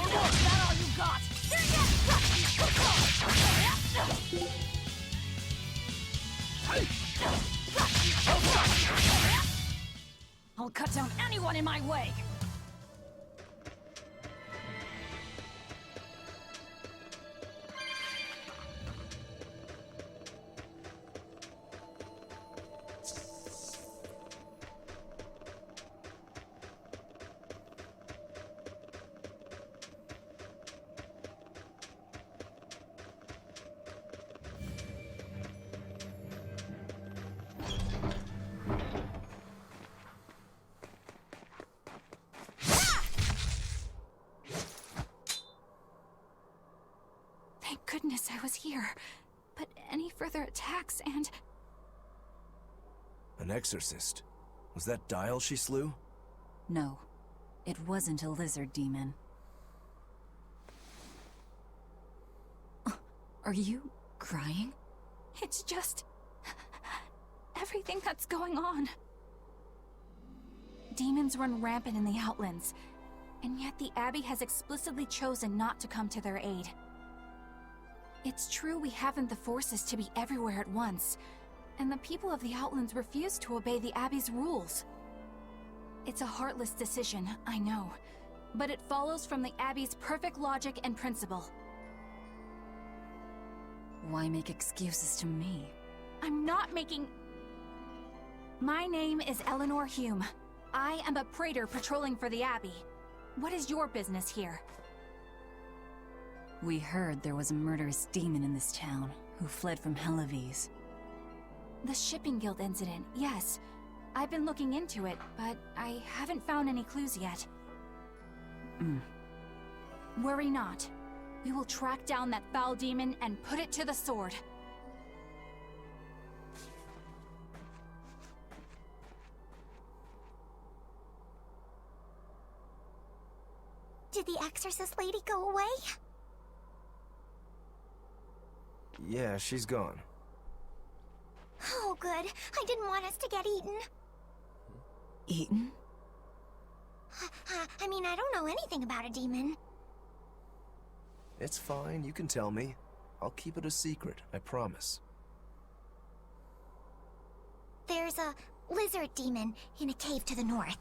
Is that all you got? I'll cut down anyone in my way! Thank goodness I was here. But any further attacks and... An exorcist. Was that Dial she slew? No, it wasn't a lizard demon. Are you crying? It's just... everything that's going on. Demons run rampant in the Outlands, and yet the Abbey has explicitly chosen not to come to their aid. It's true we haven't the forces to be everywhere at once, and the people of the Outlands refuse to obey the Abbey's rules. It's a heartless decision, I know, but it follows from the Abbey's perfect logic and principle. Why make excuses to me? I'm not making... My name is Eleanor Hume. I am a praetor patrolling for the Abbey. What is your business here? We heard there was a murderous demon in this town who fled from Helavis. The Shipping Guild incident, yes. I've been looking into it, but I haven't found any clues yet. Worry not. We will track down that foul demon and put it to the sword. Did the exorcist lady go away? Yeah, she's gone. Oh, good. I didn't want us to get eaten. Eaten? I mean, I don't know anything about a demon. It's fine, you can tell me. I'll keep it a secret, I promise. There's a lizard demon in a cave to the north.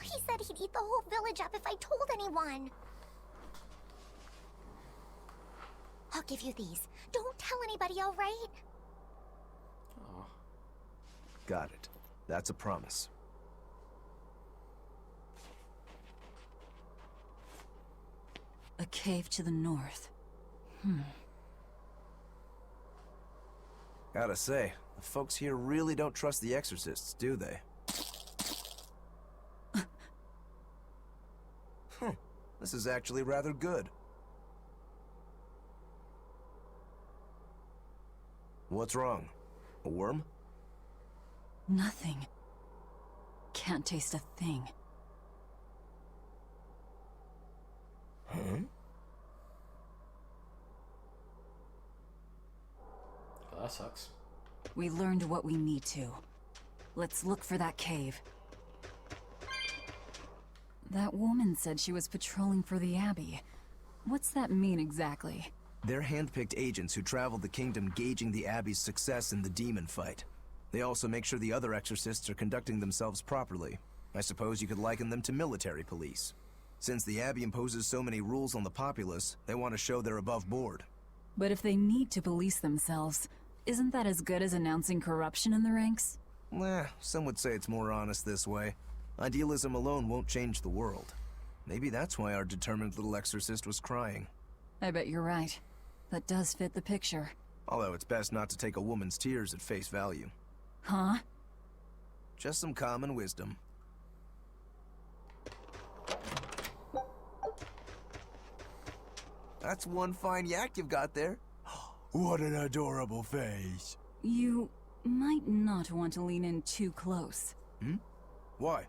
He said he'd eat the whole village up if I told anyone. I'll give you these. Don't tell anybody, all right? Oh. Got it. That's a promise. A cave to the north. Gotta say, the folks here really don't trust the exorcists, do they? This is actually rather good. What's wrong? A worm? Nothing. Can't taste a thing. Huh? Well, that sucks. We learned what we need to. Let's look for that cave. That woman said she was patrolling for the Abbey. What's that mean exactly? They're hand-picked agents who travel the kingdom gauging the Abbey's success in the demon fight. They also make sure the other exorcists are conducting themselves properly. I suppose you could liken them to military police. Since the Abbey imposes so many rules on the populace, they want to show they're above board. But if they need to police themselves, isn't that as good as announcing corruption in the ranks? Some would say it's more honest this way. Idealism alone won't change the world. Maybe that's why our determined little exorcist was crying. I bet you're right. That does fit the picture. Although it's best not to take a woman's tears at face value. Huh? Just some common wisdom. That's one fine yak you've got there. What an adorable face. You might not want to lean in too close. Hmm? Why?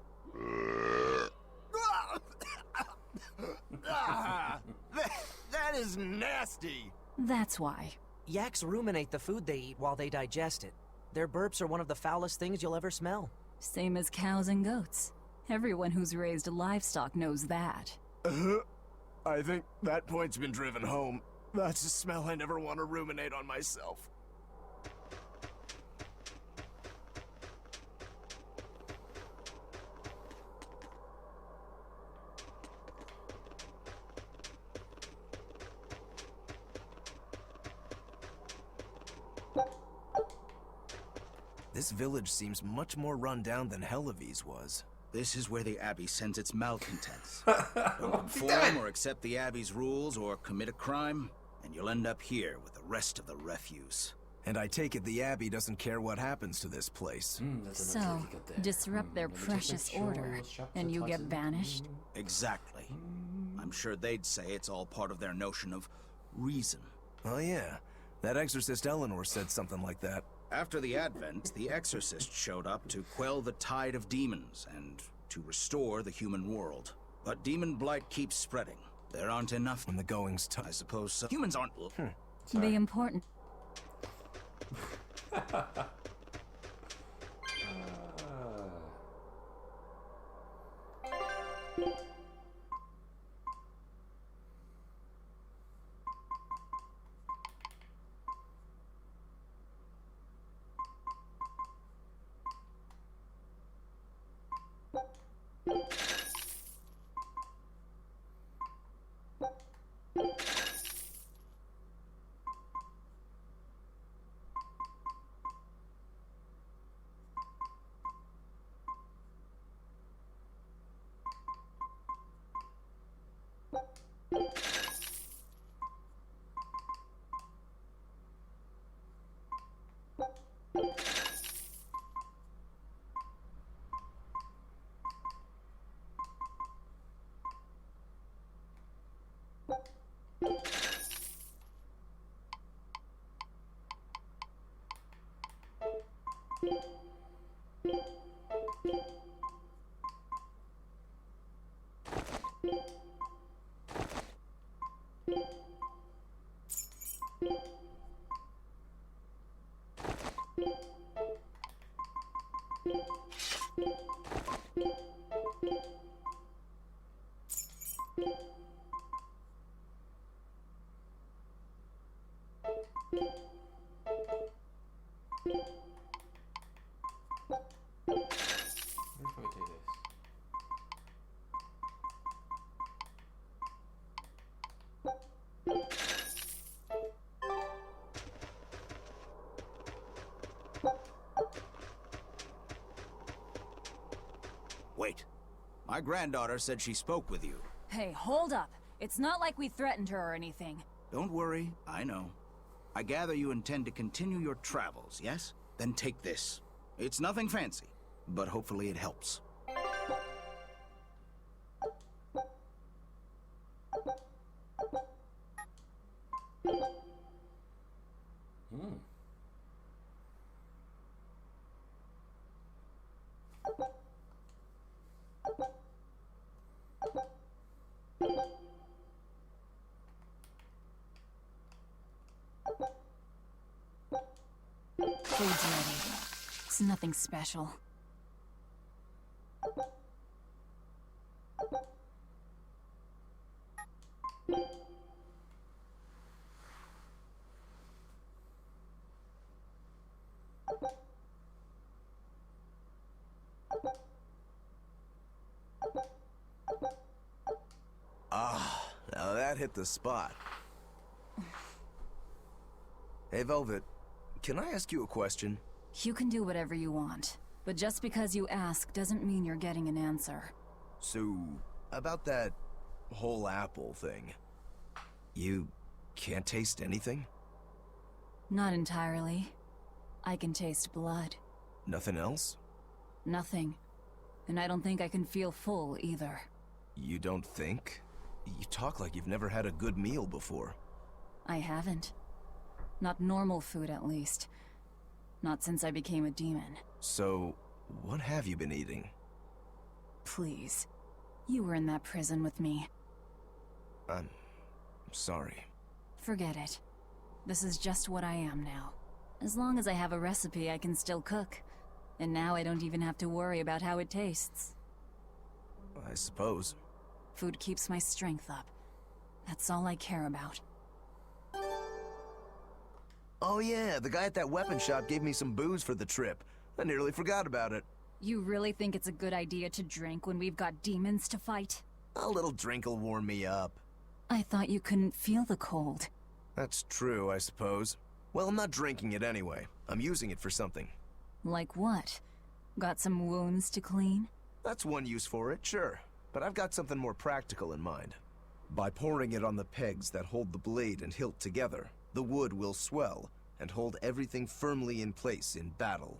That is nasty. That's why. Yaks ruminate the food they eat while they digest it. Their burps are one of the foulest things you'll ever smell. Same as cows and goats. Everyone who's raised livestock knows that. I think that point's been driven home. That's a smell I never want to ruminate on myself. This village seems much more run down than Helavi's was. This is where the Abbey sends its malcontents. Don't conform or accept the Abbey's rules or commit a crime, and you'll end up here with the rest of the refuse. And I take it the Abbey doesn't care what happens to this place. So, disrupt their precious order, and you get banished? Exactly. I'm sure they'd say it's all part of their notion of reason. Oh yeah, that exorcist Eleanor said something like that. After the Advent, the Exorcist showed up to quell the tide of demons and to restore the human world. But demon blight keeps spreading. There aren't enough when the going's tough. I suppose so. Humans aren't... The important... Wait. My granddaughter said she spoke with you. Hey, hold up. It's not like we threatened her or anything. Don't worry, I know. I gather you intend to continue your travels, yes? Then take this. It's nothing fancy, but hopefully it helps. Food's ready. It's nothing special. Ah, now that hit the spot. Hey, Velvet, can I ask you a question? You can do whatever you want, but just because you ask doesn't mean you're getting an answer. So, about that whole apple thing, you can't taste anything? Not entirely. I can taste blood. Nothing else? Nothing. And I don't think I can feel full either. You don't think? You talk like you've never had a good meal before. I haven't. Not normal food, at least. Not since I became a demon. So, what have you been eating? Please. You were in that prison with me. I'm sorry. Forget it. This is just what I am now. As long as I have a recipe, I can still cook. And now I don't even have to worry about how it tastes. I suppose. Food keeps my strength up. That's all I care about. Oh yeah, the guy at that weapon shop gave me some booze for the trip. I nearly forgot about it. You really think it's a good idea to drink when we've got demons to fight? A little drink'll warm me up. I thought you couldn't feel the cold. That's true, I suppose. Well, I'm not drinking it anyway. I'm using it for something. Like what? Got some wounds to clean? That's one use for it, sure. But I've got something more practical in mind. By pouring it on the pegs that hold the blade and hilt together, the wood will swell and hold everything firmly in place in battle.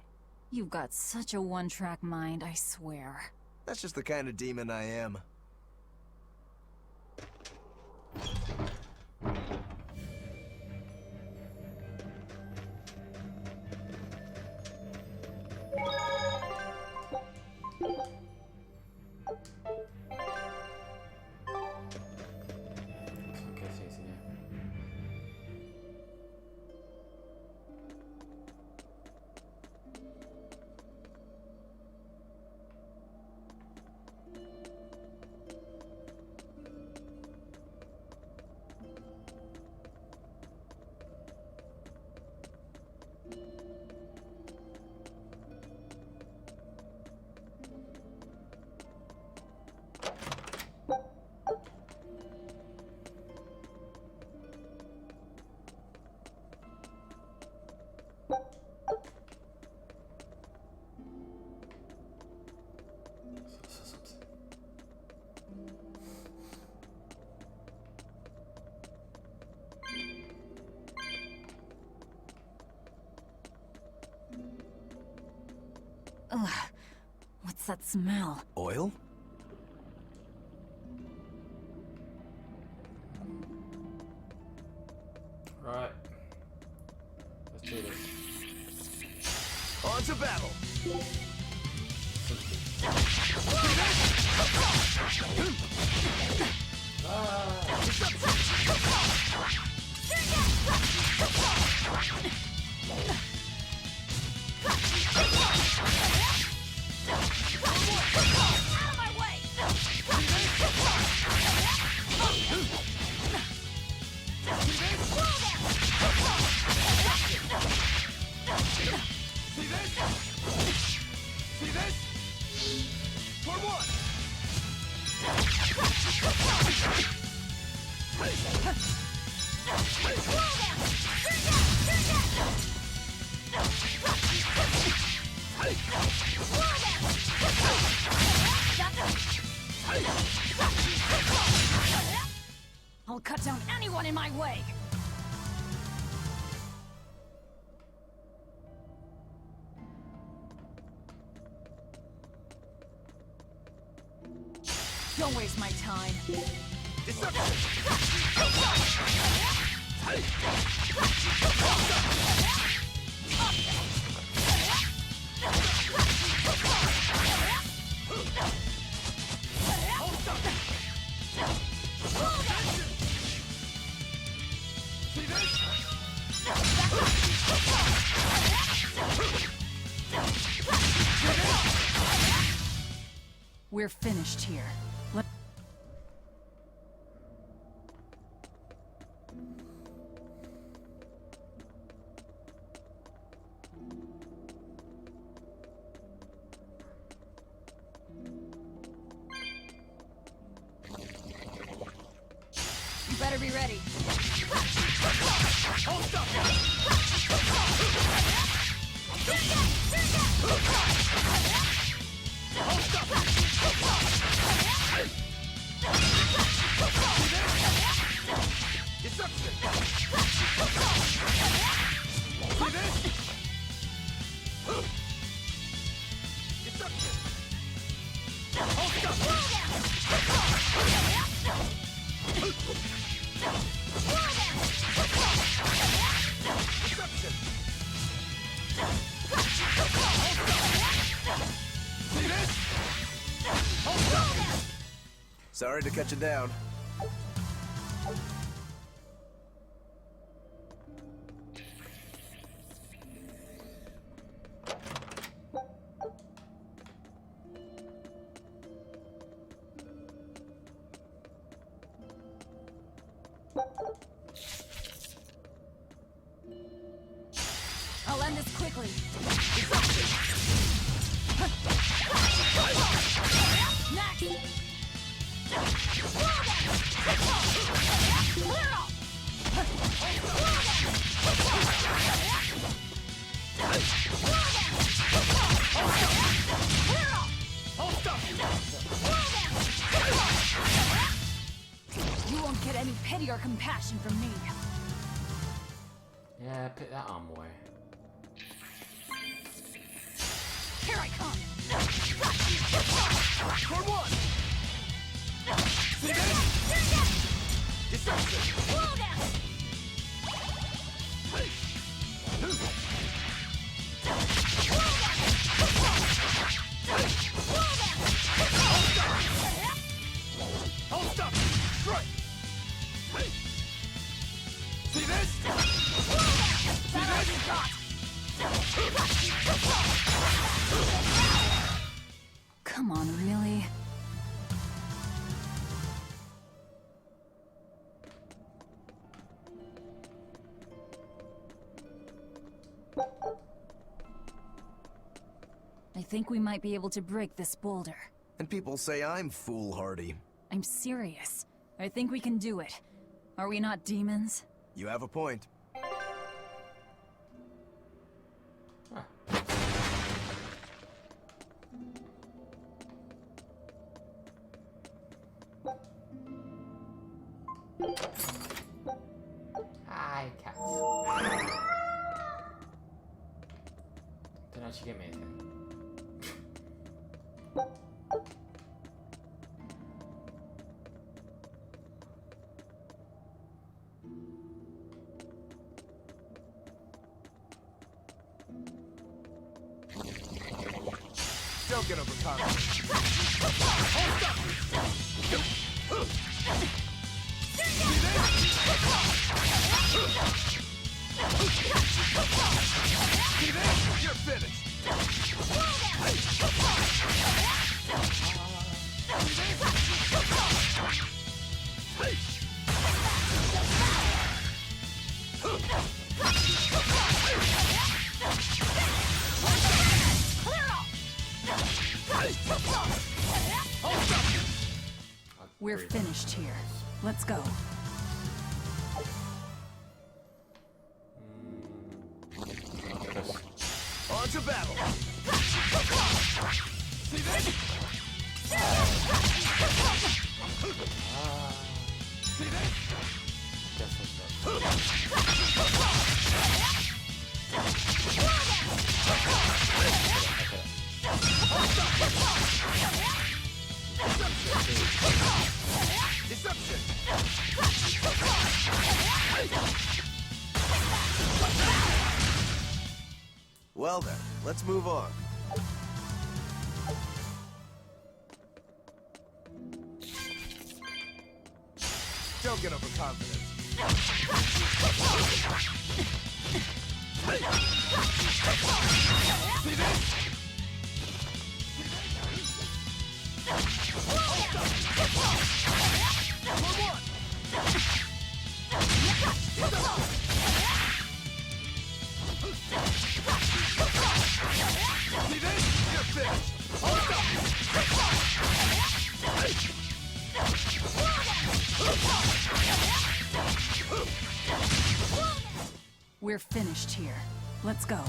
You've got such a one-track mind, I swear. That's just the kind of demon I am. Ugh. What's that smell? Oil? Right. Let's do this. On to battle! I'll cut down anyone in my way! Don't waste my time. We're finished here. better be ready. Hold up! Deception! See this? Deception! Hold up! Deception! See this? Hold up! Sorry to cut you down. I'll end this quickly. Next! Clear off! You won't get any pity or compassion from me. Yeah, put that arm away. Here I come! For one! See this? Deception! Slow down! Hold up! Strike! See this? See this? Come on, really? I think we might be able to break this boulder. And people say I'm foolhardy. I'm serious. I think we can do it. Are we not demons? You have a point. Hi, cats. Don't actually get me anything. Don't get overconfident. See this? You're finished! We're finished here. Let's go. On to battle! See this? See this? Deception! Well then, let's move on. Don't get overconfident. See this? See this? You're finished! Hold up! We're finished here. Let's go.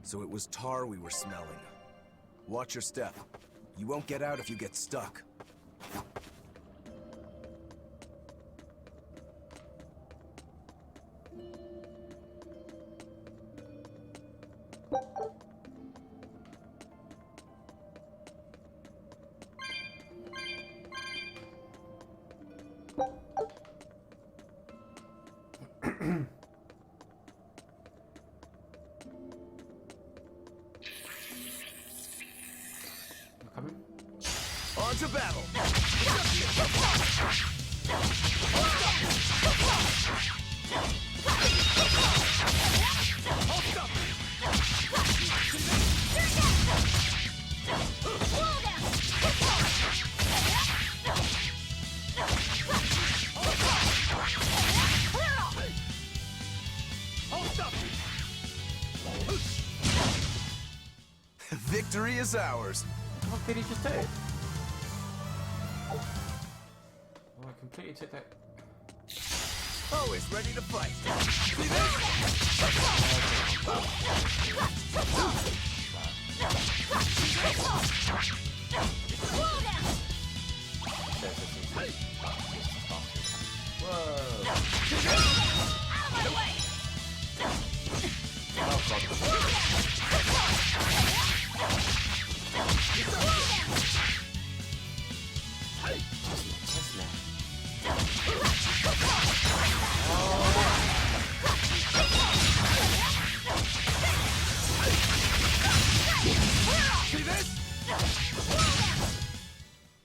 So it was tar we were smelling. Watch your step. You won't get out if you get stuck. On to battle! Victory is ours! What did he just do? Well, I completely took that. Always ready to fight.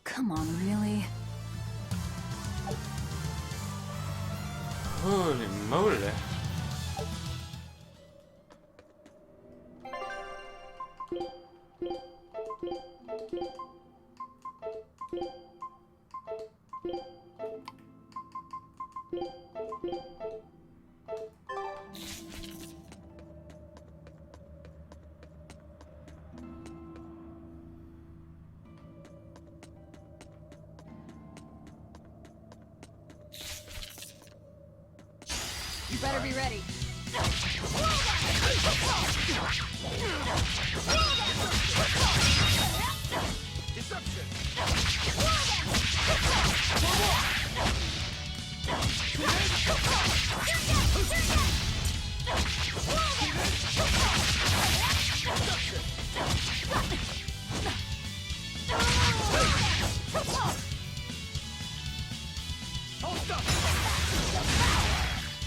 Come on, really? Holy moly! You better be ready.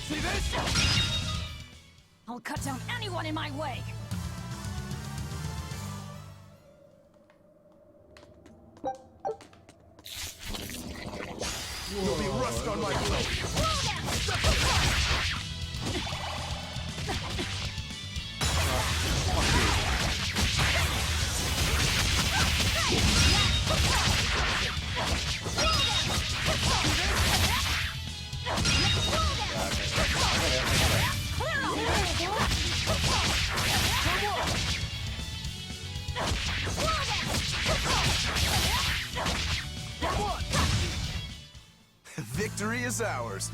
See this? I'll cut down anyone in my way. There'll be rust on my Victory is ours.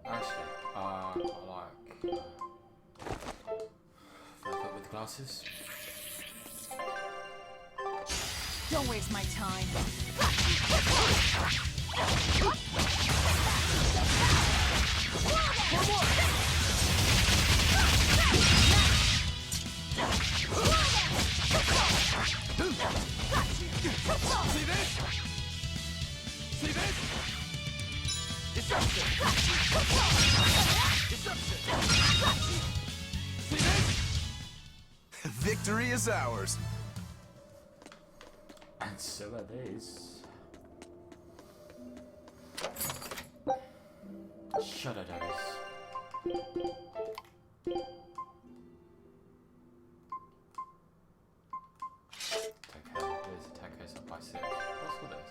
Actually, I like Velvet with glasses. Don't waste my time. See this? See this? Disruption! Disruption! See this? Victory is ours. And so are these. Shudder dice. There's attack goes up by 6. What's all this?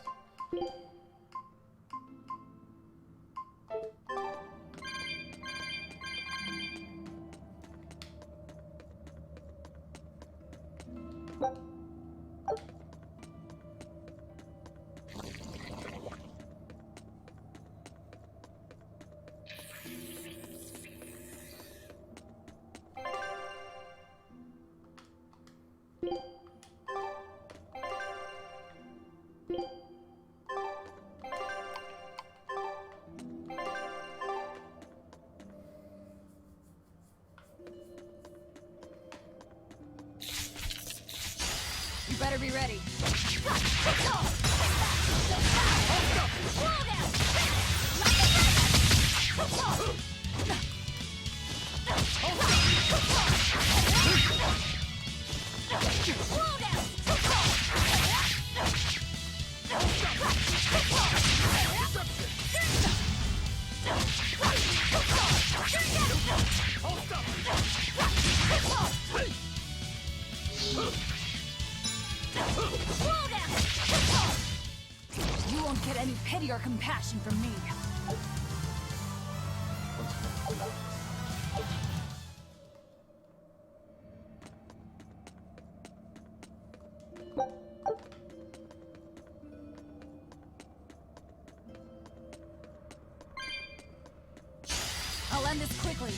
You better be ready. You won't get any pity or compassion from me. I'll end this quickly.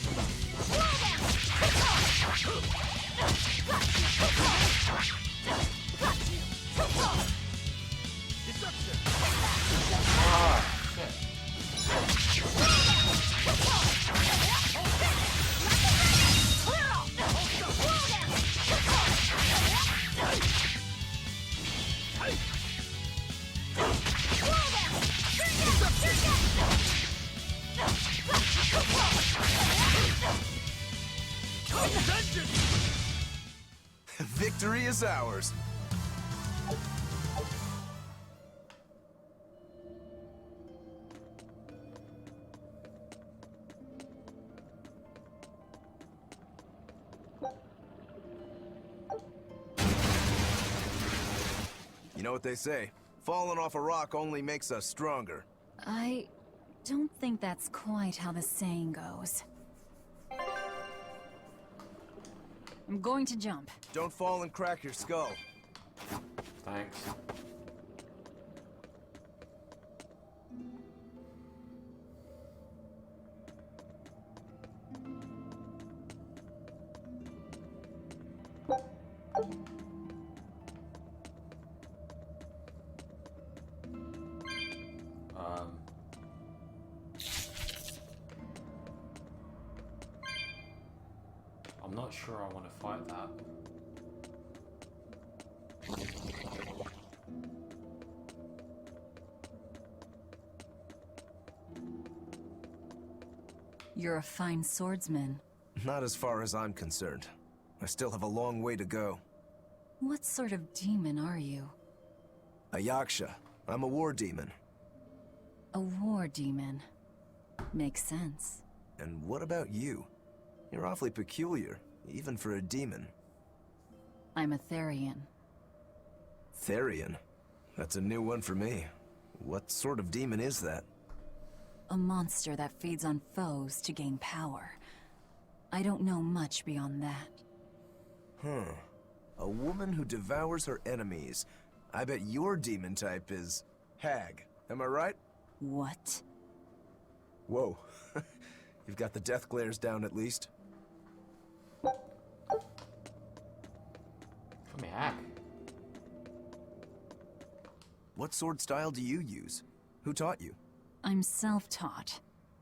Victory is ours. You know what they say? Falling off a rock only makes us stronger. I don't think that's quite how the saying goes. I'm going to jump. Don't fall and crack your skull. Thanks. I'm not sure I want to fight that. You're a fine swordsman. Not as far as I'm concerned. I still have a long way to go. What sort of demon are you? A Yaksha. I'm a war demon. A war demon. Makes sense. And what about you? You're awfully peculiar, even for a demon. I'm a Therian. Therian? That's a new one for me. What sort of demon is that? A monster that feeds on foes to gain power. I don't know much beyond that. Huh. A woman who devours her enemies. I bet your demon type is hag. Am I right? What? Whoa. You've got the death glares down at least. Come here. What sword style do you use? Who taught you? I'm self-taught.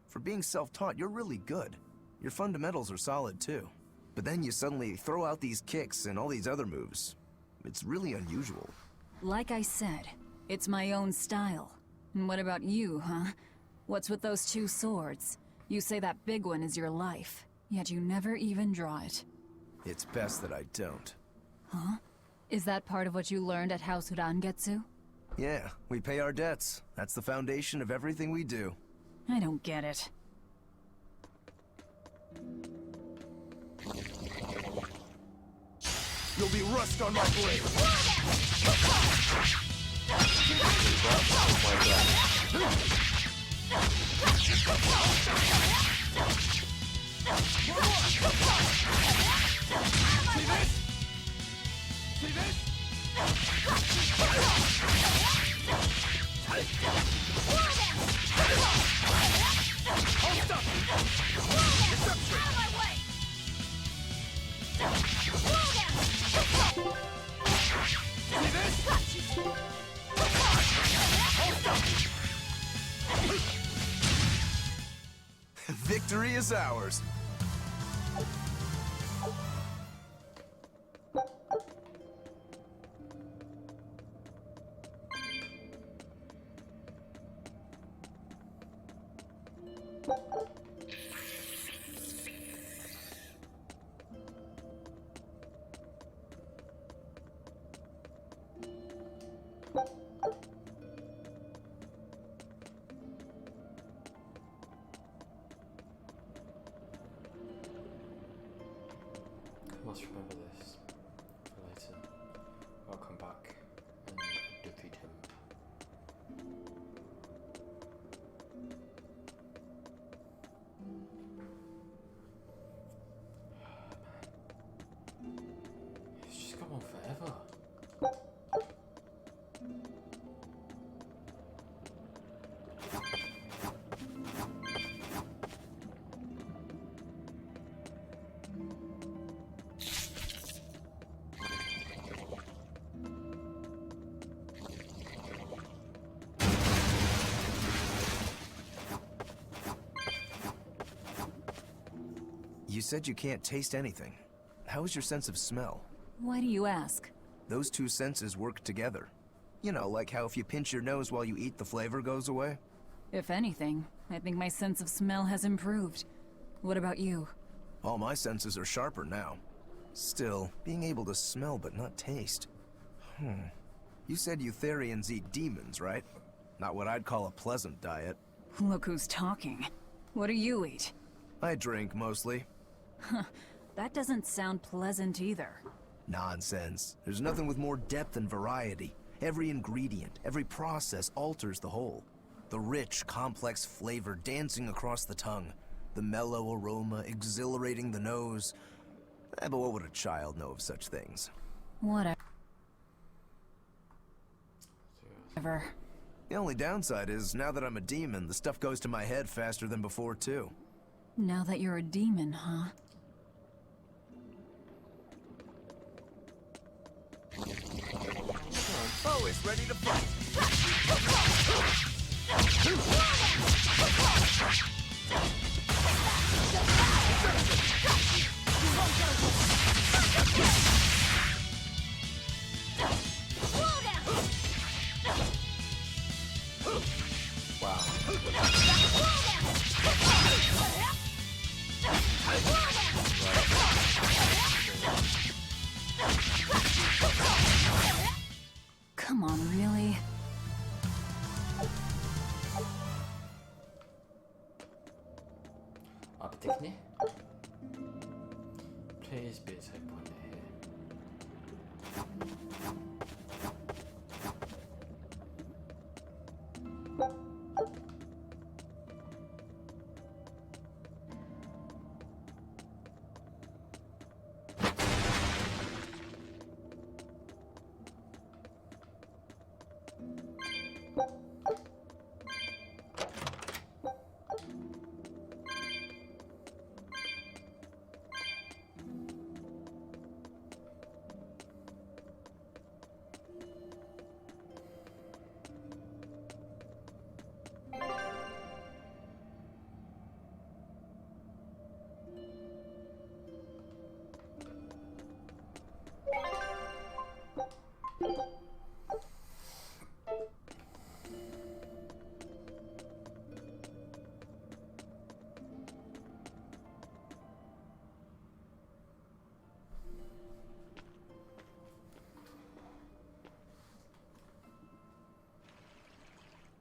For being self-taught, you're really good. Your fundamentals are solid too. But then you suddenly throw out these kicks and all these other moves. It's really unusual. Like I said, it's my own style. And what about you, huh? What's with those two swords? You say that big one is your life, yet you never even draw it. It's best that I don't. Huh? Is that part of what you learned at House Urangetsu? Yeah, we pay our debts. That's the foundation of everything we do. I don't get it. You'll be rust on my blade! See this? Victory is ours. I must remember this for later. I'll come back and defeat him. It's just gone on forever. You said you can't taste anything. How is your sense of smell? Why do you ask? Those two senses work together. You know, like how if you pinch your nose while you eat, the flavor goes away? If anything, I think my sense of smell has improved. What about you? All my senses are sharper now. Still, being able to smell but not taste. You said Eutherians eat demons, right? Not what I'd call a pleasant diet. Look who's talking. What do you eat? I drink, mostly. Huh, that doesn't sound pleasant either. Nonsense. There's nothing with more depth and variety. Every ingredient, every process alters the whole. The rich, complex flavor dancing across the tongue. The mellow aroma exhilarating the nose. But what would a child know of such things? Whatever. The only downside is, now that I'm a demon, the stuff goes to my head faster than before, too. Now that you're a demon, huh? Always ready to fight! Come on, really? Aptekne? Please be a type one here.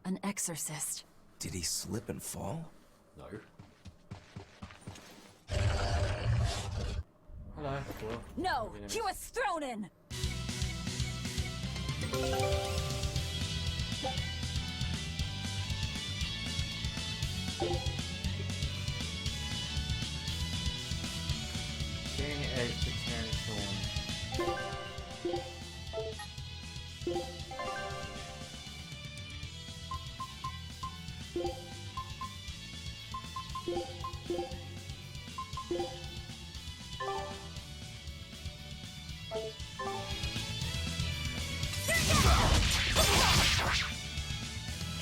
an exorcist. Did he slip and fall? No. Hello. Well, No, he was thrown in! King Egg the Thorn.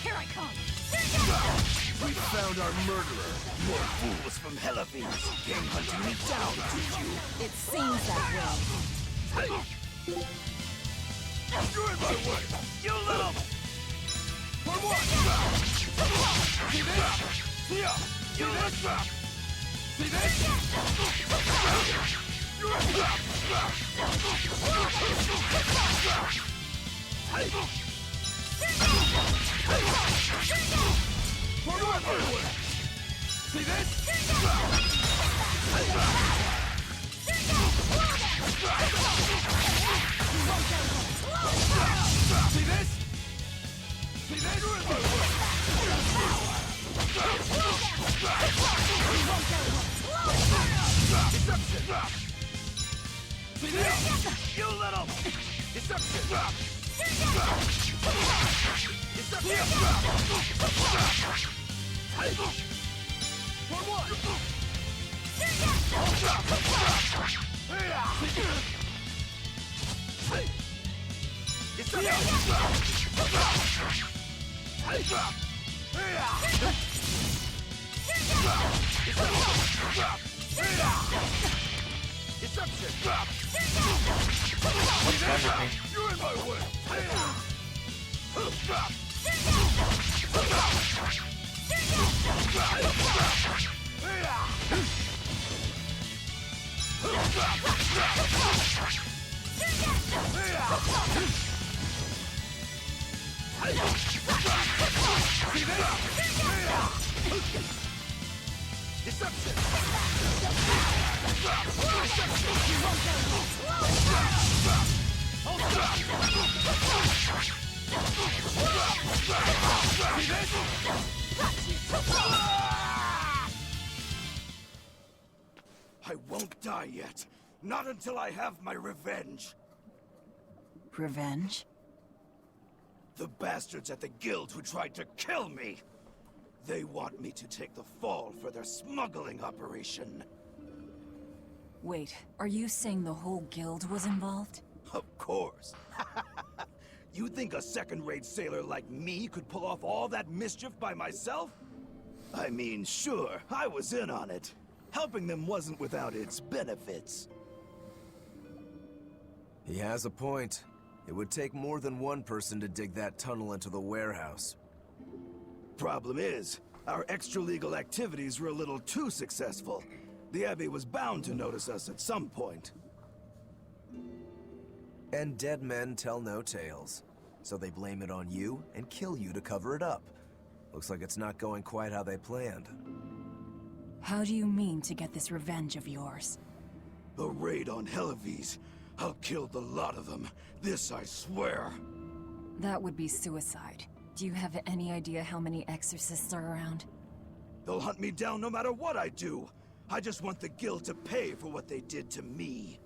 Here I come! We found our murderer. More fools from Helleveen came hunting me down, did you? It seems that way. You're in my way! You little... For what? See this? See ya! You little trap! See this? You're a trap! For what? See this? See this? See that? You're in my way! Deception! See this? You little... Deception! For what? You're in my way! I won't die yet. Not until I have my revenge. Revenge? The bastards at the guild who tried to kill me. They want me to take the fall for their smuggling operation. Wait, are you saying the whole guild was involved? Of course. You think a second-rate sailor like me could pull off all that mischief by myself? I mean, sure, I was in on it. Helping them wasn't without its benefits. He has a point. It would take more than one person to dig that tunnel into the warehouse. Problem is, our extra-legal activities were a little too successful. The Abbey was bound to notice us at some point. And dead men tell no tales. So they blame it on you and kill you to cover it up. Looks like it's not going quite how they planned. How do you mean to get this revenge of yours? The raid on Helleveen. I'll kill the lot of them. This I swear. That would be suicide. Do you have any idea how many exorcists are around? They'll hunt me down no matter what I do. I just want the guild to pay for what they did to me.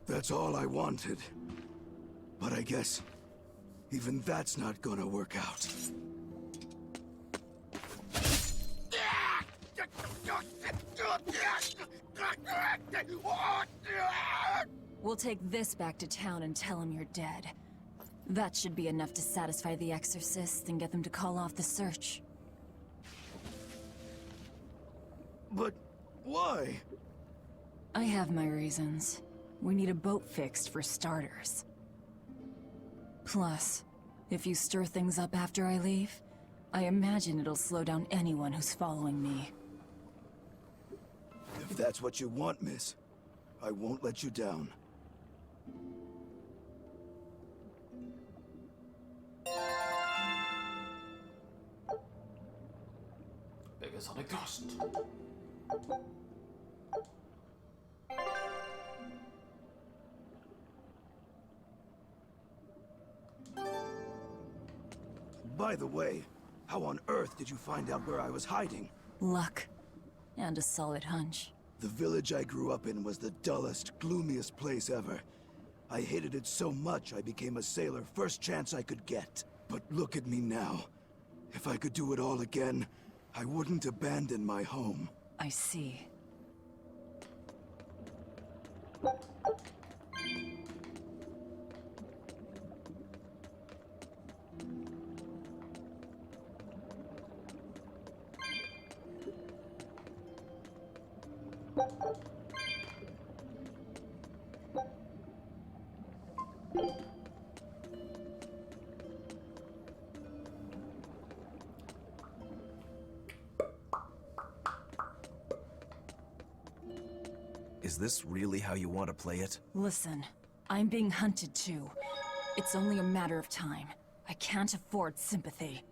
That's all I wanted. But I guess even that's not gonna work out. We'll take this back to town and tell him you're dead. That should be enough to satisfy the exorcists and get them to call off the search. But why? I have my reasons. We need a boat fixed for starters. Plus, if you stir things up after I leave, I imagine it'll slow down anyone who's following me. If that's what you want, miss, I won't let you down. a ghost. By the way, how on earth did you find out where I was hiding? Luck. And a solid hunch. The village I grew up in was the dullest, gloomiest place ever. I hated it so much I became a sailor first chance I could get. But look at me now. If I could do it all again, I wouldn't abandon my home. I see. Is this really how you want to play it? Listen, I'm being hunted too. It's only a matter of time. I can't afford sympathy.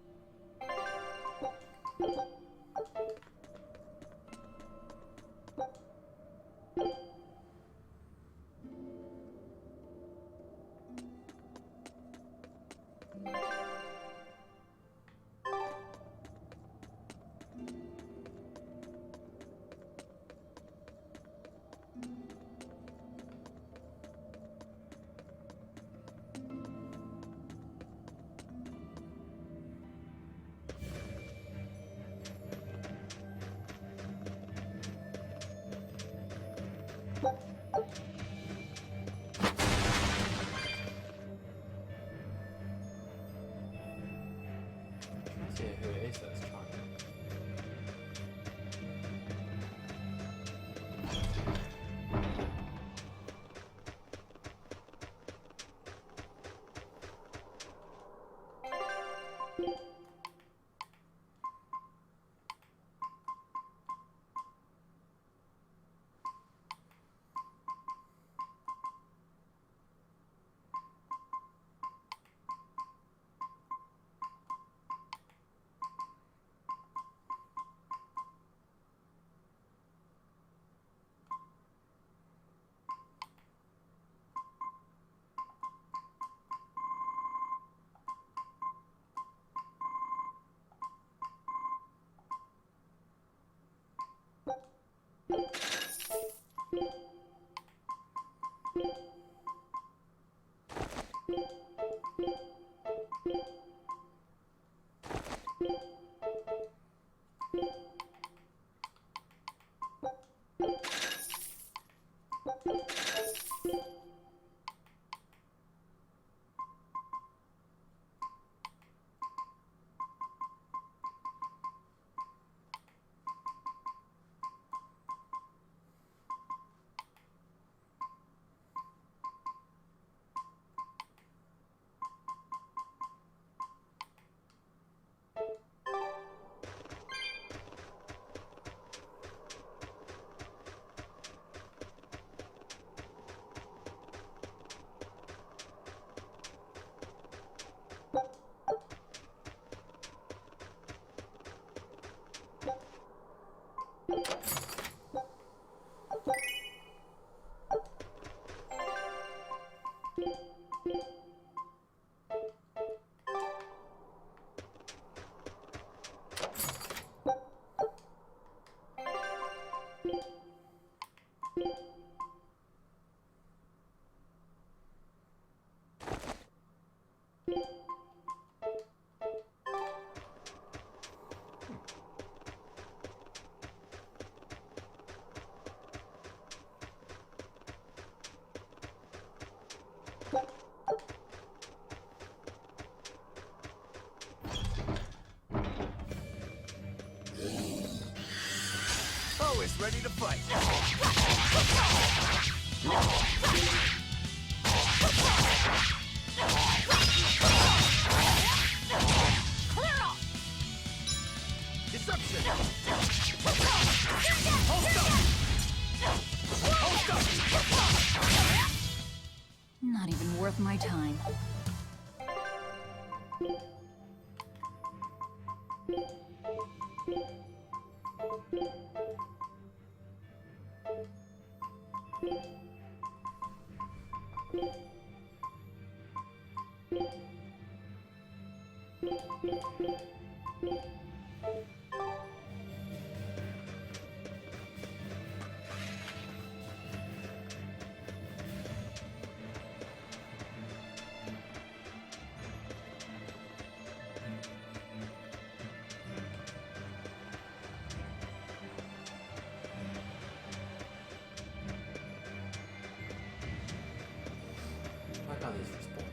Let's see who it is that's trying to. Always ready to fight. Clear off! Deception! Not even worth my time. Why can't these respawn?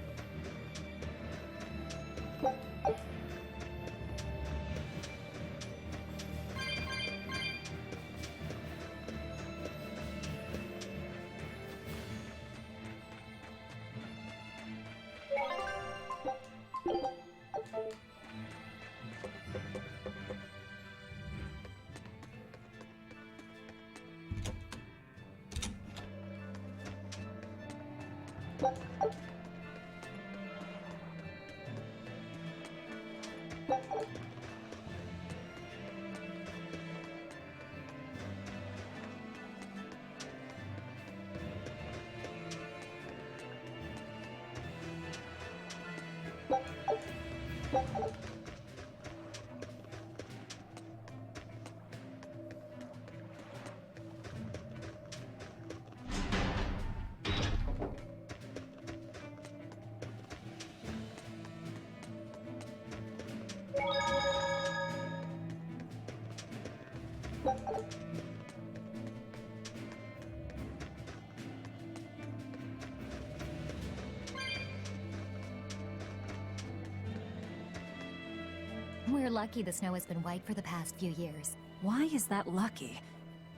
We're lucky the snow has been white for the past few years. Why is that lucky?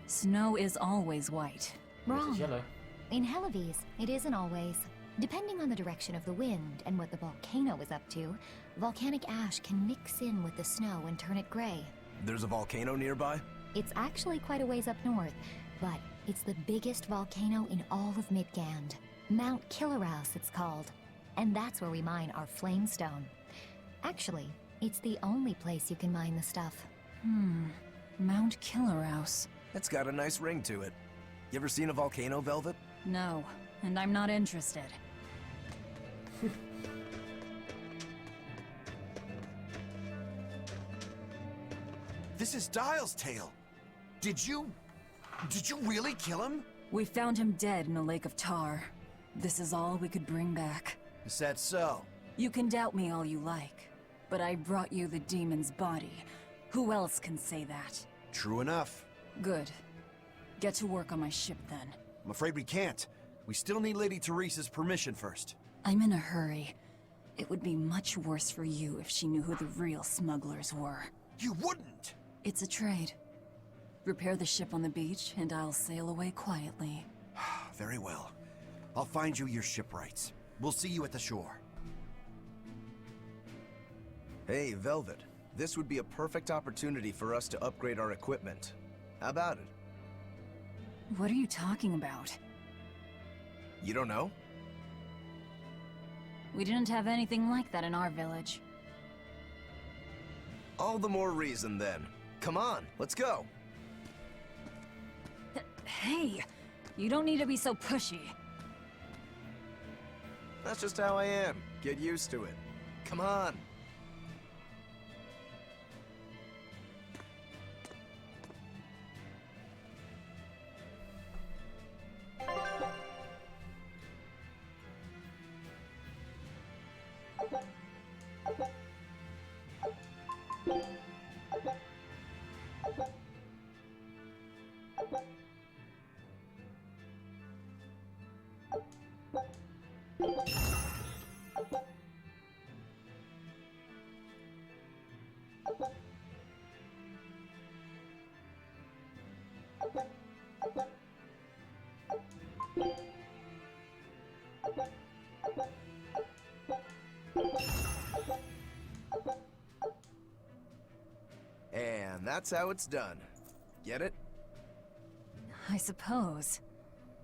Snow is always white. Wrong. Yellow. In Helives, it isn't always. Depending on the direction of the wind and what the volcano is up to, volcanic ash can mix in with the snow and turn it gray. There's a volcano nearby? It's actually quite a ways up north, but it's the biggest volcano in all of Midgand. Mount Killerhouse, it's called. And that's where we mine our flamestone. Actually, it's the only place you can mine the stuff. Mount Killerhouse. It's got a nice ring to it. You ever seen a volcano, Velvet? No, and I'm not interested. This is Dial's tale. Did you really kill him? We found him dead in a lake of tar. This is all we could bring back. Is that so? You can doubt me all you like, but I brought you the demon's body. Who else can say that? True enough. Good. Get to work on my ship then. I'm afraid we can't. We still need Lady Teresa's permission first. I'm in a hurry. It would be much worse for you if she knew who the real smugglers were. You wouldn't! It's a trade. Repair the ship on the beach, and I'll sail away quietly. Very well. I'll find you your shipwrights. We'll see you at the shore. Hey, Velvet. This would be a perfect opportunity for us to upgrade our equipment. How about it? What are you talking about? You don't know? We didn't have anything like that in our village. All the more reason, then. Come on, let's go. Hey, you don't need to be so pushy. That's just how I am. Get used to it. Come on. And that's how it's done. Get it? I suppose.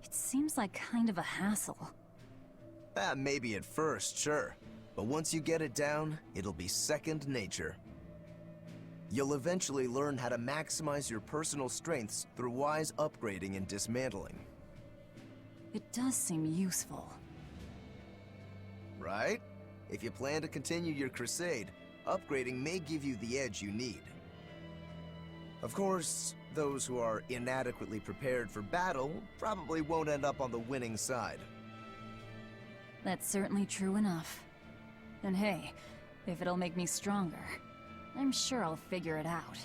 It seems like kind of a hassle. Maybe at first, sure. But once you get it down, it'll be second nature. You'll eventually learn how to maximize your personal strengths through wise upgrading and dismantling. It does seem useful. right? If you plan to continue your crusade, upgrading may give you the edge you need. Of course, those who are inadequately prepared for battle probably won't end up on the winning side. That's certainly true enough. And hey, if it'll make me stronger, I'm sure I'll figure it out.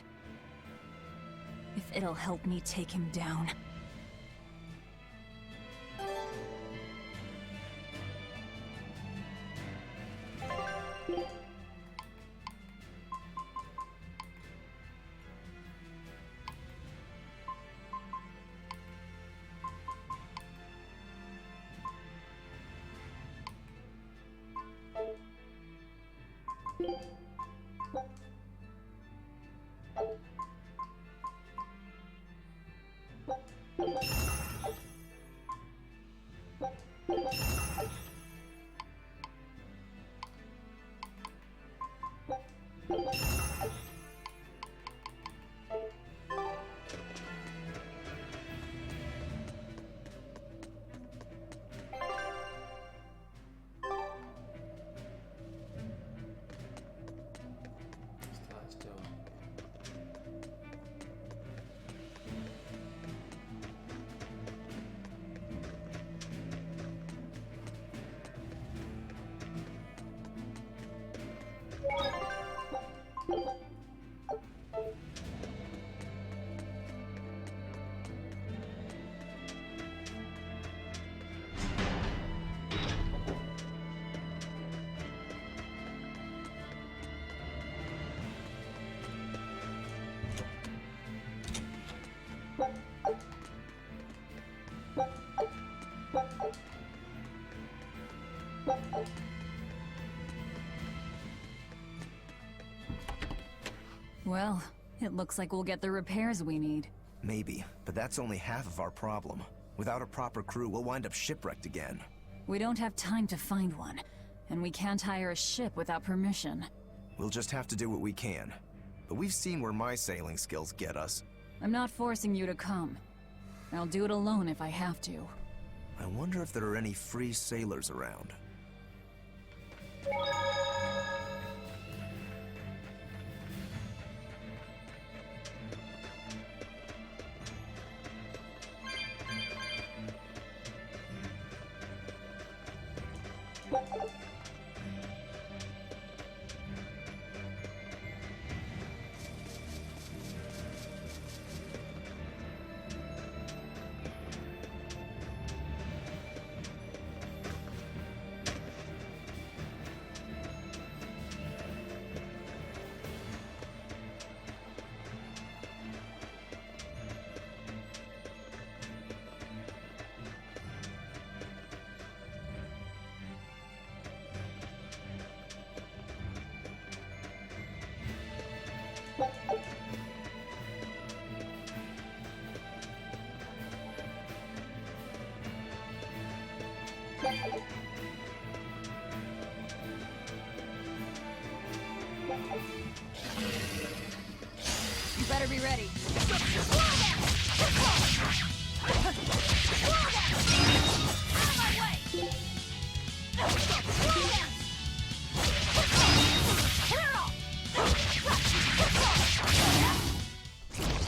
If it'll help me take him down. Well, it looks like we'll get the repairs we need. Maybe, but that's only half of our problem. Without a proper crew, we'll wind up shipwrecked again. We don't have time to find one, and we can't hire a ship without permission. We'll just have to do what we can. But we've seen where my sailing skills get us. I'm not forcing you to come. I'll do it alone if I have to. I wonder if there are any free sailors around. You better be ready.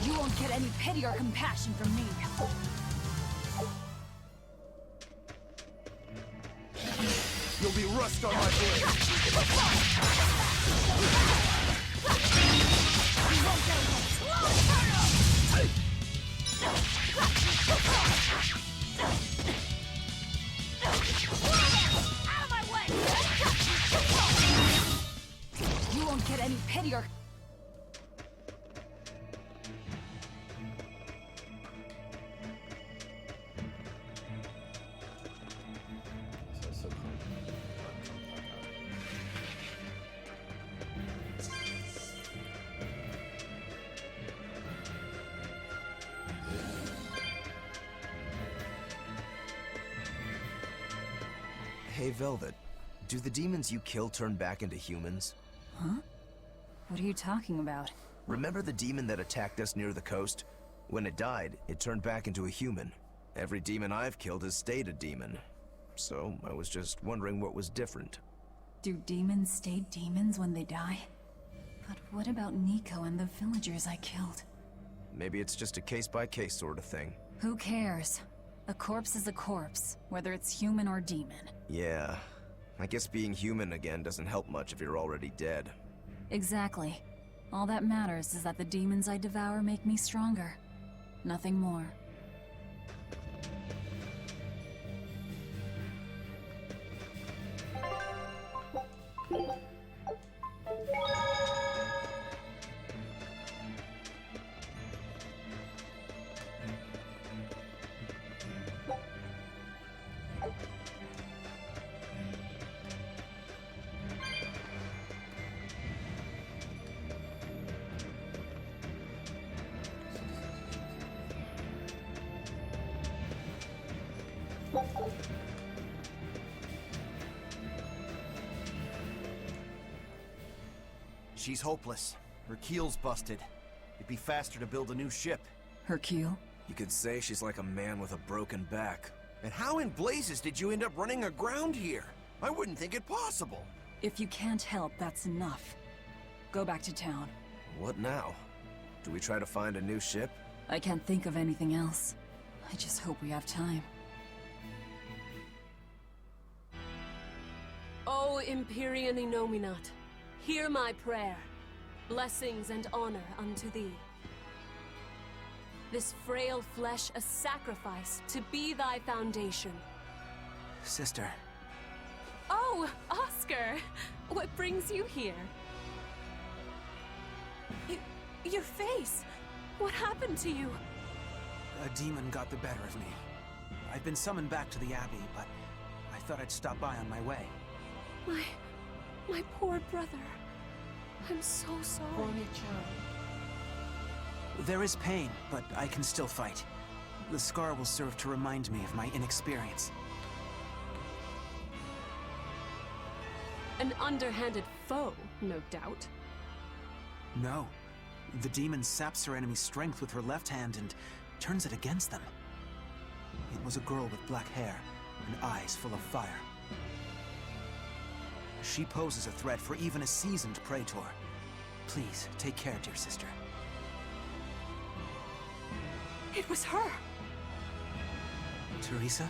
You won't get any pity or compassion from me. You'll be rust on my blade. You won't get any pity or... Hey, Velvet. Do the demons you kill turn back into humans? Huh? What are you talking about? Remember the demon that attacked us near the coast? When it died, it turned back into a human. Every demon I've killed has stayed a demon. so I was just wondering what was different. Do demons stay demons when they die? But what about Nico and the villagers I killed? Maybe it's just a case-by-case sort of thing. Who cares? A corpse is a corpse, whether it's human or demon. Yeah, I guess being human again doesn't help much if you're already dead. Exactly. All that matters is that the demons I devour make me stronger. Nothing more. She's hopeless. Her keel's busted. It'd be faster to build a new ship. Her keel? You could say she's like a man with a broken back. And how in blazes did you end up running aground here? I wouldn't think it possible. If you can't help, that's enough. Go back to town. What now? Do we try to find a new ship? I can't think of anything else. I just hope we have time. O Empyrean Inominat, hear my prayer. Blessings and honor unto thee. This frail flesh a sacrifice to be thy foundation. Sister. Oh, Oscar! What brings you here? Your face! What happened to you? A demon got the better of me. I've been summoned back to the Abbey, but I thought I'd stop by on my way. My poor brother. I'm so sorry. There is pain, but I can still fight. The scar will serve to remind me of my inexperience. An underhanded foe, no doubt. No. The demon saps her enemy's strength with her left hand and turns it against them. It was a girl with black hair and eyes full of fire. She poses a threat for even a seasoned praetor. Please, take care, dear sister. It was her! Teresa?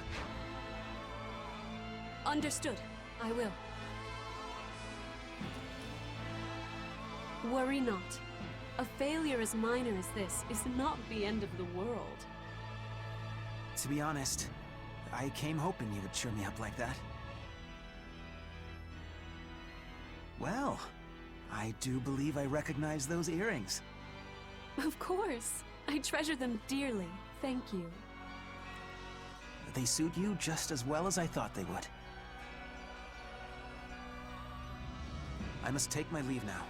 Understood. I will. Worry not. A failure as minor as this is not the end of the world. To be honest, I came hoping you would cheer me up like that. Well, I do believe I recognize those earrings. Of course. I treasure them dearly. Thank you. They suit you just as well as I thought they would. I must take my leave now.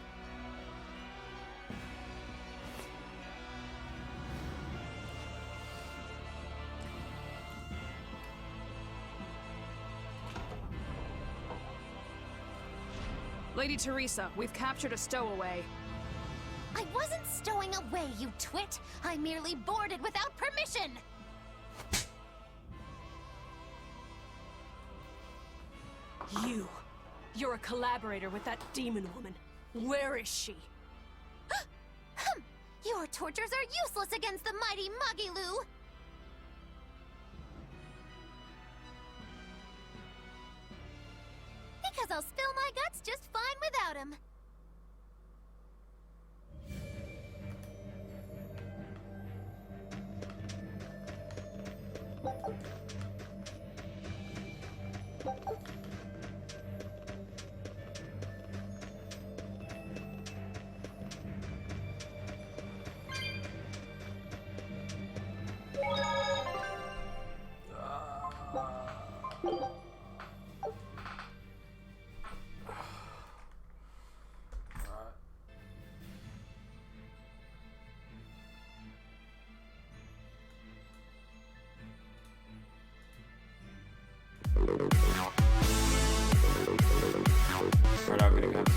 Lady Teresa, we've captured a stowaway. I wasn't stowing away, you twit! I merely boarded without permission! You're a collaborator with that demon woman. Where is she? Your tortures are useless against the mighty Magilu! Because I'll spill my guts just fine without him. Right, I'm gonna have to...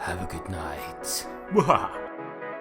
Have a good night. Waha!